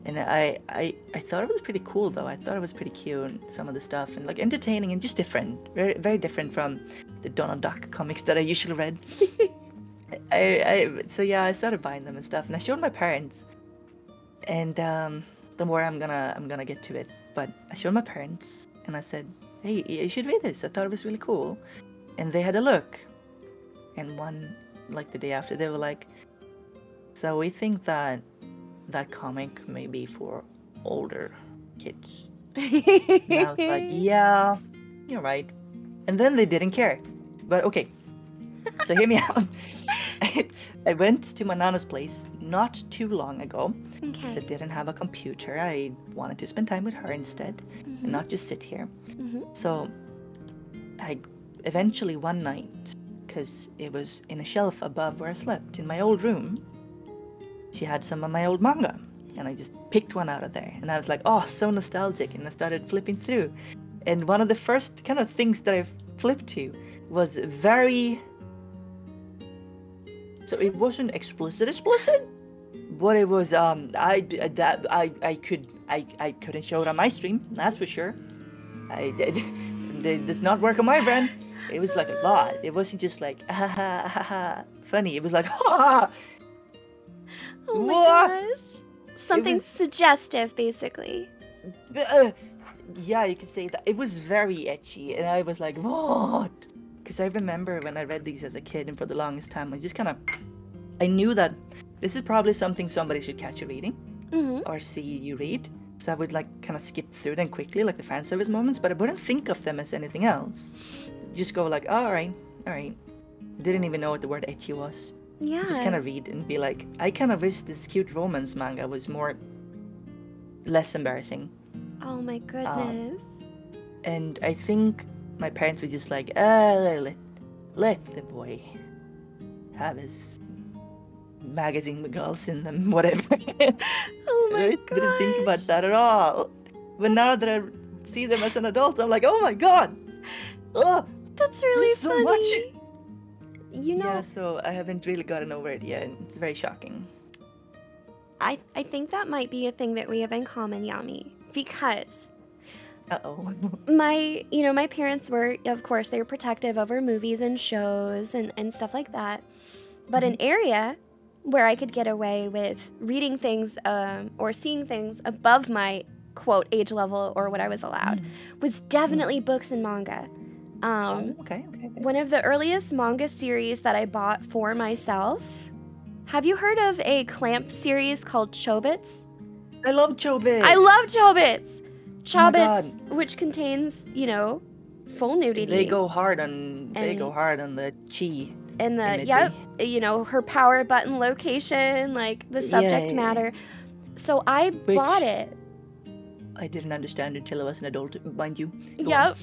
And I thought it was pretty cool, though. I thought it was pretty cute, and some of the stuff, and like entertaining, and just different, very very different from the Donald Duck comics that I usually read. So yeah, I started buying them and stuff, and I showed my parents. And don't worry, I'm gonna get to it. But I showed my parents, and I said, "Hey, you should read this. I thought it was really cool." And they had a look, and the day after, they were like, "So we think that comic may be for older kids." And I was like, "Yeah, you're right." And then they didn't care. But okay, so hear me out. I went to my Nana's place not too long ago, because I didn't have a computer. I wanted to spend time with her instead, and not just sit here. So I eventually, one night, because it was in a shelf above where I slept in my old room, she had some of my old manga, and I just picked one out of there, and I was like, oh, so nostalgic, and I started flipping through, and one of the first kind of things that I flipped to was very, so it wasn't explicit, but it was I couldn't show it on my stream, that's for sure. It does not work on my brand. It was like a lot. It wasn't just like funny. It was like Oh my gosh. Something suggestive, basically. Yeah, you could say that. It was very etchy, and I was like, what? Because I remember when I read these as a kid, and for the longest time, I knew that this is probably something somebody should catch you reading, or see you read. So I would kind of skip through them quickly, like the fan service moments, but I wouldn't think of them as anything else. Just go like, all right. Didn't even know what the word ecchi was. Yeah. Just kind of read and be like, I kind of wish this cute romance manga was less embarrassing. Oh my goodness. And I think my parents were just like, let the boy have his magazine with girls in them, whatever. Oh my I didn't think about gosh. that at all. But now that I see them as an adult, I'm like, oh my god! Oh, That's really there's so funny. much. You know, Yeah, so I haven't really gotten over it yet. It's very shocking. I think that might be a thing that we have in common, Yami, because Uh-oh. my parents were, of course, they were protective over movies and shows and stuff like that. But an area where I could get away with reading things or seeing things above my quote age level or what I was allowed was definitely books and manga. Okay. One of the earliest manga series that I bought for myself. Have you heard of a Clamp series called Chobits? I love Chobits. I love Chobits. Oh my Chobits, which contains, full nudity. They go hard on the chi. And the imagery. her power button location, like the subject Yeah. matter. So I bought it. I didn't understand until I was an adult, mind you. Go Yep.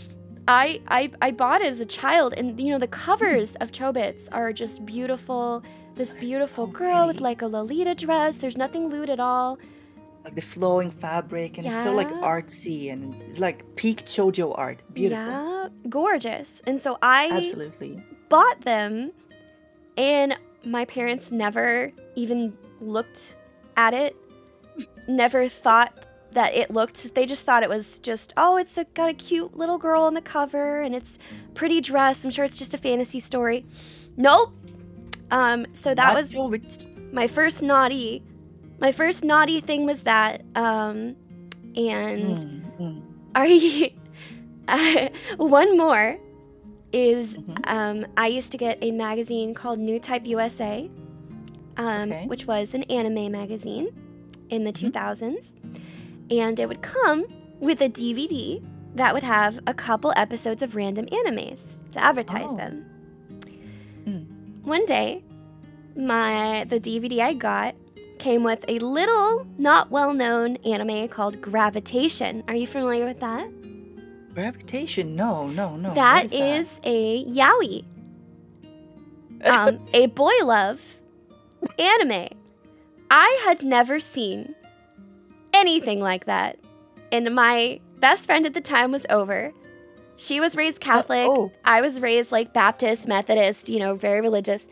on. I bought it as a child, and the covers of Chobits are just beautiful. This beautiful so girl with pretty. like a Lolita dress. There's nothing lewd at all. Like the flowing fabric, and it's so like Yeah. artsy, and it's like peak shoujo art. Beautiful. Yeah, gorgeous. And so I Absolutely. bought them, and my parents never even looked at it. Never thought that it looked. They just thought it was just, it's got a cute little girl on the cover, and it's pretty dress. I'm sure it's just a fantasy story. Nope. So that Not was Chobits. my first naughty thing was that. And are you, one more is I used to get a magazine called New Type USA, which was an anime magazine in the 2000s, and it would come with a DVD that would have a couple episodes of random animes to advertise them. One day, the DVD I got came with a little, not well-known anime called Gravitation. Are you familiar with that? Gravitation? No. That What is a yaoi. A boy love anime. I had never seen anything like that. And my best friend at the time was over. She was raised Catholic. I was raised like Baptist, Methodist, very religious.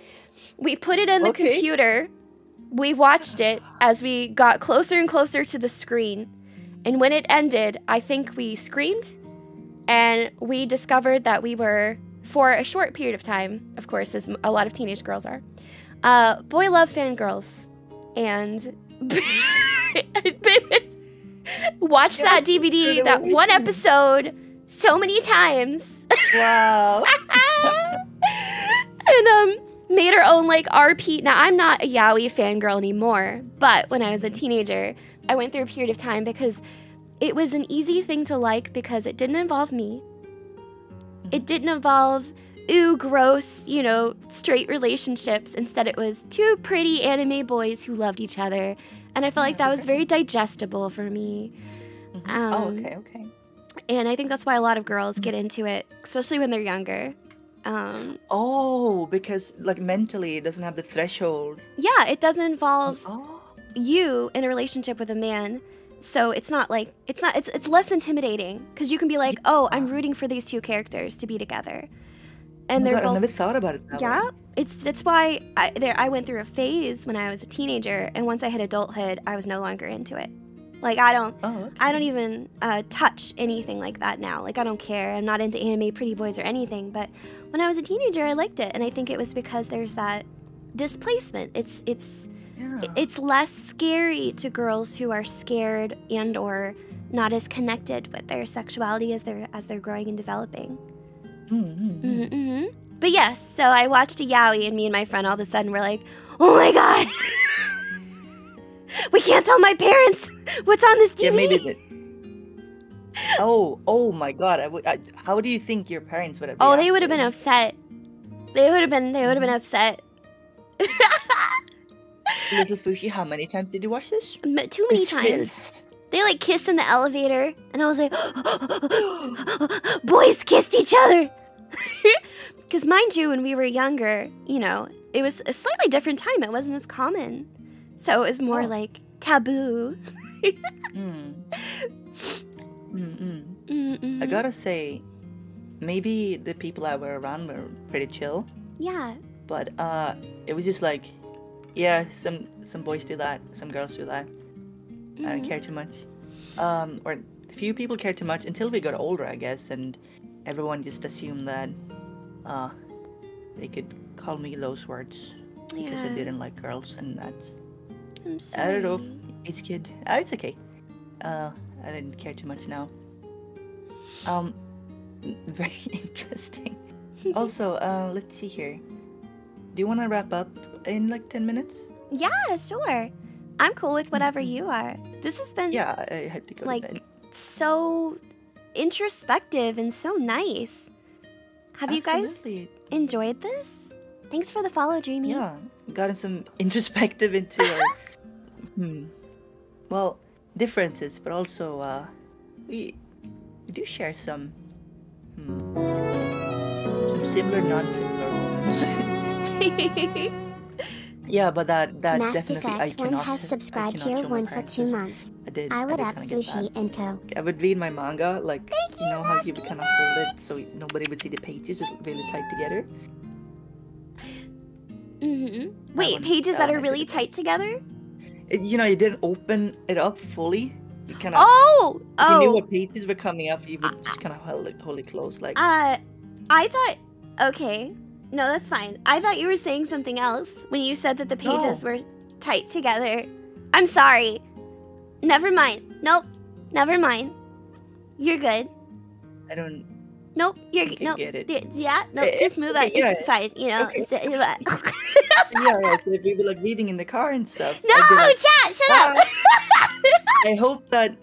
We put it in the computer. We watched it as we got closer and closer to the screen. And when it ended, I think we screamed. And we discovered that we were, for a short period of time, of course, as a lot of teenage girls are, boy love fangirls. And watched that DVD, that one episode, so many times. Wow. And made our own like RP. Now I'm not a yaoi fangirl anymore, but when I was a teenager, I went through a period of time because it was an easy thing to like because it didn't involve me. It didn't involve gross, straight relationships. Instead, it was two pretty anime boys who loved each other, and I felt like that was very digestible for me. Okay. And I think that's why a lot of girls get into it, especially when they're younger. Because like mentally it doesn't have the threshold. Yeah, it doesn't involve you in a relationship with a man. So it's less intimidating because you can be like, I'm rooting for these two characters to be together. And they're both, I never thought about it that way. That's why I went through a phase when I was a teenager, and once I hit adulthood, I was no longer into it. Like I don't even touch anything like that now. Like I don't care. I'm not into anime, pretty boys, or anything. But when I was a teenager, I liked it, and I think it was because there's that displacement. It's less scary to girls who are scared and or not as connected with their sexuality as they're growing and developing. But yes, so I watched a yaoi, and me and my friend all of a sudden were like, "Oh my god, we can't tell my parents what's on this TV." Yeah, maybe. Oh my god! How do you think your parents would have? Oh, they would have been upset. They would have been upset. Little Fushi, how many times did you watch this? Too many times. They like kissed in the elevator, and I was like, boys kissed each other. Because mind you, when we were younger, it was a slightly different time. It wasn't as common. So it was more like taboo. I gotta say, maybe the people I were around were pretty chill. Yeah. But it was just like, yeah, some boys do that, some girls do that. I don't care too much. Or few people care too much until we got older, I guess, and everyone just assumed that they could call me those words because I didn't like girls, and that's. I'm sorry. I don't know. It's kid. It's okay. I didn't care too much now. Very interesting. Also, let's see here. Do you want to wrap up in like 10 minutes? Yeah, sure. I'm cool with whatever you are. This has been I have to go to bed. So introspective and so nice. Have Absolutely. you guys enjoyed this? Thanks for the follow, Dreamy. Yeah, gotten some introspective into our well, differences, but also we do share some similar, non-similar ones. Yeah, but that definitely I Mastifact 1 cannot. has subscribed I cannot tier show my 1 for 2 preferences. months. I would did up kinda get Fushi that. and Co. I would read my manga, like, you know how you would kind of hold it so nobody would see the pages really tight together? Wait, pages that are really tight together? You know, you didn't open it up fully. You kind of. If you knew what pages were coming up, you would just kind of hold it close, like. I thought. Okay, no, that's fine. I thought you were saying something else when you said that the pages were tight together. I'm sorry. Never mind. Nope. Never mind. You're good. I don't. Nope. You're Okay, nope. get it. Yeah. Nope. Just move on. yeah. It's fine. You know. Okay. Yeah. So if we were like reading in the car and stuff. No, I'd be like, chat. Shut up. I hope that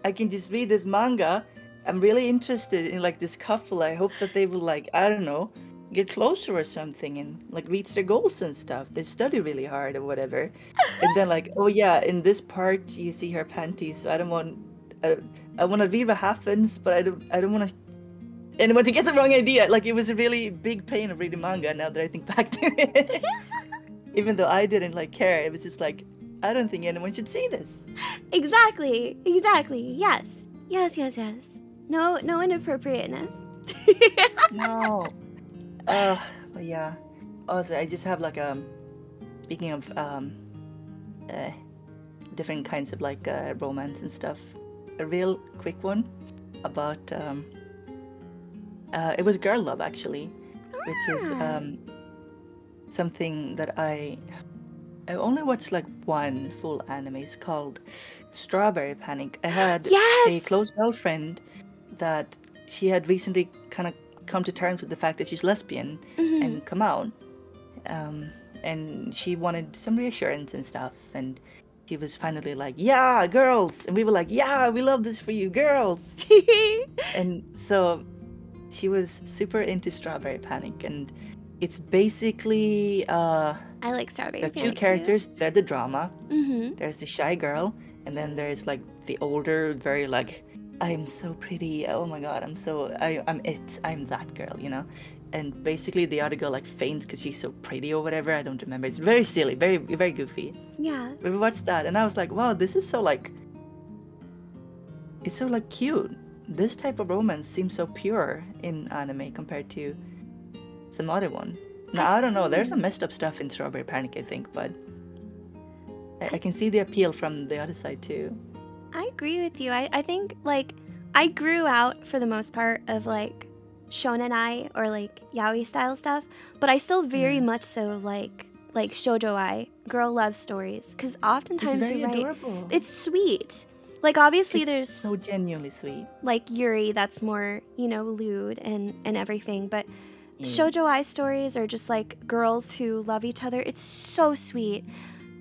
I can just read this manga. I'm really interested in like this couple. I hope that they will like, I don't know, get closer or something and like reach their goals and stuff. They study really hard or whatever. And then like, oh yeah, in this part you see her panties. So I want to read what happens, but I don't want to anyone to get the wrong idea. Like it was a really big pain of reading manga now that I think back to it. Even though I didn't like care, it was just like, I don't think anyone should see this. Exactly. Yes. No inappropriateness. No. But yeah. Also, I just have like speaking of different kinds of like romance and stuff. A real quick one about it was Girl Love actually, which is something that I only watched like one full anime. It's called Strawberry Panic. I had a close girlfriend that she had recently kind of come to terms with the fact that she's lesbian and come out. And she wanted some reassurance and stuff. And she was finally like, yeah, girls. And we were like, yeah, we love this for you, girls. And so she was super into Strawberry Panic. And it's basically I like Strawberry the Panic two characters. too. They're the drama. There's the shy girl, and then there's like the older, very like, I'm so pretty. Oh my god, I'm that girl, you know. And basically the other girl like faints because she's so pretty or whatever. I don't remember. It's very silly, very very goofy. Yeah. But we watched that, and I was like, wow, this is so like, it's so like cute. This type of romance seems so pure in anime compared to some other one. Now, I don't know, there's some messed up stuff in Strawberry Panic, I think, but I can see the appeal from the other side, too. I agree with you. I think, like, I grew out, for the most part, of, like, shonen-ai or, like, yaoi-style stuff, but I still very much so like shoujo-ai, girl love stories, because oftentimes you're right. Adorable. It's sweet. Like, obviously It's there's... so genuinely sweet. Like, Yuri, that's more, you know, lewd and everything, but... Shoujo-ai stories are just like girls who love each other. It's so sweet.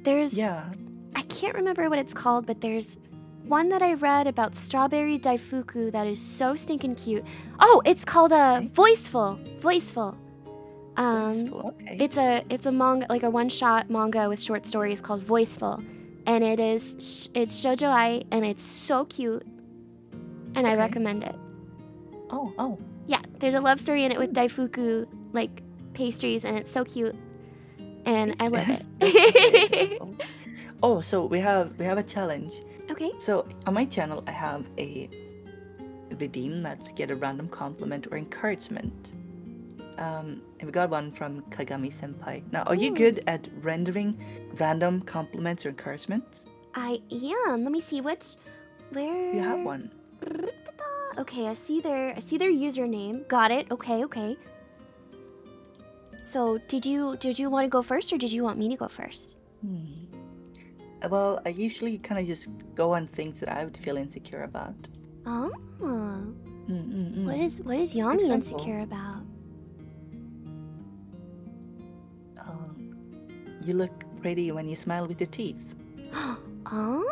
There's I can't remember what it's called, but there's one that I read about Strawberry Daifuku that is so stinking cute. Oh, it's called Voiceful. Voiceful, okay. It's a manga, like a one-shot manga with short stories called Voiceful, and it's shoujo-ai and it's so cute, and I recommend it. Oh. Yeah, there's a love story in it with Daifuku, like, pastries, and it's so cute. and I love That's it. adorable. Oh, so we have a challenge. Okay. So on my channel, I have a redeem that's get a random compliment or encouragement. And we got one from Kagami Senpai. Now, are you Ooh. good at rendering random compliments or encouragements? I am. Let me see where. You have one. Okay, I see their username. Got it. Okay. So, did you want to go first, or did you want me to go first? Well, I usually kind of just go on things that I would feel insecure about. Oh. What is For Yami example, insecure about? You look pretty when you smile with your teeth. Oh.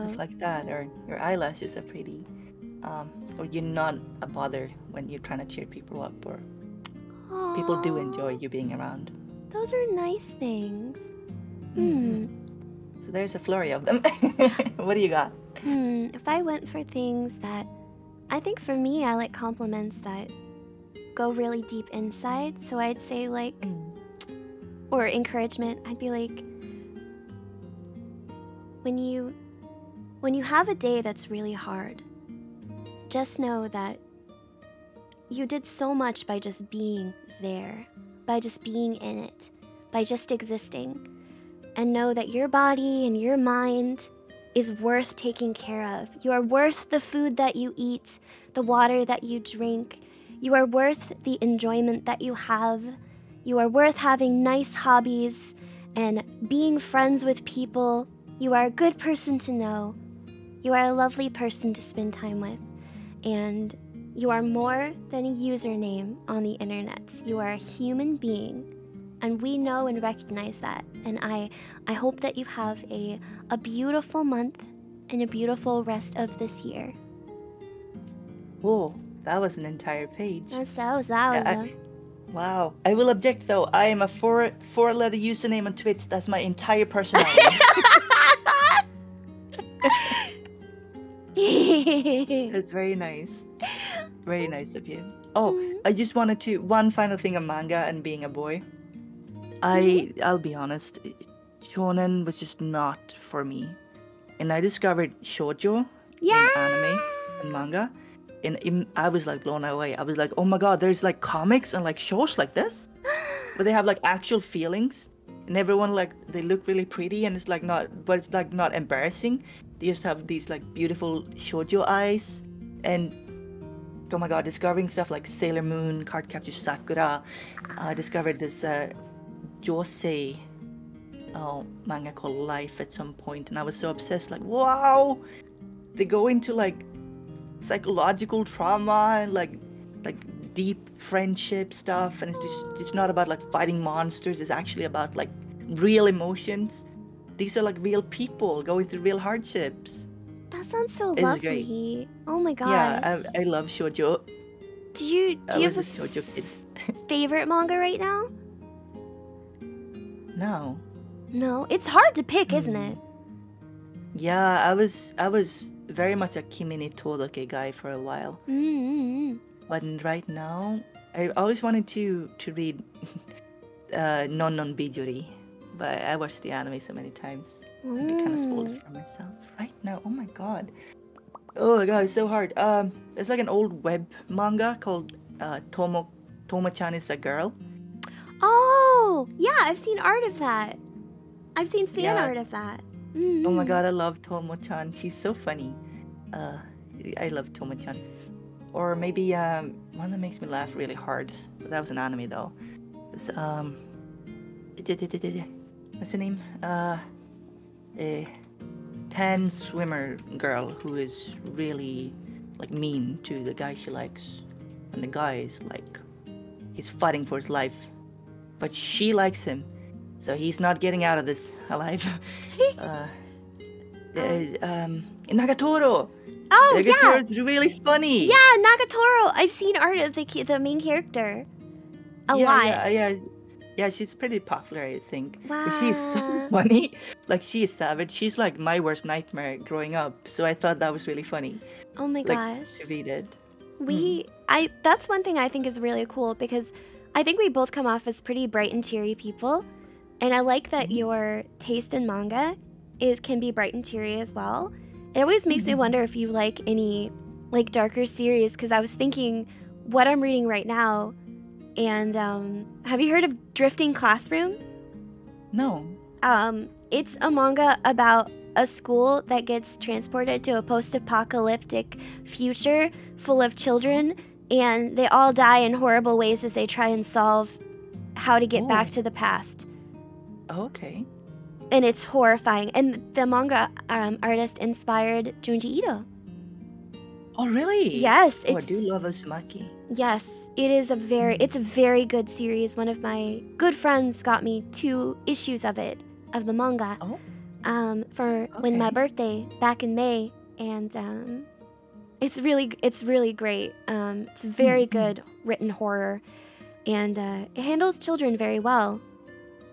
Stuff like that, or your eyelashes are pretty. Or you're not a bother when you're trying to cheer people up, or people do enjoy you being around. Those are nice things. So there's a flurry of them. What do you got? If I went for things that... I think for me, I like compliments that go really deep inside. So I'd say like... Or encouragement, I'd be like... When you have a day that's really hard, just know that you did so much by just being there, by just being in it, by just existing. And know that your body and your mind is worth taking care of. You are worth the food that you eat, the water that you drink. You are worth the enjoyment that you have. You are worth having nice hobbies and being friends with people. You are a good person to know. You are a lovely person to spend time with. And you are more than a username on the internet. You are a human being. And we know and recognize that. And I hope that you have a beautiful month and a beautiful rest of this year. Whoa, that was an entire page. That was Wow. I will object though. I am a four-letter username on Twitch. That's my entire personality. That's very nice. Very nice of you. Oh, I just wanted to... One final thing on manga and being a boy. I'll be honest, shonen was just not for me. And I discovered shoujo in anime and manga. And I was like blown away. I was like, oh my god, there's like comics and like shows like this. But they have like actual feelings. And everyone like, they look really pretty and it's like not, but it's like not embarrassing. They just have these like beautiful shoujo eyes. And oh my god, discovering stuff like Sailor Moon, Cardcaptor Sakura. I discovered this Josei manga called Life at some point, and I was so obsessed, like, wow, they go into like psychological trauma and like deep friendship stuff, and it's not about like fighting monsters. It's actually about like real emotions. These are like real people going through real hardships. That sounds so It's lovely. great. Oh my gosh. Yeah, I love shoujo. Do you have a shoujo kid. favorite manga right now? No. No, it's hard to pick, isn't it? Yeah, I was very much a Kimi ni Todoke guy for a while. But right now, I always wanted to read Non Non Bijuri, but I watched the anime so many times. I kind of spoiled it for myself. Right now, oh my god. Oh my god, it's so hard. It's like an old web manga called Tomo-chan is a Girl. Oh, yeah, I've seen art of that. I've seen fan art of that. Oh my god, I love Tomo-chan. She's so funny. I love Tomo-chan. Or maybe one that makes me laugh really hard. But that was an anime though. It's, what's the name? A tan swimmer girl who is really like mean to the guy she likes, and the guy is like, he's fighting for his life, but she likes him, so he's not getting out of this alive. Nagatoro. Oh, Nagatoro's really funny. Yeah, Nagatoro. I've seen art of the main character a lot. Yeah, she's pretty popular, I think. Wow. But she's so funny. Like, she is savage. She's like my worst nightmare growing up. So I thought that was really funny. Oh my gosh. To read it. That's one thing I think is really cool, because I think we both come off as pretty bright and cheery people. And I like that your taste in manga can be bright and cheery as well. It always makes me wonder if you like any like darker series, because I was thinking what I'm reading right now. And have you heard of Drifting Classroom? No. It's a manga about a school that gets transported to a post-apocalyptic future full of children, and they all die in horrible ways as they try and solve how to get back to the past. Okay. And it's horrifying. And the manga artist inspired Junji Ito. Oh, really? Yes. I do love Uzumaki. Yes, it is it's a very good series. One of my good friends got me 2 issues of it, of the manga, for when my birthday back in May, and it's really great. It's very good written horror, and it handles children very well.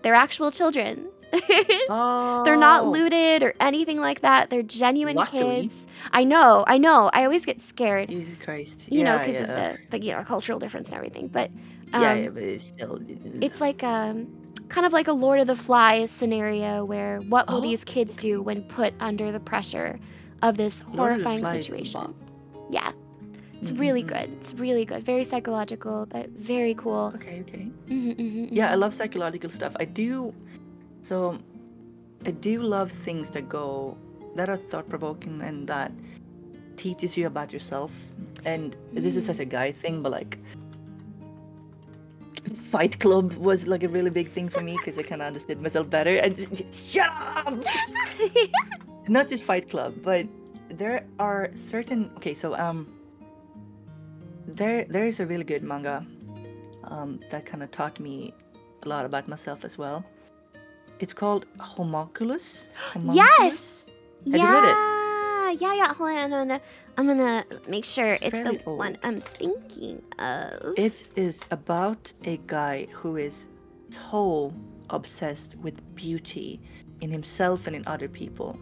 They're actual children. They're not looted or anything like that. They're genuine kids. I know. I always get scared. Jesus Christ. You know, because of the cultural difference and everything. But but it's still. It's like kind of like a Lord of the Flies scenario where what will these kids do when put under the pressure of this horrifying situation? Yeah. It's really good. It's really good. Very psychological, but very cool. Okay. Yeah, I love psychological stuff. I do love things that are thought-provoking and that teaches you about yourself. And this is such a guy thing, but like Fight Club was like a really big thing for me because I kind of understood myself better. And shut up! Not just Fight Club, but there are certain. Okay, so there is a really good manga that kind of taught me a lot about myself as well. It's called Homunculus. Yes. Have you read it? Yeah. Hold on. I'm gonna make sure it's the old. one I'm thinking of. It is about a guy who is so obsessed with beauty in himself and in other people.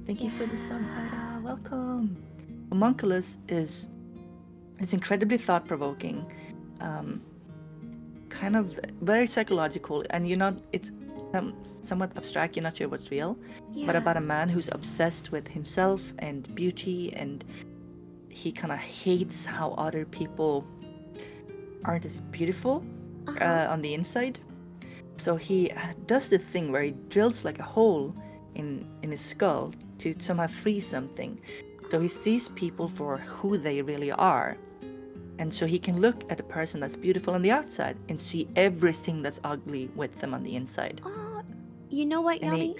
Thank you for the sub, Ida. Welcome. Homunculus is incredibly thought-provoking, kind of very psychological, and it's somewhat abstract. You're not sure what's real, but about a man who's obsessed with himself and beauty, and he kind of hates how other people aren't as beautiful on the inside. So he does the thing where he drills like a hole in his skull to somehow free something. So he sees people for who they really are. And so he can look at a person that's beautiful on the outside and see everything that's ugly with them on the inside. Oh, you know what, Yanni?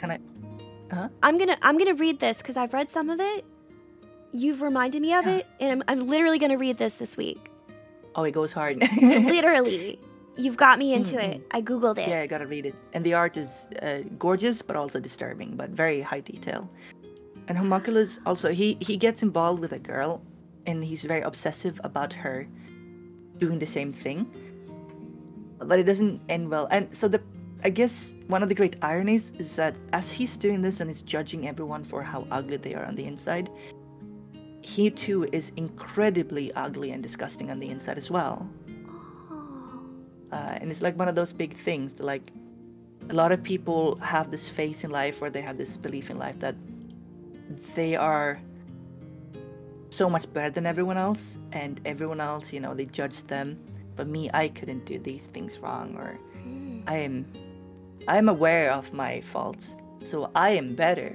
I'm gonna read this because I've read some of it. You've reminded me of it, and I'm literally gonna read this week. Oh, it goes hard. Literally, you've got me into it. I googled it. Yeah, I gotta read it. And the art is gorgeous, but also disturbing, but very high detail. And Homunculus also, he gets involved with a girl, and he's very obsessive about her doing the same thing. But it doesn't end well. And so I guess one of the great ironies is that as he's doing this and he's judging everyone for how ugly they are on the inside, he too is incredibly ugly and disgusting on the inside as well. And it's like one of those big things that, like, a lot of people have this phase in life where they have this belief in life that they are so much better than everyone else, and everyone else, they judge them, but me, I couldn't do these things wrong, or I am aware of my faults, so I am better,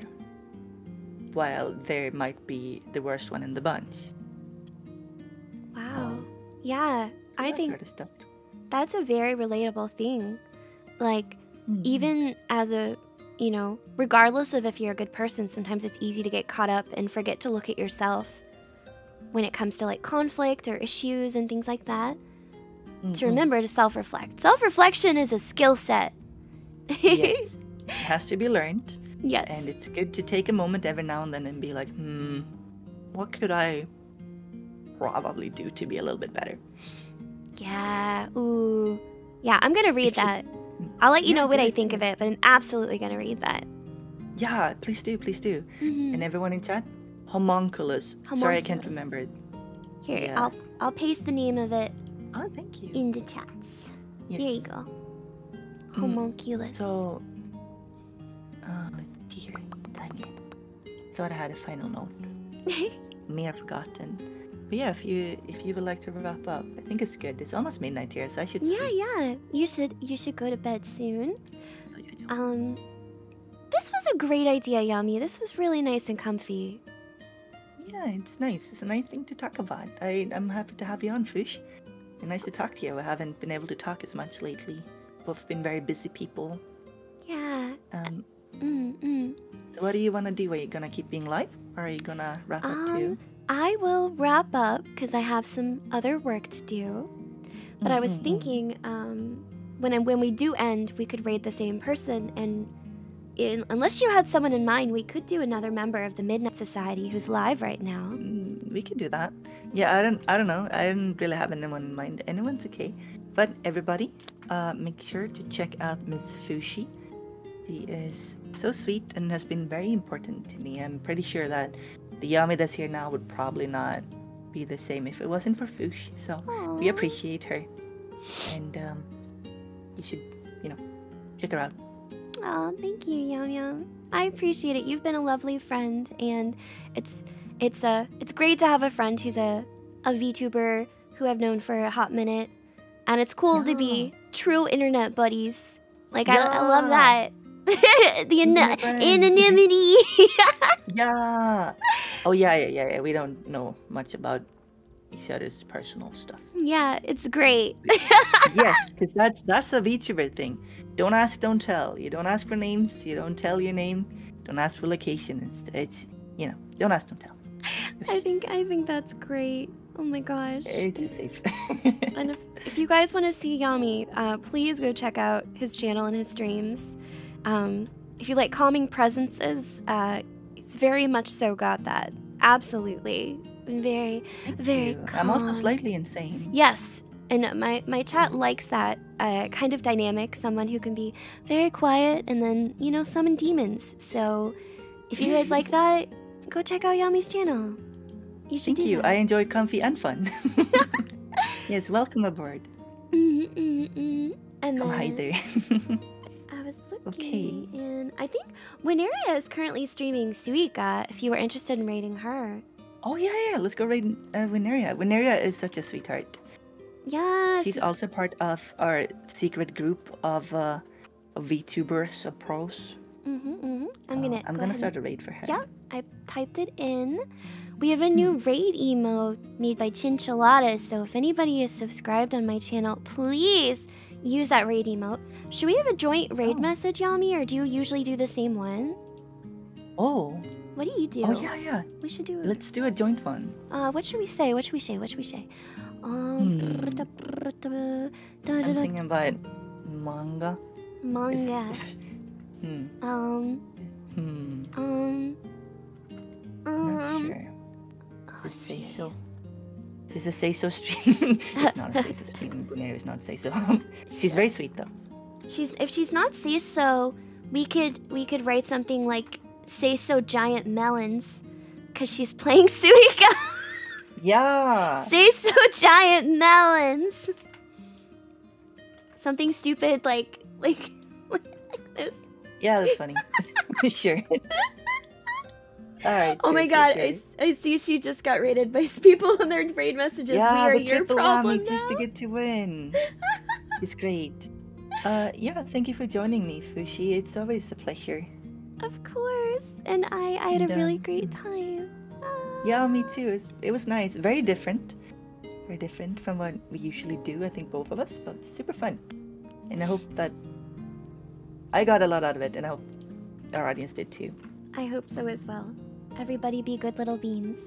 while there might be the worst one in the bunch. Wow. Yeah, so I think sort of stuff. That's a very relatable thing. Like, even as regardless of if you're a good person, sometimes it's easy to get caught up and forget to look at yourself when it comes to like conflict or issues and things like that. To remember to self-reflect. Self-reflection is a skill set. Yes, it has to be learned. Yes. And it's good to take a moment every now and then and be like, what could I probably do to be a little bit better? Yeah. Ooh. Yeah, I'm gonna read that. I'll let you know what I think of it, but I'm absolutely gonna read that. Yeah, please do. And everyone in chat, Homunculus. Sorry, I can't remember it. Here, Yeah. I'll paste the name of it Oh, thank you. in the chats. Yes. Here you go. Homunculus. So, let's see here. Dang it. Thought I had a final note. May have forgotten. But yeah, if you would like to wrap up, I think it's good. It's almost midnight here, so I should. Yeah. You should go to bed soon. This was a great idea, Yami. This was really nice and comfy. Yeah, it's nice. It's a nice thing to talk about. I'm happy to have you on, Fish. It's nice to talk to you. I haven't been able to talk as much lately. Both been very busy people. Yeah. So what do you want to do? Are you gonna keep being live, or are you gonna wrap up too? I will wrap up because I have some other work to do. But I was thinking, when we do end, we could raid the same person, and unless you had someone in mind, we could do another member of the Midnight Society who's live right now. We could do that. Yeah, I don't know. I didn't really have anyone in mind. Anyone's okay. But everybody, make sure to check out Miss Fushi. She is so sweet and has been very important to me. I'm pretty sure that the Yami that's here now would probably not be the same if it wasn't for Fushi. So we appreciate her. And you should, check her out. Oh, thank you, Yum Yum. I appreciate it. You've been a lovely friend, and it's great to have a friend who's a VTuber who I've known for a hot minute, and it's cool to be true internet buddies. Like I love that. The anonymity. Yeah. Oh yeah. We don't know much about each other's personal stuff. Yeah, it's great. Yes, because that's a VTuber thing. Don't ask, don't tell. You don't ask for names. You don't tell your name. Don't ask for location. It's don't ask, don't tell. I think that's great. Oh my gosh. It's safe. And if you guys want to see Yami, please go check out his channel and his streams. If you like calming presences, it's very much so got that. Absolutely. Very, very calm. I'm also slightly insane. Yes. And my chat likes that kind of dynamic. Someone who can be very quiet and then, summon demons. So if you guys like that, go check out Yami's channel. You should Thank you. That. I enjoyed comfy and fun. Yes, welcome aboard. And Come hi there. I was looking, and I think Wineria is currently streaming Suika, if you were interested in raiding her. Oh, yeah. Let's go raid Wineria. Wineria is such a sweetheart. Yes. She's also part of our secret group of VTubers, of pros. I'm gonna start a raid for her. Yeah, I typed it in. We have a new raid emote made by Chinchillada, so if anybody is subscribed on my channel, please use that raid emote. Should we have a joint raid message, Yami, or do you usually do the same one? Oh. What do you do? Oh, yeah. We should do it. Let's do a joint one. What should we say? Something about manga. Manga. Not sure. Say so. This is a say so stream. It's not a say so stream. Buneri is not say so. She's very sweet though. If she's not say so, we could write something like say so giant melons, cause she's playing Suika. Yeah. Say so giant melons. Something stupid like this. Yeah, that's funny. Sure. Alright. Oh my god, I see she just got raided by people in their raid messages. Yeah, we are your problem now. Please begin to win. It's great. Yeah, thank you for joining me, Fushi. It's always a pleasure. Of course. And I had a really great time. Yeah, me too. It was nice. Very different. Very different from what we usually do, I think both of us, but super fun. And I hope that I got a lot out of it, and I hope our audience did too. I hope so as well. Everybody be good little beans.